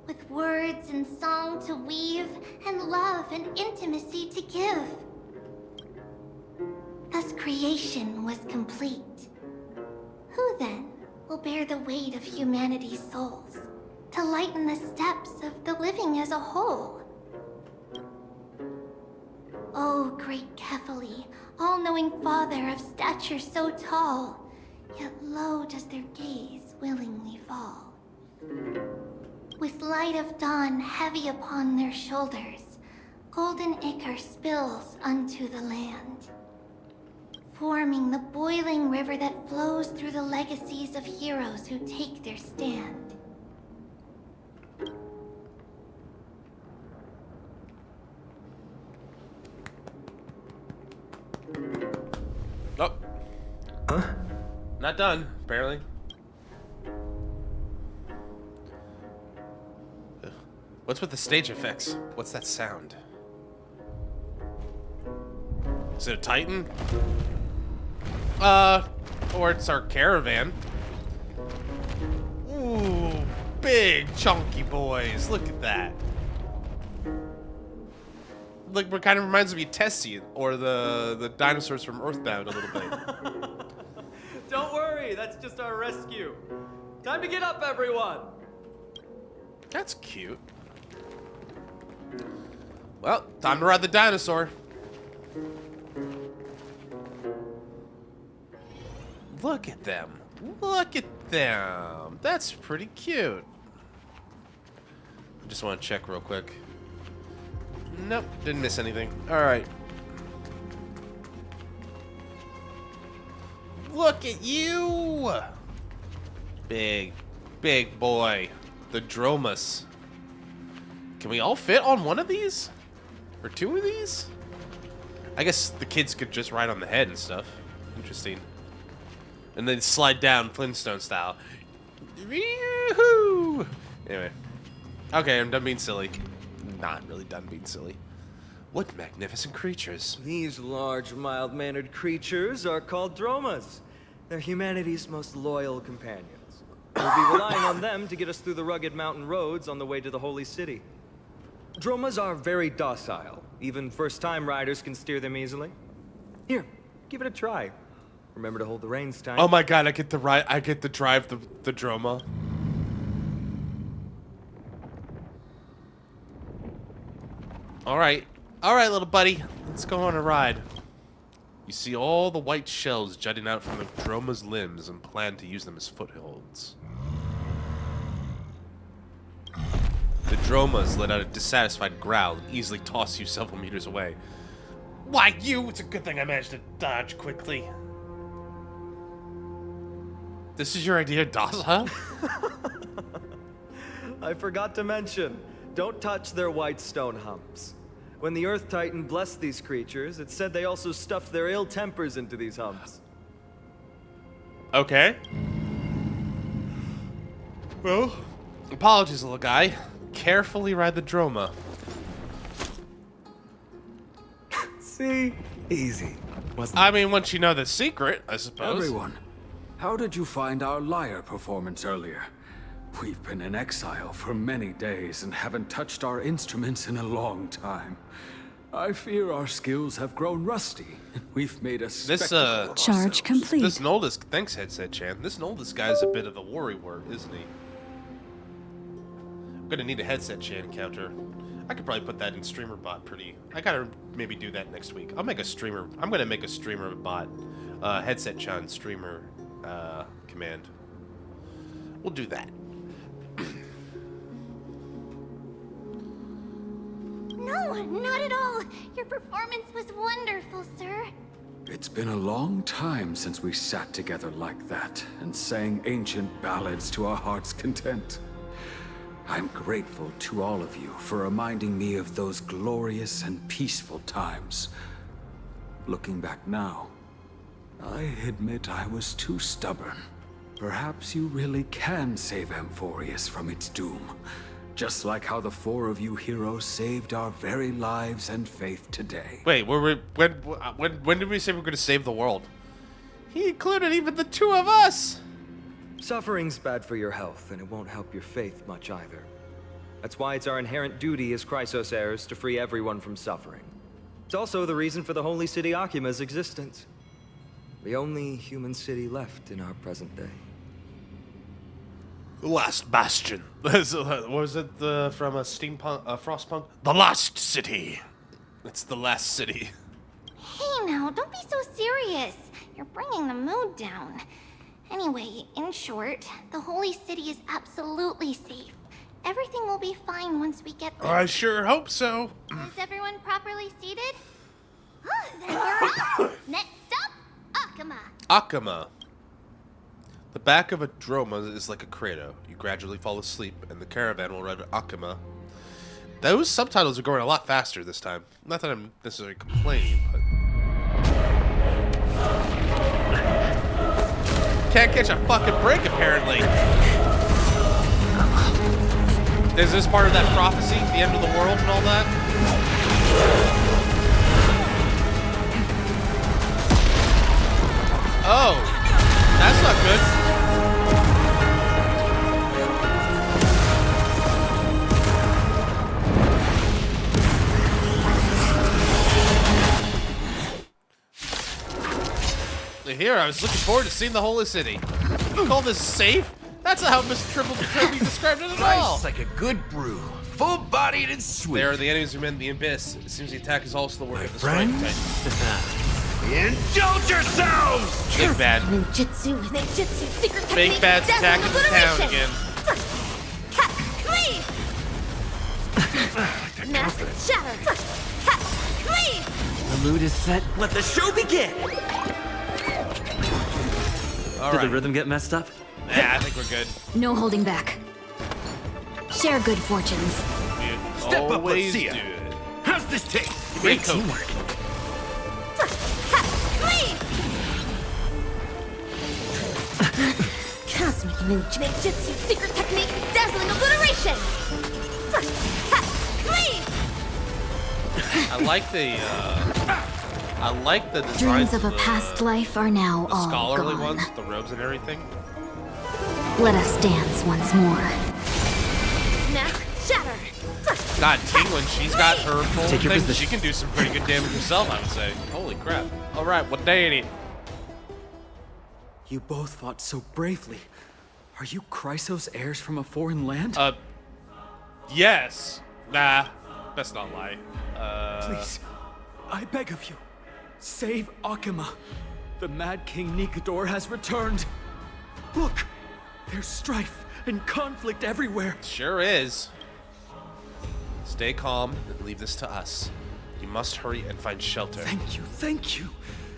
with words and song to weave, and love and intimacy to give. Thus creation was complete. Who then will bear the weight of humanity's souls, to lighten the steps of the living as a whole? O great Kephali, all-knowing father of stature so tall, yet low does their gaze willingly fall. With light of dawn heavy upon their shoulders, golden ichor spills unto the land, forming the boiling river that flows through the legacies of heroes who take their stand. Oh. Huh? Not done, apparently. What's with the stage effects? What's that sound? Is it a Titan? Or it's our caravan. Ooh, big chunky boys. Look at that. Like, what kind of reminds me of Tessie or the dinosaurs from Earthbound a little bit. Don't worry, that's just our rescue. Time to get up, everyone. That's cute. Well, time to ride the dinosaur. Look at them. Look at them. That's pretty cute. I just want to check real quick. Nope, didn't miss anything. Alright. Look at you! Big boy. The Dromus. Can we all fit on one of these? Or 2 of these? I guess the kids could just ride on the head and stuff. Interesting. And then slide down Flintstone style. Yoo-hoo! Anyway. Okay, I'm done being silly. Not really done being silly. What magnificent creatures. These large, mild-mannered creatures are called Dromas. They're humanity's most loyal companions. We'll be relying on them to get us through the rugged mountain roads on the way to the Holy City. Dromas are very docile. Even first-time riders can steer them easily. Here, give it a try. Remember to hold the reins tight. Oh my god, I get to drive the Droma. Alright, little buddy. Let's go on a ride. You see all the white shells jutting out from the Droma's limbs and plan to use them as footholds. The Dromas let out a dissatisfied growl and easily toss you several meters away. Why, you! It's a good thing I managed to dodge quickly. This is your idea, Daza? I forgot to mention, don't touch their white stone humps. When the Earth Titan blessed these creatures, it said they also stuffed their ill tempers into these humps. Okay. Well, apologies, little guy. Carefully ride the Droma. See? Easy. I mean, once you know the secret, I suppose. Everyone, how did you find our lyre performance earlier? We've been in exile for many days and haven't touched our instruments in a long time. I fear our skills have grown rusty. We've made a spectacle. Charge complete. This Noldus, thanks, Headset Chan. This Noldus guy's a bit of a worrywart, isn't he? I'm gonna need a Headset Chan counter. I could probably put that in streamer bot pretty. I gotta maybe do that next week. I'm gonna make a streamer bot, Headset Chan streamer command. We'll do that. No, not at all. Your performance was wonderful, sir. It's been a long time since we sat together like that and sang ancient ballads to our heart's content. I'm grateful to all of you for reminding me of those glorious and peaceful times. Looking back now, I admit I was too stubborn. Perhaps you really can save Amphorius from its doom. Just like how the four of you heroes saved our very lives and faith today. Wait, when did we say we're going to save the world? He included even the two of us! Suffering's bad for your health, and it won't help your faith much either. That's why it's our inherent duty as Chrysos heirs to free everyone from suffering. It's also the reason for the Holy City Akima's existence. The only human city left in our present day. The last bastion. What was it from a steampunk, Frostpunk? The last city. It's the last city. Hey now, don't be so serious. You're bringing the mood down. Anyway, in short, the Holy City is absolutely safe. Everything will be fine once we get there. I sure hope so. Is everyone properly seated? Then you're up. Next up, Akama. Akama. The back of a Droma is like a cradle. You gradually fall asleep, and the caravan will ride Akama. Those subtitles are going a lot faster this time. Not that I'm necessarily complaining, but... Can't catch a fucking break, apparently. Is this part of that prophecy? The end of the world and all that? Oh. That's not good. Here, I was looking forward to seeing the Holy City. You call this safe? That's not how Mr. Triple Kirby described it at all. Like a good brew, full-bodied and sweet. They are the enemies who mend the abyss. It seems the attack is also the work of the strike friends? Indulge yourselves! Big bad. Ninjutsu, secret technique, Big bad's attacking the town again. Mask shatter. The mood is set. Let the show begin! Did the rhythm get messed up? Yeah, I think we're good. No holding back. Share good fortunes. Step up, let's see ya. How's this taste? Great teamwork. Cosmic ninjutsu, secret technique, dazzling obliteration. I like the designs Dreams of a past life are now the all scholarly gone. ones, the robes and everything. Let us dance once more. Mask shatter. God, Tingling, she's got her full Take your thing. position. She can do some pretty good damage herself, I would say. Holy crap. Alright, what deity? You both fought so bravely. Are you Chrysos heirs from a foreign land? Yes. Nah, let's not lie. Please, I beg of you, save Akama. The Mad King Nikador has returned. Look, there's strife and conflict everywhere. Sure is. Stay calm and leave this to us. You must hurry and find shelter. Thank you, thank you.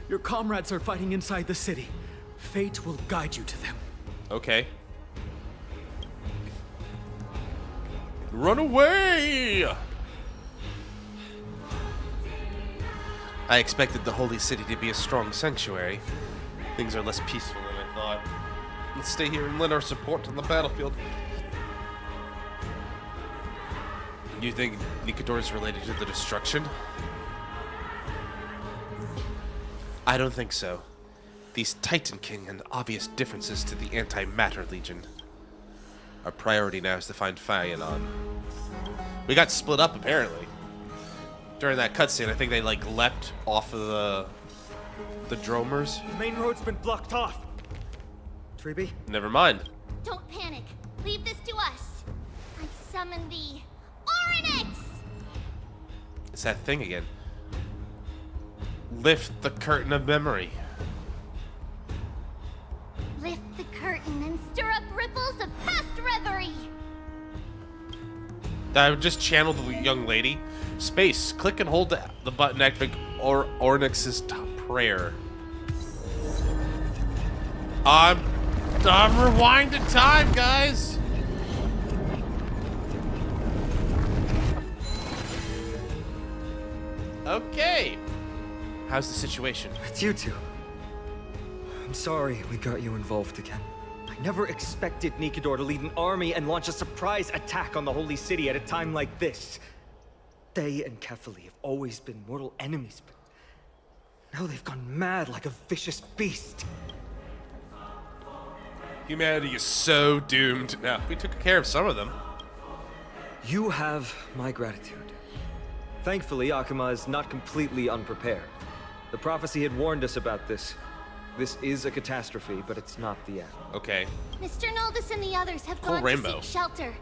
Your comrades are fighting inside the city. Fate will guide you to them. Okay. Run away! I expected the Holy City to be a strong sanctuary. Things are less peaceful than I thought. Let's stay here and lend our support on the battlefield. You think NIKKE is related to the destruction? I don't think so. These Titan King and obvious differences to the Antimatter Legion. Our priority now is to find Fëanor. We got split up apparently. During that cutscene, I think they like leapt off of the dromers. The main road's been blocked off. Treeby? Never mind. Don't panic. Leave this to us. I summon the Oryx! It's that thing again. Lift the curtain of memory. Lift the curtain and stir up ripples of past reverie. I would just channel the young lady. Space. Click and hold the button to activate Ornyx's prayer. I'm rewinding time, guys. Okay. How's the situation? It's you two. I'm sorry we got you involved again. I never expected NIKKE to lead an army and launch a surprise attack on the Holy City at a time like this. They and Kefali have always been mortal enemies, but now they've gone mad like a vicious beast. Humanity is so doomed. Now, we took care of some of them. You have my gratitude. Thankfully, Akuma is not completely unprepared. The prophecy had warned us about this. This is a catastrophe, but it's not the end. Okay. Mr. Noldus and the others have gone to seek shelter.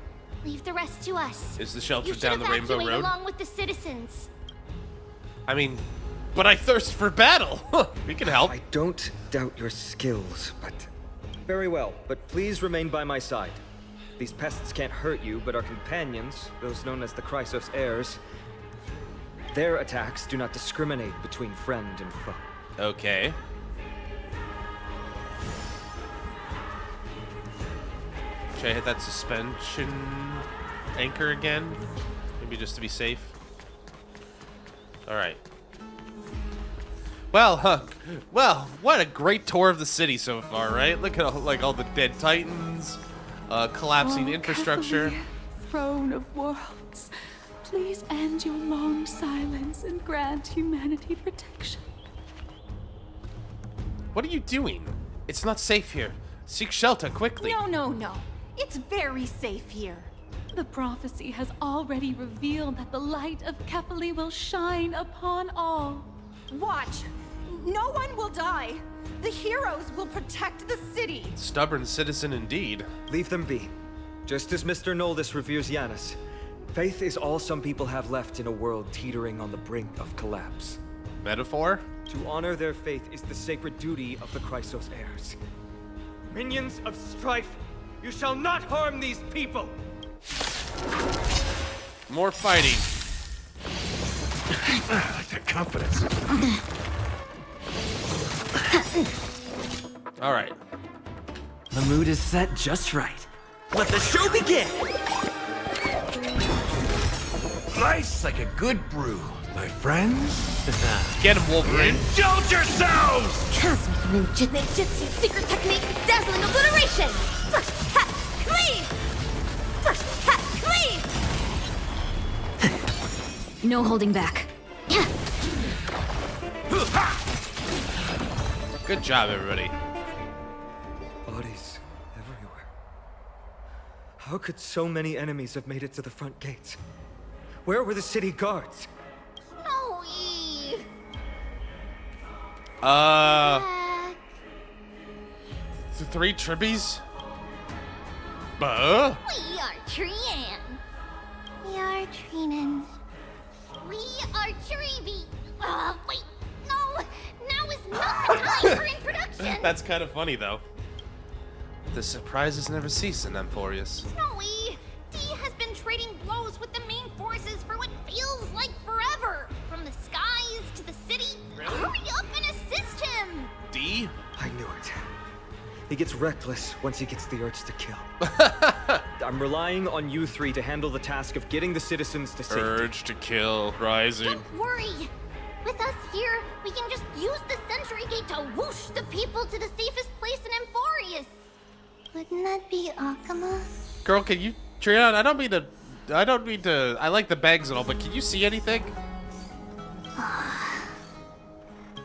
Leave the rest to us. Is the shelter you down the Rainbow evacuate Road? Along with the citizens. I mean, but I thirst for battle. We can help. I don't doubt your skills, but... Very well, but please remain by my side. These pests can't hurt you, but our companions, those known as the Chrysos heirs, their attacks do not discriminate between friend and foe. Okay. Should I hit that suspension anchor again? Maybe just to be safe. All right. Well, well, what a great tour of the city so far, right? Look at all the dead titans, collapsing infrastructure. Kefali, throne of worlds, please end your long silence and grant humanity protection. What are you doing? It's not safe here. Seek shelter quickly. No. It's very safe here. The prophecy has already revealed that the light of Kefali will shine upon all. Watch. No one will die. The heroes will protect the city. Stubborn citizen indeed. Leave them be. Just as Mr. Noldus reveres Yanis, faith is all some people have left in a world teetering on the brink of collapse. Metaphor? To honor their faith is the sacred duty of the Chrysos heirs. Minions of strife, you shall not harm these people! More fighting. I like that confidence. All right. The mood is set just right. Let the show begin! Nice like a good brew, my friends. Get him, Wolverine. Indulge yourselves! Cosmic ninjutsu, secret technique, dazzling obliteration! First cut, cleave! First cut, cleave! No holding back. Good job, everybody. Bodies everywhere. How could so many enemies have made it to the front gates? Where were the city guards? Snowy. Three Tribbies? Buh? We are Trian. We are Trinan. We are Treeby. Wait. No. Now is not the time for introduction. That's kind of funny, though. The surprises never cease in Emphorius. Snowy. D has been trading blows with the main forces for what feels like forever. From the skies to the city. Really? Hurry up and assist him. D? I knew it. He gets reckless once he gets the urge to kill. I'm relying on you three to handle the task of getting the citizens to safety. Urge to kill rising. Don't worry. With us here, we can just use the Sentry Gate to whoosh the people to the safest place in Emborius. Wouldn't that be Akama? Girl, can you Trion, I don't mean to I like the bags and all, but can you see anything?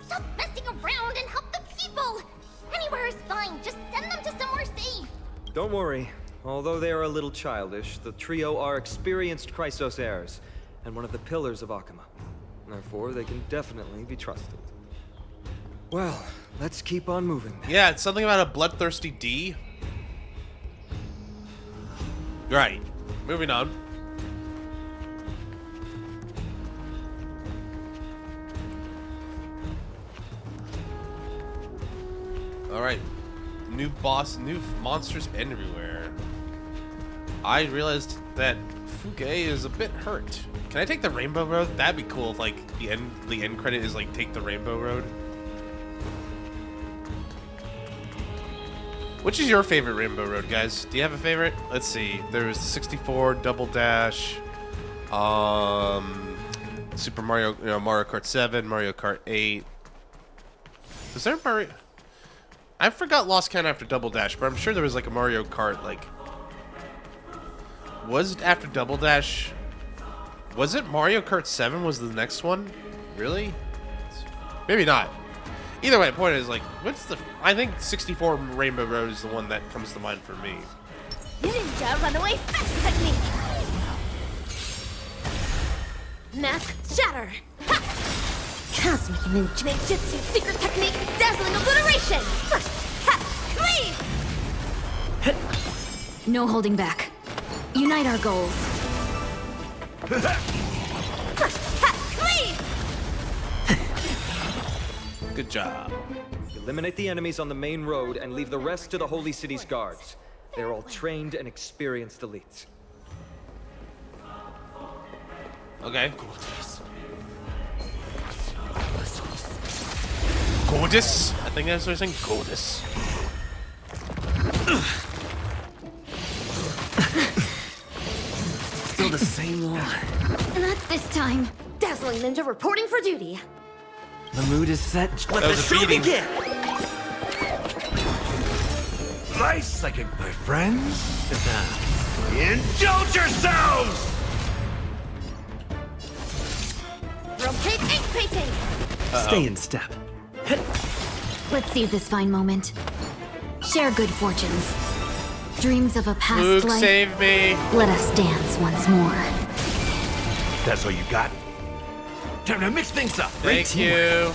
Stop messing around and help the people! Anywhere is fine, just send them to somewhere safe! Don't worry. Although they are a little childish, the trio are experienced Chrysos heirs, and one of the pillars of Akama. Therefore, they can definitely be trusted. Well, let's keep on moving. Yeah, it's something about a bloodthirsty D. Right. Moving on. Alright. New boss, new monsters everywhere. I realized that Fuge is a bit hurt. Can I take the Rainbow Road? That'd be cool if, like, the end credit is, like, take the Rainbow Road. Which is your favorite Rainbow Road, guys? Do you have a favorite? Let's see. There's 64, Double Dash, Super Mario, Mario Kart 7, Mario Kart 8. Was there Mario? I forgot Lost Count after Double Dash, but I'm sure there was like a Mario Kart, like... Was it after Double Dash? Was it Mario Kart 7 was the next one? Really? Maybe not. Either way, the point is, like, what's the... I think 64 Rainbow Road is the one that comes to mind for me. Ninja runaway fast technique! Mask shatter! Ha! Cosmic ninjutsu secret technique, dazzling obliteration! First cat cleave! No holding back. Unite our goals. First cat cleave! Good job. Eliminate the enemies on the main road and leave the rest to the Holy City's guards. They're all trained and experienced elites. Okay. Goddess? I think that's what I'm saying. Goddess. Still the same one. Not this time. Dazzling ninja reporting for duty. The mood is set. Let That the was a show beating. begin! Nice, like my friends. Indulge yourselves! Rotate ink painting! Stay in step. Let's seize this fine moment. Share good fortunes. Dreams of a past Luke, life. save me. Let us dance once more. That's all you got? Time to mix things up. Thank you.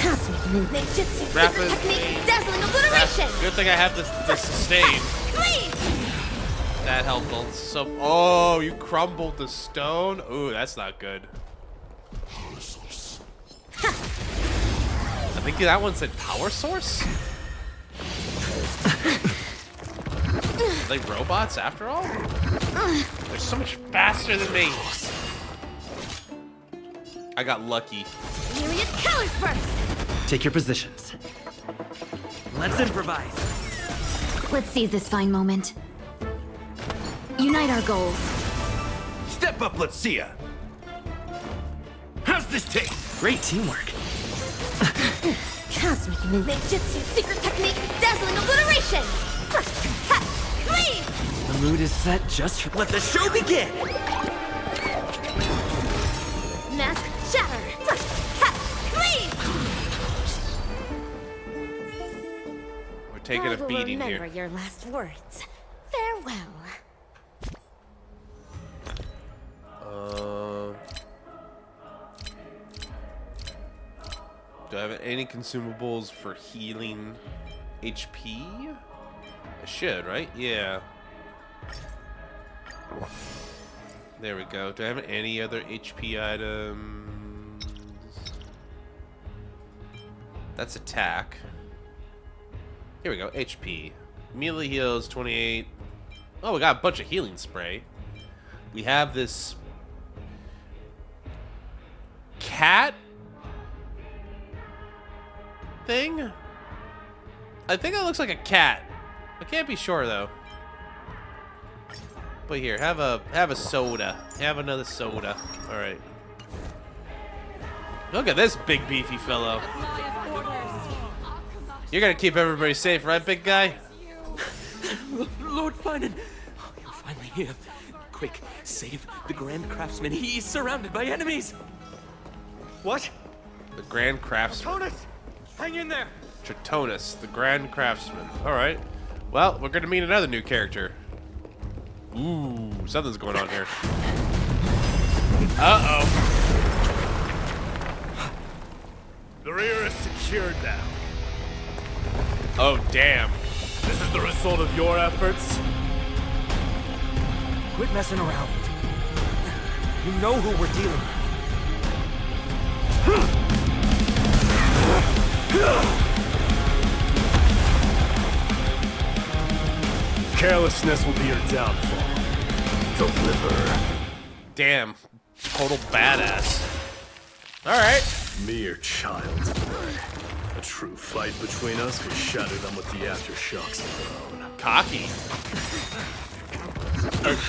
Cosmic ninjutsu Rapid secret technique, dazzling obliteration! Good thing I have the sustain. Cleave! That helped. So, oh, you crumbled the stone. Ooh, that's not good. I think that one said power source. Are they robots after all? They're so much faster than me. I got lucky. Myriad colors first! Take your positions. Let's improvise. Let's seize this fine moment. Unite our goals. Step up, let's see ya. How's this taste? Great teamwork. Cosmic ninjutsu secret technique, dazzling obliteration! First cat cleave! The mood is set just for... Let the show begin! Mask shatter! First cat cleave! We're taking I a will beating remember here. your last words. Farewell. Do I have any consumables for healing HP? I should, right? Yeah. There we go. Do I have any other HP items? That's attack. Here we go. HP. Melee heals 28. Oh, we got a bunch of healing spray. We have this cat thing. I think it looks like a cat. I can't be sure though. But here, have a soda. Have another soda. All right. Look at this big beefy fellow. You're gonna keep everybody safe, right, big guy? Lord Finan, you're finally here. Quick, save the Grand Craftsman. He's surrounded by enemies. What? The Grand Craftsman. Tratonus! Hang in there! Tratonus, the Grand Craftsman. All right. Well, we're gonna meet another new character. Ooh, something's going on here. Uh-oh. The rear is secured now. Oh, damn. This is the result of your efforts? Quit messing around. You know who we're dealing with. Carelessness will be your downfall. Deliver. Damn. Total badass. Alright. Mere child's play. A true fight between us could shatter them with the aftershocks alone. Cocky.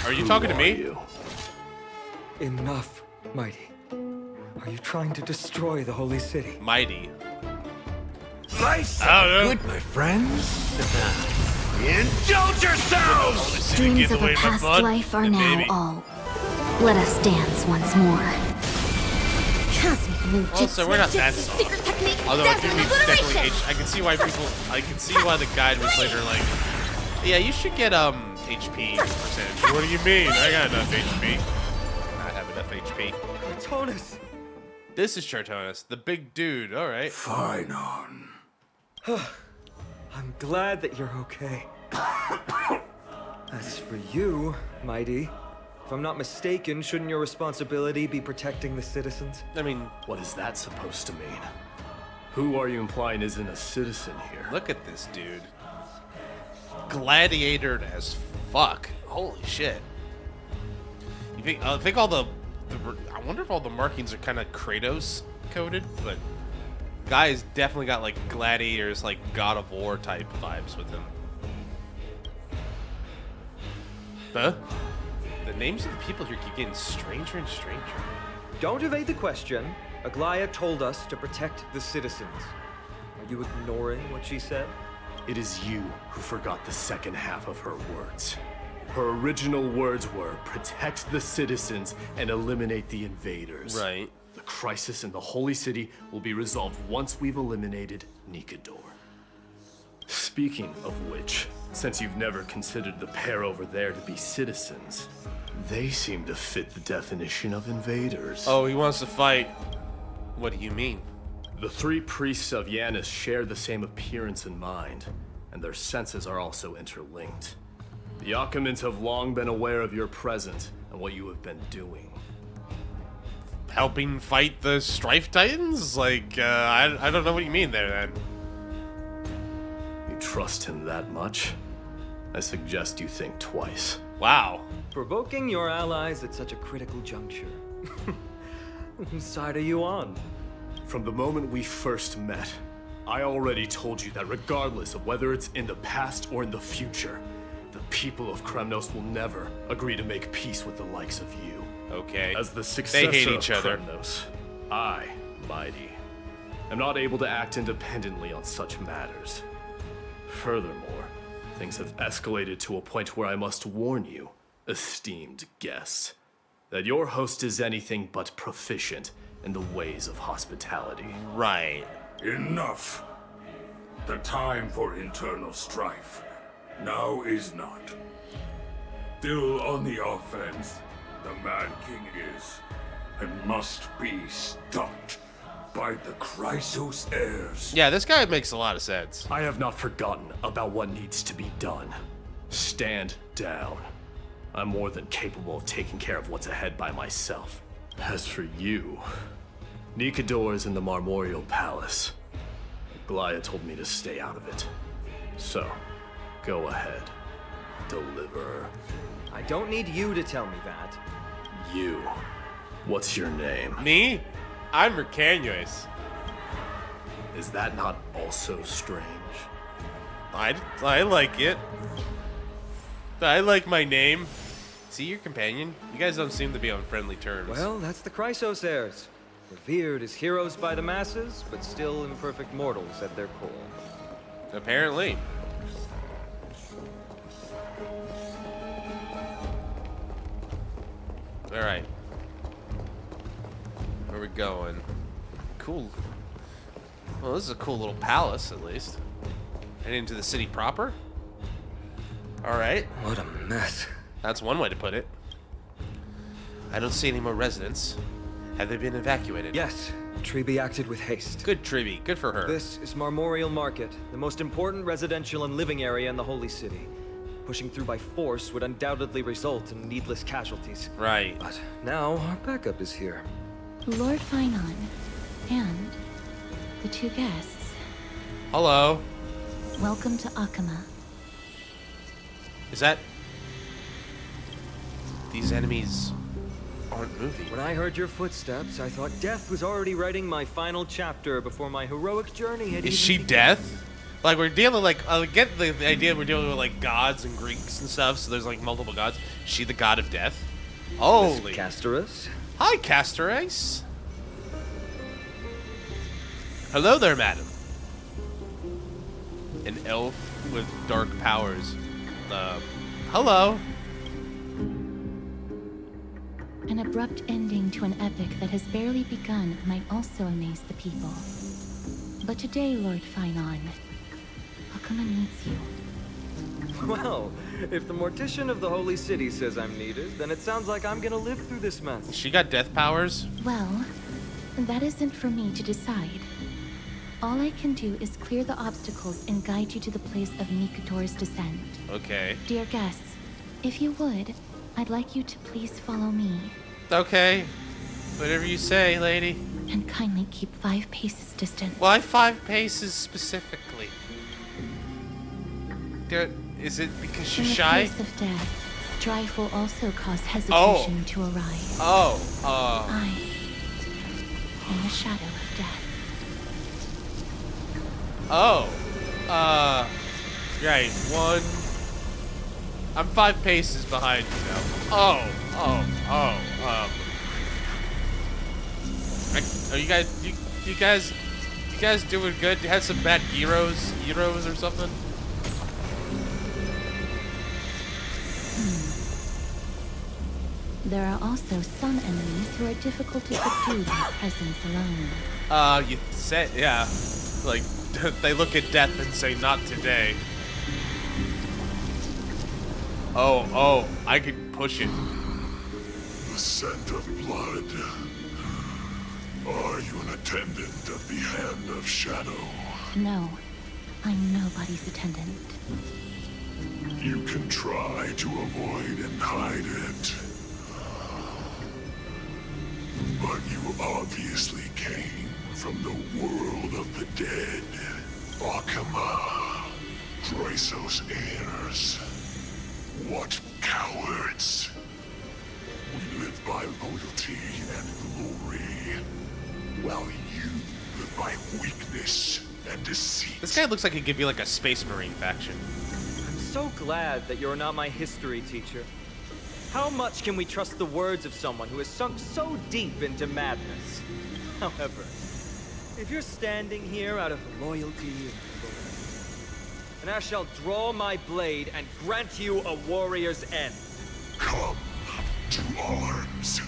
Are you talking to me? You? Enough, Mighty. Are you trying to destroy the Holy City? Mighty. Nice. Good, my friends. Indulge yourselves! Dreams of a past life are now all. Let us dance once more. Also, we're not that strong. Secret technique, Although I dazzling think we obliteration. definitely I can see why people I can see why the guide was later like, yeah, you should get HP percentage. What do you mean? I got enough HP. I have enough HP. Tratonus! This is Tratonus, the big dude. All right. Fine on. I'm glad that you're okay. As for you, Mighty, if I'm not mistaken, shouldn't your responsibility be protecting the citizens? I mean, what is that supposed to mean? Who are you implying isn't a citizen here? Look at this dude. Gladiatored as fuck. Holy shit. You think? I think all the I wonder if all the markings are kind of Kratos coded, but guy's definitely got like gladiators, like God of War type vibes with him. Huh? The names of the people here keep getting stranger and stranger. Don't evade the question. Aglaia told us to protect the citizens. Are you ignoring what she said? It is you who forgot the second half of her words. Her original words were, protect the citizens and eliminate the invaders. Right. The crisis in the Holy City will be resolved once we've eliminated NIKKE. Speaking of which, since you've never considered the pair over there to be citizens, they seem to fit the definition of invaders. Oh, he wants to fight. What do you mean? The three priests of Yanis share the same appearance in mind, and their senses are also interlinked. The Achaemins have long been aware of your presence and what you have been doing. Helping fight the Strife Titans? Like, I don't know what you mean there, then. You trust him that much? I suggest you think twice. Wow. Provoking your allies at such a critical juncture. Whose side are you on? From the moment we first met, I already told you that regardless of whether it's in the past or in the future, the people of Kremnos will never agree to make peace with the likes of you. Okay. As the successor they hate each of other. Kremnos, I, Mighty, am not able to act independently on such matters. Furthermore, things have escalated to a point where I must warn you, esteemed guests, that your host is anything but proficient in the ways of hospitality. Right. Enough. The time for internal strife now is not. Still on the offense, the Mad King is, and must be stopped by the Chrysos heirs. Yeah, this guy makes a lot of sense. I have not forgotten about what needs to be done. Stand down. I'm more than capable of taking care of what's ahead by myself. As for you, NIKKE is in the Marmorial Palace. Aglaia told me to stay out of it. So, go ahead. Deliver. I don't need you to tell me that. You. What's your name? Me? I'm Mercanius. Is that not also strange? I like it. I like my name. See your companion? You guys don't seem to be on friendly terms. Well, that's the Chrysos heirs. Revered as heroes by the masses, but still imperfect mortals at their core. Apparently. Alright. Where are we going? Cool. Well, this is a cool little palace, at least. Heading into the city proper? Alright. What a mess. That's one way to put it. I don't see any more residents. Have they been evacuated? Yes. Treeby acted with haste. Good Treeby. Good for her. This is Marmorial Market, the most important residential and living area in the Holy City. Pushing through by force would undoubtedly result in needless casualties. Right. But now our backup is here. Lord Finon and the two guests. Hello. Welcome to Akama. Is that... These enemies aren't moving. When I heard your footsteps, I thought death was already writing my final chapter before my heroic journey had Is even she begun. Death? Like, we're dealing, like, I get the idea we're dealing with, like, gods and Greeks and stuff, so there's, like, multiple gods. Is she the god of death? Holy. Miss Casterus? Hi, Casterus. Hello there, madam. An elf with dark powers. Hello. An abrupt ending to an epic that has barely begun might also amaze the people. But today, Lord Finon, Akama needs you. Well, if the Mortician of the Holy City says I'm needed, then it sounds like I'm gonna live through this mess. She got death powers? Well, that isn't for me to decide. All I can do is clear the obstacles and guide you to the place of NIKKE descent. Okay. Dear guests, if you would, I'd like you to please follow me. Okay. Whatever you say, lady. And kindly keep 5 paces distant. Why 5 paces specifically? Is it because she's shy? In the face of death, strife will also cause hesitation to arise. I am the shadow of death. Right, 1. I'm 5 paces behind you now. Are you guys doing good? You had some bad gyros or something? There are also some enemies who are difficult to subdue by presence alone. You said, yeah. Like, they look at death and say, not today. Oh, I could push it. The scent of blood. Are you an attendant of the Hand of Shadow? No, I'm nobody's attendant. You can try to avoid and hide it. But you obviously came from the world of the dead. Akama. Chrysos heirs. What cowards. We live by loyalty and glory, while you live by weakness and deceit. This guy looks like he could be like a Space Marine faction. I'm so glad that you're not my history teacher. How much can we trust the words of someone who has sunk so deep into madness? However, if you're standing here out of loyalty and glory, and I shall draw my blade and grant you a warrior's end. Come to arms.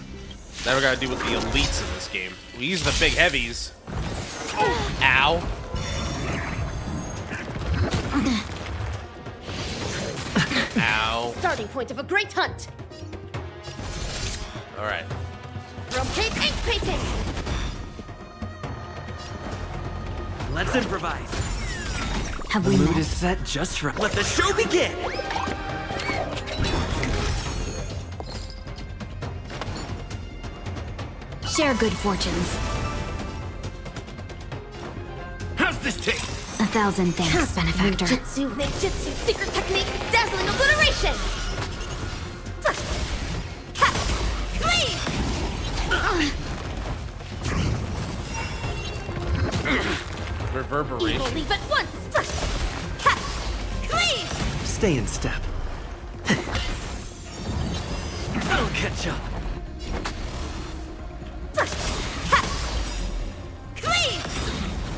Now we gotta deal with the elites in this game. We use the big heavies. Oh, ow. Ow. Starting point of a great hunt. All right. Drum cake ink painting. Let's improvise. Have The we mood met? is set just right. Let the show begin! Share good fortunes. How's this taste? 1,000 thanks, benefactor. Ninjutsu, secret technique, dazzling obliteration! Reverberation. Evil leave at once! Stay in step. I'll catch up.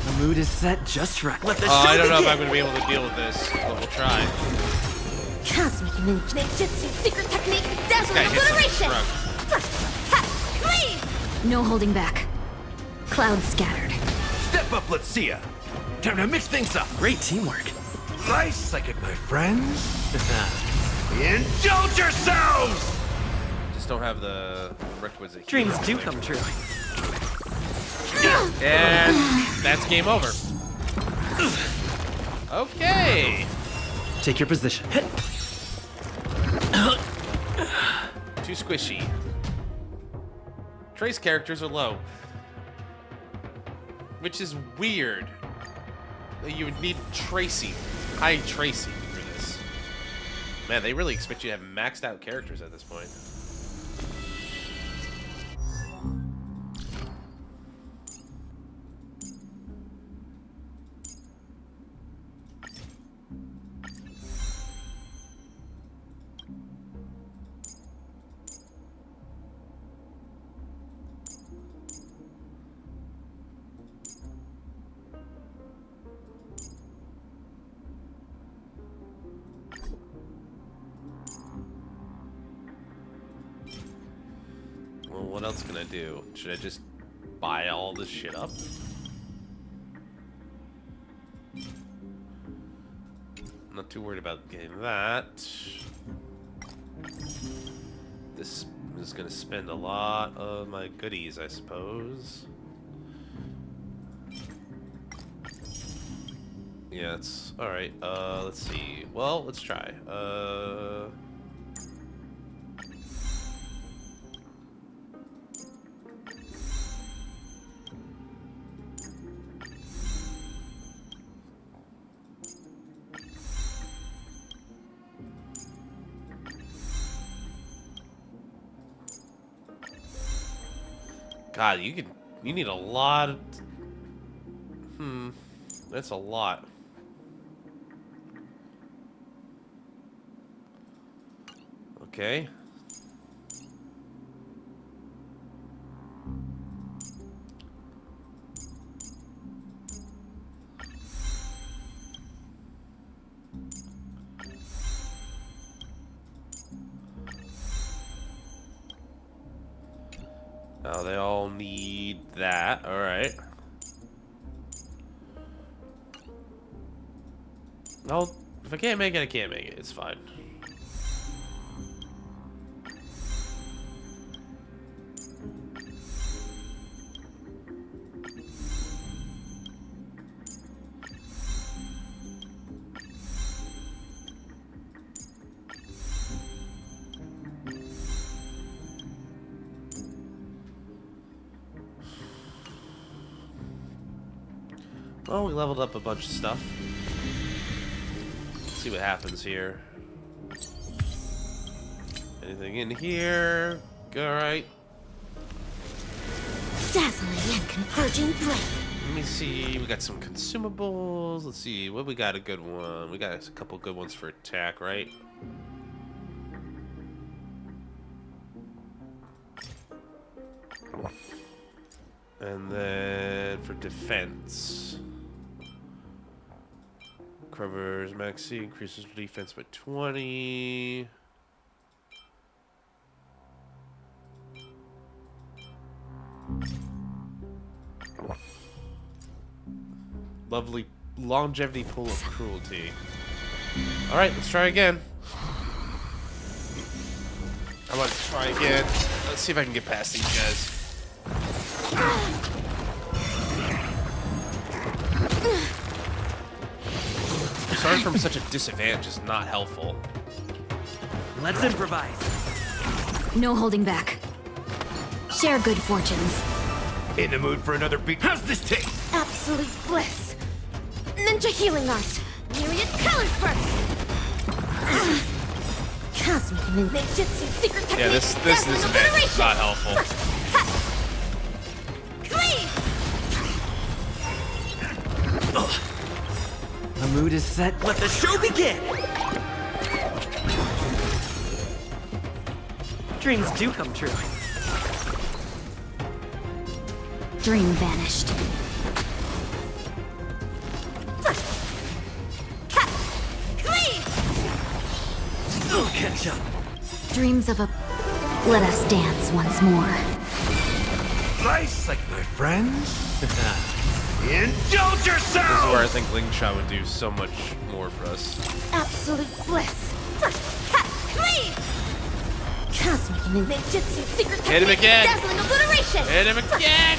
The mood is set just right. Let the show I don't know if begin. I'm going to be able to deal with this, but we'll try. Cosmic ninjutsu, secret technique, This dazzling guy hits him obliteration. drunk. No holding back. Clouds scattered. Step up, let's see ya. Time to mix things up. Great teamwork. Nice second, my friends. Indulge yourselves! Just don't have the requisite. Dreams hero do come true. And that's game over. Okay. Take your position. Too squishy. Trace characters are low. Which is weird. You would need tracing. High tracing for this. Man, they really expect you to have maxed out characters at this point. Well, what else can I do? Should I just buy all this shit up? I'm not too worried about getting that. This is gonna spend a lot of my goodies, I suppose. Yeah, it's alright. Let's see. Well, let's try. God, you need a lot of... That's a lot. Okay. Now they all need that. All right. No, if I can't make it, I can't make it. It's fine. Well, we leveled up a bunch of stuff. Let's see what happens here. Anything in here? Alright. Dazzling and converging flame. Let me see. We got some consumables. Let's see. What we got a good one? We got a couple good ones for attack, right? And then for defense. Covers maxi, increases defense by 20. Lovely longevity pool of cruelty. Alright, let's try again. I want to try again. Let's see if I can get past these guys. Starting from such a disadvantage is not helpful. Let's improvise. No holding back. Share good fortunes. In the mood for another beat? How's this taste? Absolute bliss. Ninja healing art. Myriad colors burst. Cosmic ninjutsu, secret technique. Yeah, this disadvantage is not helpful. The mood is set. Let the show begin. dreams do come true. Dream vanished. I'll catch up. Dreams of a... Let us dance once more. Nice, like my friends. Indulge yourself! This is where I think Ling Sha would do so much more for us. Absolute bliss. Cosmic ninjutsu secret Hit him technique, again! dazzling obliteration. Hit him again!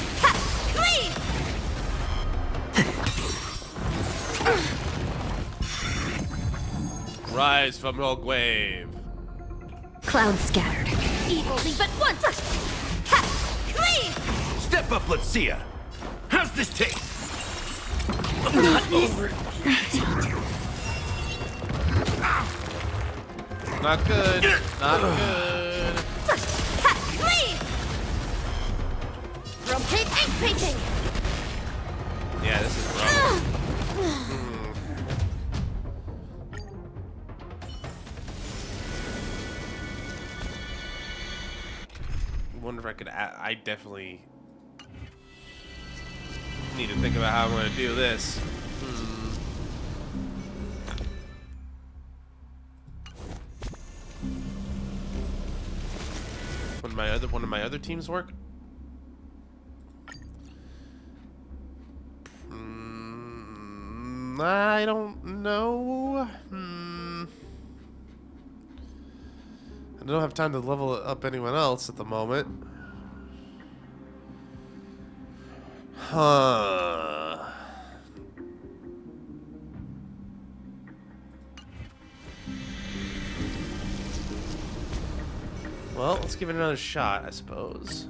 Rise from your grave. Cloud scattered. Evil leave at once. Step up, let's see ya. How's this taste? I'm not over. Not good. Not good. Drum tape ink painting. Yeah, this is rough. I wonder if I could. I definitely need to think about how I'm going to do this. One of my other teams work? I don't know. I don't have time to level up anyone else at the moment. Huh. Well, let's give it another shot, I suppose.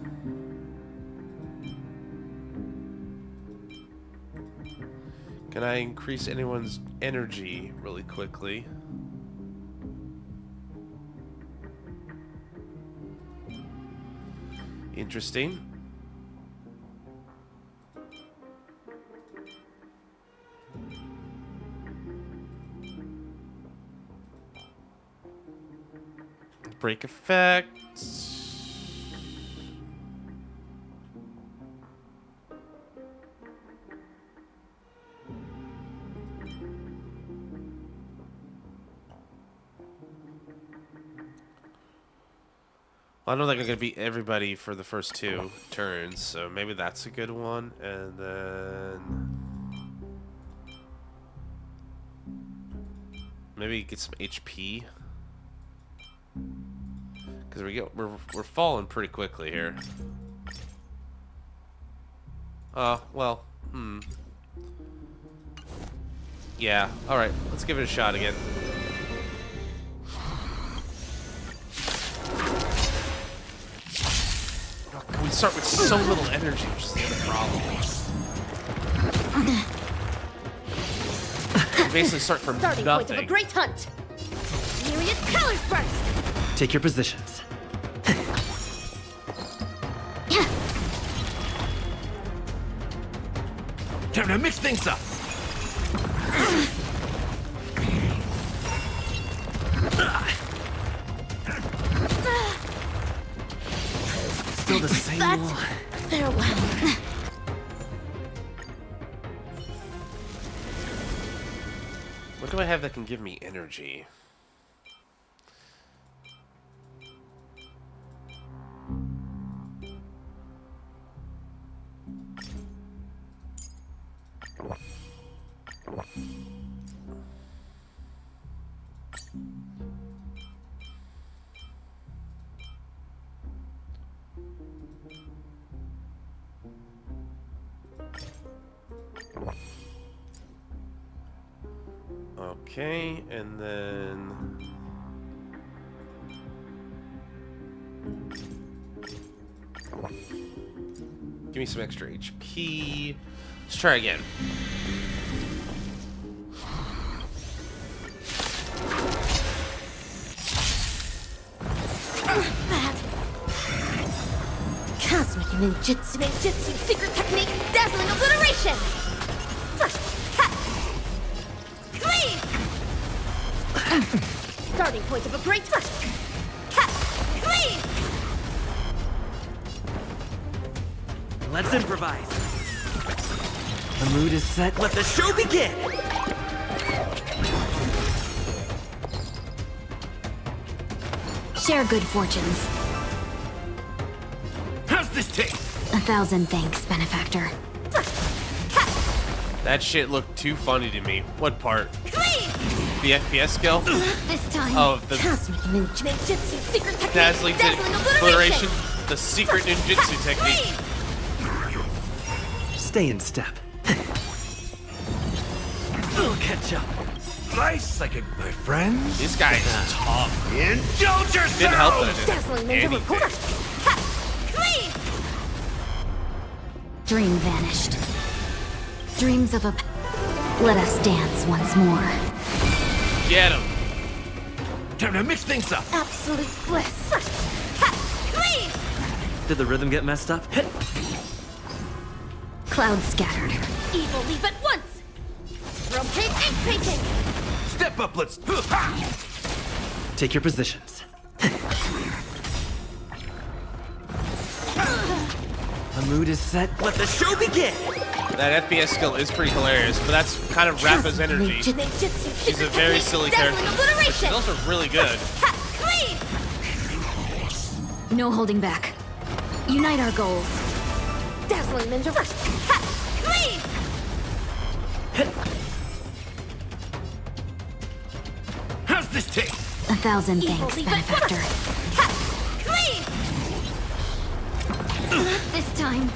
Can I increase anyone's energy really quickly? Interesting. Break effects. Well, I don't think I'm gonna beat everybody for the first 2 turns, so maybe that's a good one. And then maybe get some HP. Because we're falling pretty quickly here. Well, yeah, alright, let's give it a shot again. Oh, can we start with so little energy, which is the other problem. We basically start from Starting point of a nothing. great hunt. Myriad colors burst. Take your positions. Time to mix things up. Still the same That's one. farewell. What do I have that can give me energy? Okay, and then give me some extra HP. Let's try again. Cosmic ninjutsu secret technique, dazzling obliteration. Starting point of a great hunt. Let's improvise. The mood is set. Let the show begin! Share good fortunes. How's this taste? 1,000 thanks, benefactor. That shit looked too funny to me. What part? The FPS skill? This time, Oh, the cosmic ninjutsu secret technique, dazzling obliteration. obliteration. The secret ninjutsu technique. Stay in step. We'll catch up. Nice, like my friends. This guy is tough. Indulge yourself! Didn't help that I Dazzling didn't ninja anything. report. Dream vanished. Dreams of a... Let us dance once more. Get him. Time to mix things up. Absolute bliss. Did the rhythm get messed up? Clouds scattered. Evil leave at once. Rotate ink painting. Step up, let's... Take your positions. The mood is set. Let the show begin! That FPS skill is pretty hilarious, but that's kind of Rappa's energy. She's a very silly character, but she's also really good. No holding back. Unite our goals. Dazzling ninja rush. How's this taste? 1,000 thanks, benefactor. This time,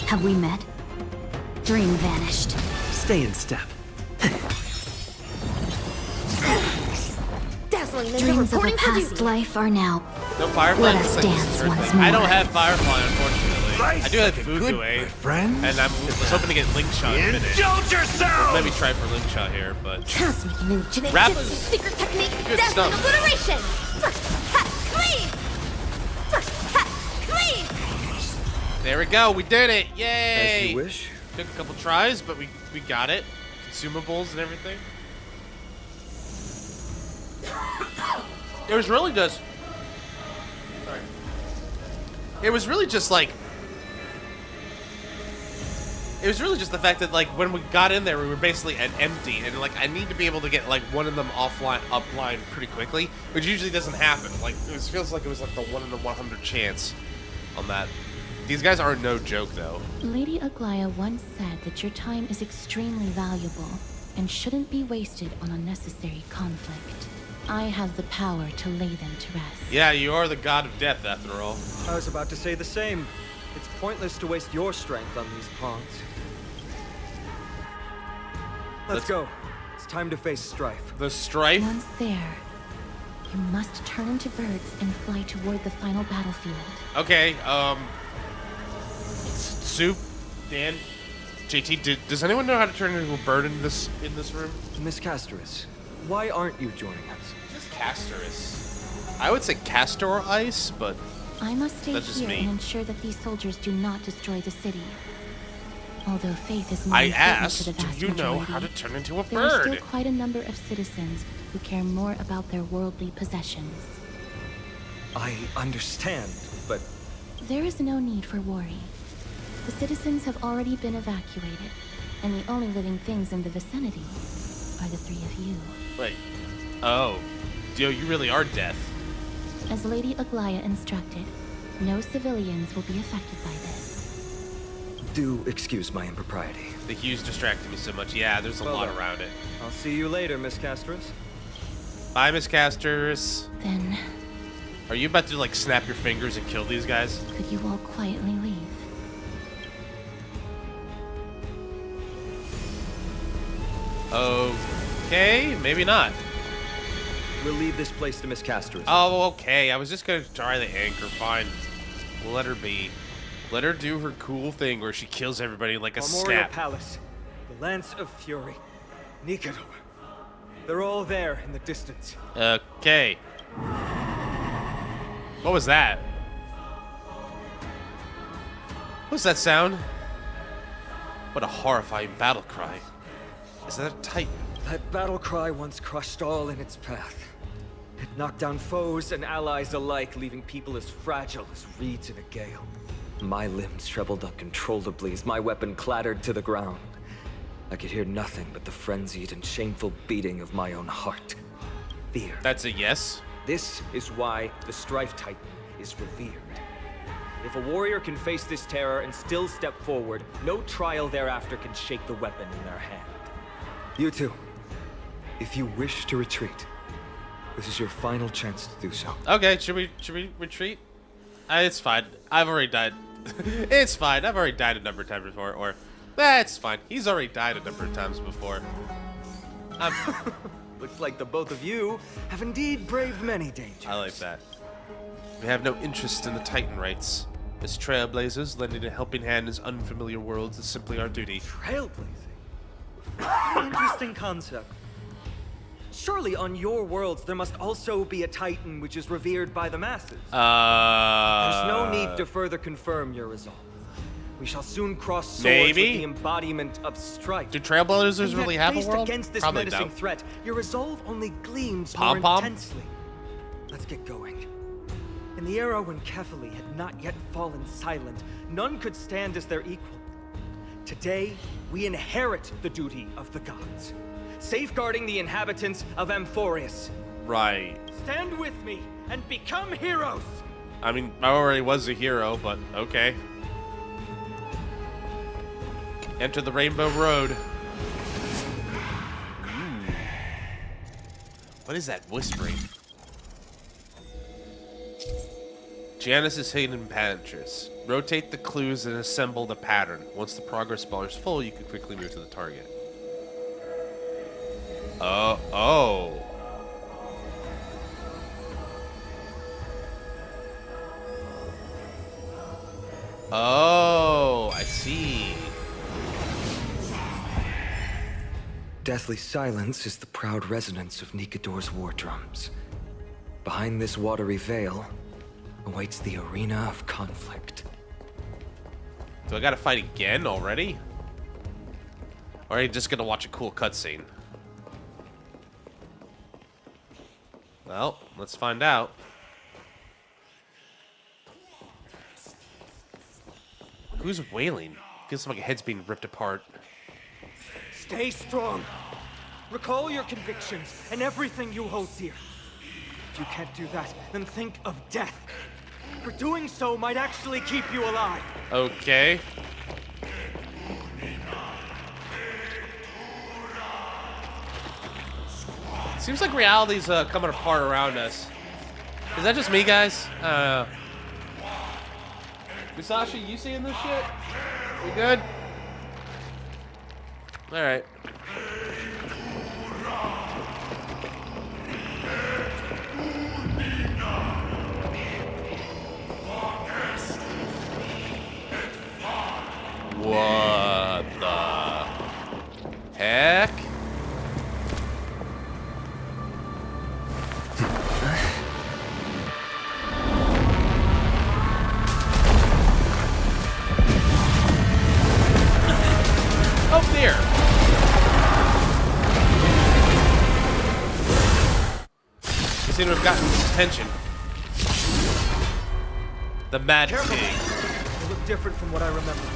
Have we met? Dream vanished. Stay in step. dazzling ninja Dreams of a reporting for past duty. life are now. No Firefly. Let looks us like this dance is her once thing. I don't more. have Firefly, unfortunately. I do have Fuguei, friends. and I was hoping to get Link Shot in it. Indulge yourself! Maybe try for Link Shot here, but Cosmic ninja Rappa's secret technique, good dazzling stuff. obliteration. There we go. We did it. Yay! As you wish. Took a couple tries, but we got it. Consumables and everything. It was really just... Sorry. It was really just like... It was really just the fact that, like, when we got in there, we were basically at empty, and, like, I need to be able to get, like, one of them offline, upline pretty quickly, which usually doesn't happen. Like, it feels like it was, like, the 1 in a 100 chance on that. These guys are no joke, though. Lady Aglaya once said that your time is extremely valuable and shouldn't be wasted on unnecessary conflict. I have the power to lay them to rest. Yeah, you are the god of death, after all. I was about to say the same. It's pointless to waste your strength on these pawns. Let's go. It's time to face Strife. The Strife? Once there, you must turn into birds and fly toward the final battlefield. Okay, Soup, Dan, JT, does anyone know how to turn into a bird in this room? Miss Castoris, why aren't you joining us? Just Castoris. I would say Castor Ice, but I must stay that's just here me. and ensure that these soldiers do not destroy the city. Although faith is more I important asked, to the do vast you know majority, how to turn into a there are still bird? quite a number of citizens who care more about their worldly possessions. I understand, but There is no need for worry. The citizens have already been evacuated, and the only living things in the vicinity are the three of you. Wait. Oh. Yo, you really are death. As Lady Aglaya instructed, no civilians will be affected by this. do excuse my impropriety. The hues distracted me so much. Yeah, there's a Well lot then. around it. I'll see you later, Miss Castoris. Bye, Miss Casters. Then, Are you about to, like, snap your fingers and kill these guys? could you all quietly leave? Okay, maybe not. We'll leave this place to Miss Castoris. Oh, okay. I was just gonna try the anchor. Fine. We'll let her be. Let her do her cool thing where she kills everybody like a Armoria snap. Palace, the Lance of Fury, NIKKE. They're all there in the distance. Okay. What was that? What's that sound? What a horrifying battle cry. Is that a Titan? That battle cry once crushed all in its path. It knocked down foes and allies alike, leaving people as fragile as reeds in a gale. My limbs trembled uncontrollably as my weapon clattered to the ground. I could hear nothing but the frenzied and shameful beating of my own heart. Fear. That's a yes. This is why the Strife Titan is revered. If a warrior can face this terror and still step forward, no trial thereafter can shake the weapon in their hand. You two, if you wish to retreat, this is your final chance to do so. Okay, should we retreat? It's fine. I've already died. It's fine. I've already died a number of times before. Or, it's fine. He's already died a number of times before. Looks like the both of you have indeed braved many dangers. I like that. We have no interest in the Titan rights. As trailblazers, lending a helping hand in unfamiliar worlds is simply our duty. Trailblazing? Interesting concept. Surely on your worlds there must also be a Titan which is revered by the masses. There's no need to further confirm your resolve. We shall soon cross swords with the embodiment of strife. Do trailblazers really have a world? Against this Probably menacing don't. threat, your resolve only gleams Pom more Pom? intensely. Let's get going. In the era when Kefali had not yet fallen silent, none could stand as their equal. Today, we inherit the duty of the gods, safeguarding the inhabitants of Amphorius. Right. Stand with me and become heroes! I mean, I already was a hero, but okay. Enter the Rainbow Road. Ooh. What is that whispering? Janus' hidden patches. Rotate the clues and assemble the pattern. Once the progress bar is full, you can quickly move to the target. Oh. Oh, I see. Deathly silence is the proud resonance of NIKKE war drums. Behind this watery veil awaits the arena of conflict. Do I gotta fight again already? Or are you just gonna watch a cool cutscene? Well, let's find out. Who's wailing? Feels like a head's being ripped apart. Stay strong. Recall your convictions and everything you hold dear. If you can't do that, then think of death. For doing so might actually keep you alive. Okay. Seems like reality's coming apart around us. Is that just me, guys? Musashi, you seeing this shit? We good? Alright. What the heck? Oh dear. We seem to have gotten his attention. The Mad Pig. They look different from what I remember.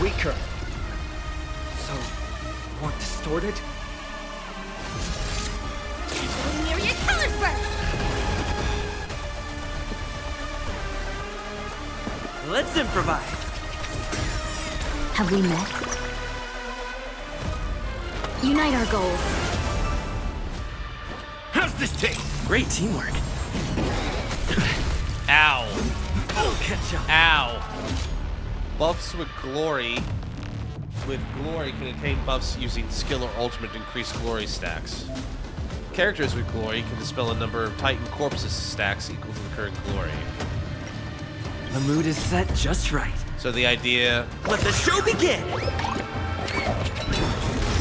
Weaker. So, more distorted? Myriad colors burst! Let's improvise. Have we met? Unite our goals. How's this taste? Great teamwork. Ow. Oh, catch up. Ow. Buffs with glory. With glory can attain buffs using skill or ultimate to increase glory stacks. Characters with glory can dispel a number of Titan corpses stacks equal to the current glory. The mood is set just right. So the idea Let the show begin!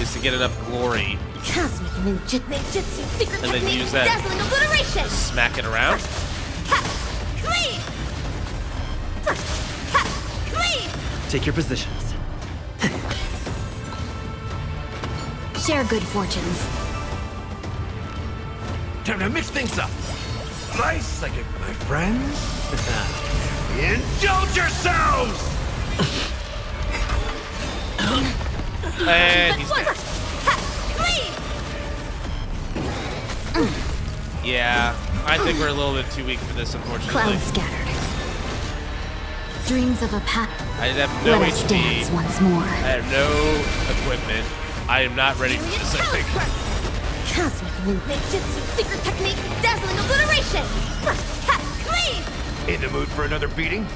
is to get enough glory Cosmic ninjutsu secret and then technique, use that dazzling obliteration! to smack it around. Clean! Clean! Take your positions. Share good fortunes. Time to mix things up. Nice, I get my friends. Indulge yourselves! And he's dead. Yeah, I think we're a little bit too weak for this, unfortunately. Clouds scattered. Dreams of a path. I have no Let us HP. dance once more. I have no equipment. I am not ready for this, I think. Cosmic move. Ninjutsu, secret technique, dazzling obliteration. Cleave! In the mood for another beating?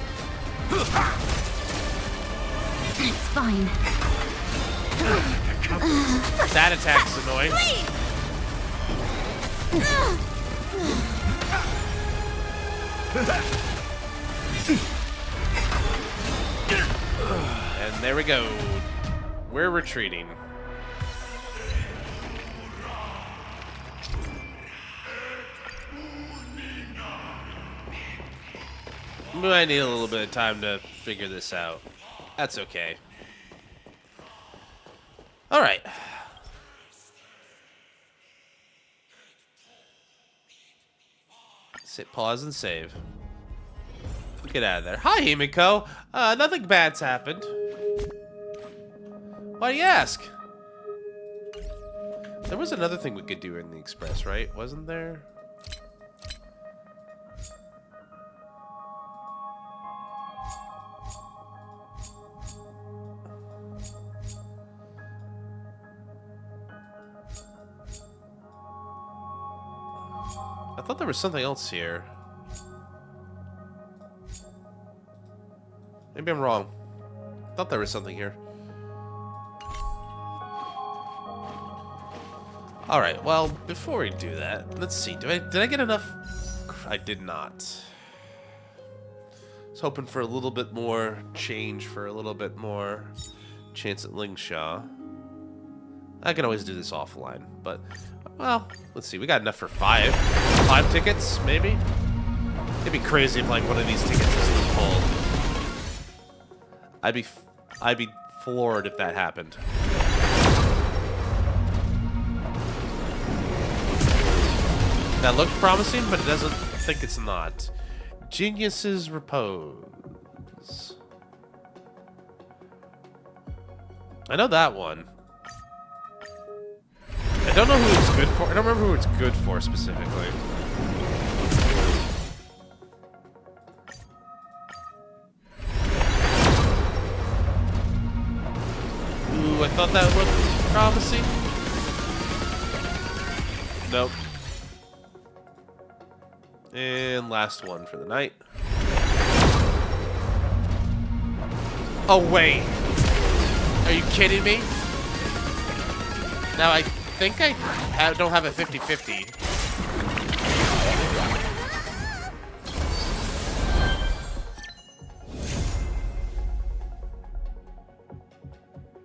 It's fine. That attack's annoying. And there we go. We're retreating. I need a little bit of time to figure this out. That's okay. All right. Sit, pause, and save. Get out of there. Hi, Himiko. Nothing bad's happened. Why do you ask? There was another thing we could do in the Express, right? Wasn't there? I thought there was something else here. Maybe I'm wrong. I thought there was something here. Alright, well, before we do that, let's see. Did I get enough? I did not. I was hoping for a little bit more change, for a little bit more chance at Lingshaw. I can always do this offline, but, well, let's see. We got enough for 5. 5 tickets, maybe? It'd be crazy if, like, one of these tickets is full. I'd be floored if that happened. That looked promising, but it doesn't think it's not. Genius's Repose. I know that one. I don't know who it's good for. I don't remember who it's good for specifically. Ooh, I thought that looked promising. Nope. And last one for the night. Oh, wait. Are you kidding me? Now, I think I don't have a 50-50.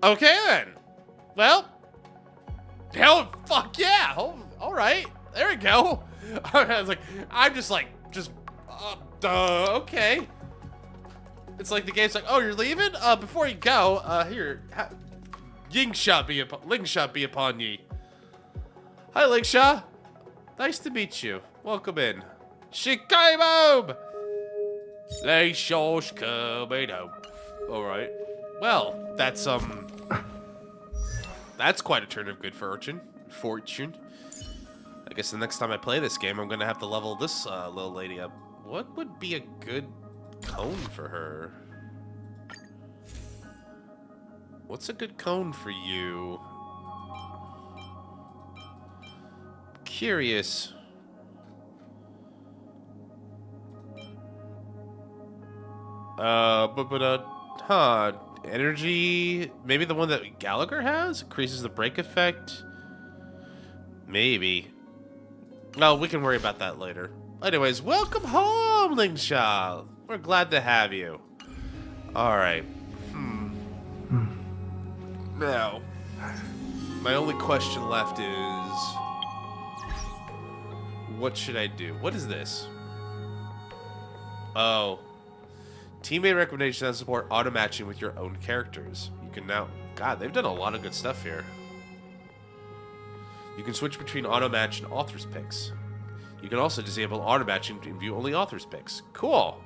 Okay, then. Well. Hell, fuck yeah. All right. There we go. I was like, okay. It's like the game's like, oh, you're leaving? Before you go, here, Lingshaw be upon ye. Hi, Lingshaw. Nice to meet you. Welcome in. Shikaibob! Ligshaw's coming home. Alright. Well, that's quite a turn of good fortune. I guess the next time I play this game, I'm gonna have to level this little lady up. What would be a good cone for her? What's a good cone for you? Curious. Energy, maybe the one that Gallagher has? Increases the break effect? Maybe. No, we can worry about that later. Anyways, welcome home, Lingshaw. We're glad to have you. Alright. Now, my only question left is... what should I do? What is this? Oh. Teammate recommendation and support auto-matching with your own characters. You can now... God, they've done a lot of good stuff here. You can switch between auto-match and author's picks. You can also disable auto matching to view only authors' picks. Cool.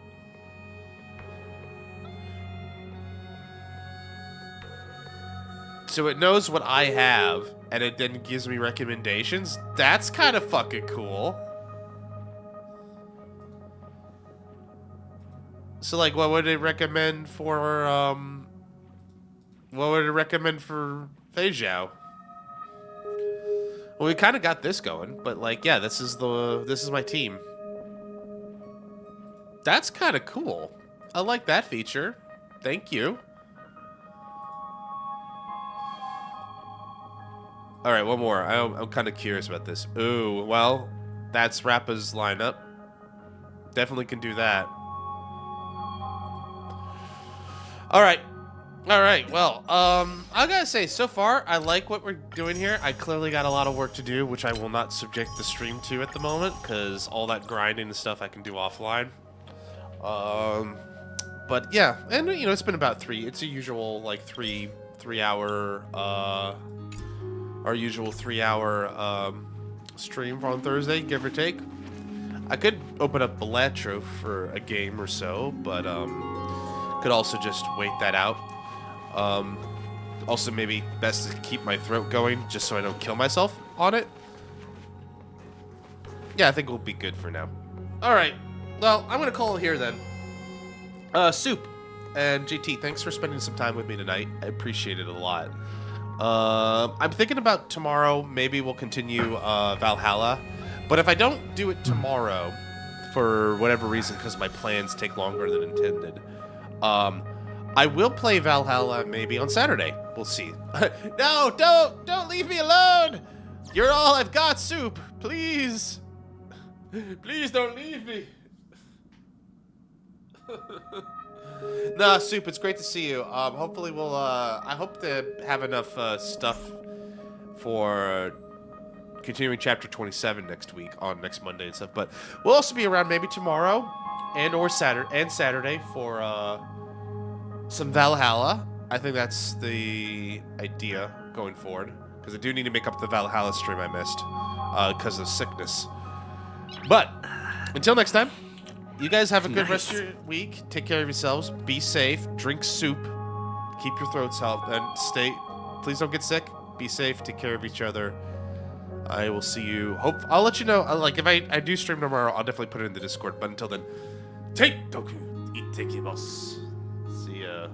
So it knows what I have, and it then gives me recommendations. That's kind of fucking cool. So, like, what would it recommend for, what would it recommend for Fei Zhao? Well, we kind of got this going, but, like, yeah, this is my team. That's kind of cool. I like that feature. Thank you. All right, one more. I'm kind of curious about this. Ooh, well, that's Rappa's lineup. Definitely can do that. All right. Well, I gotta say, so far, I like what we're doing here. I clearly got a lot of work to do, which I will not subject the stream to at the moment, because all that grinding and stuff I can do offline. But yeah, and you know, it's been about it's a usual like three hour, our usual 3 hour stream on Thursday, give or take. I could open up Belatro for a game or so, but could also just wait that out. Also, maybe best to keep my throat going just so I don't kill myself on it. Yeah, I think we'll be good for now. All right. Well, I'm going to call it here then. Soup and JT, thanks for spending some time with me tonight. I appreciate it a lot. I'm thinking about tomorrow. Maybe we'll continue Valhalla. But if I don't do it tomorrow, for whatever reason, because my plans take longer than intended, I will play Valhalla maybe on Saturday. We'll see. No, don't leave me alone. You're all I've got, Soup. Please. Please don't leave me. Nah, Soup, it's great to see you. Hopefully we'll, I hope to have enough stuff for continuing chapter 27 next week, on next Monday and stuff. But we'll also be around maybe tomorrow or Saturday for some Valhalla. I think that's the idea going forward, because I do need to make up the Valhalla stream I missed because of sickness. But until next time, you guys have a good rest of your week. Take care of yourselves. Be safe. Drink soup. Keep your throats healthy. And please don't get sick. Be safe. Take care of each other. I will see you. I'll let you know. Like, if I do stream tomorrow, I'll definitely put it in the Discord. But until then, take Doku. Ite boss. See ya.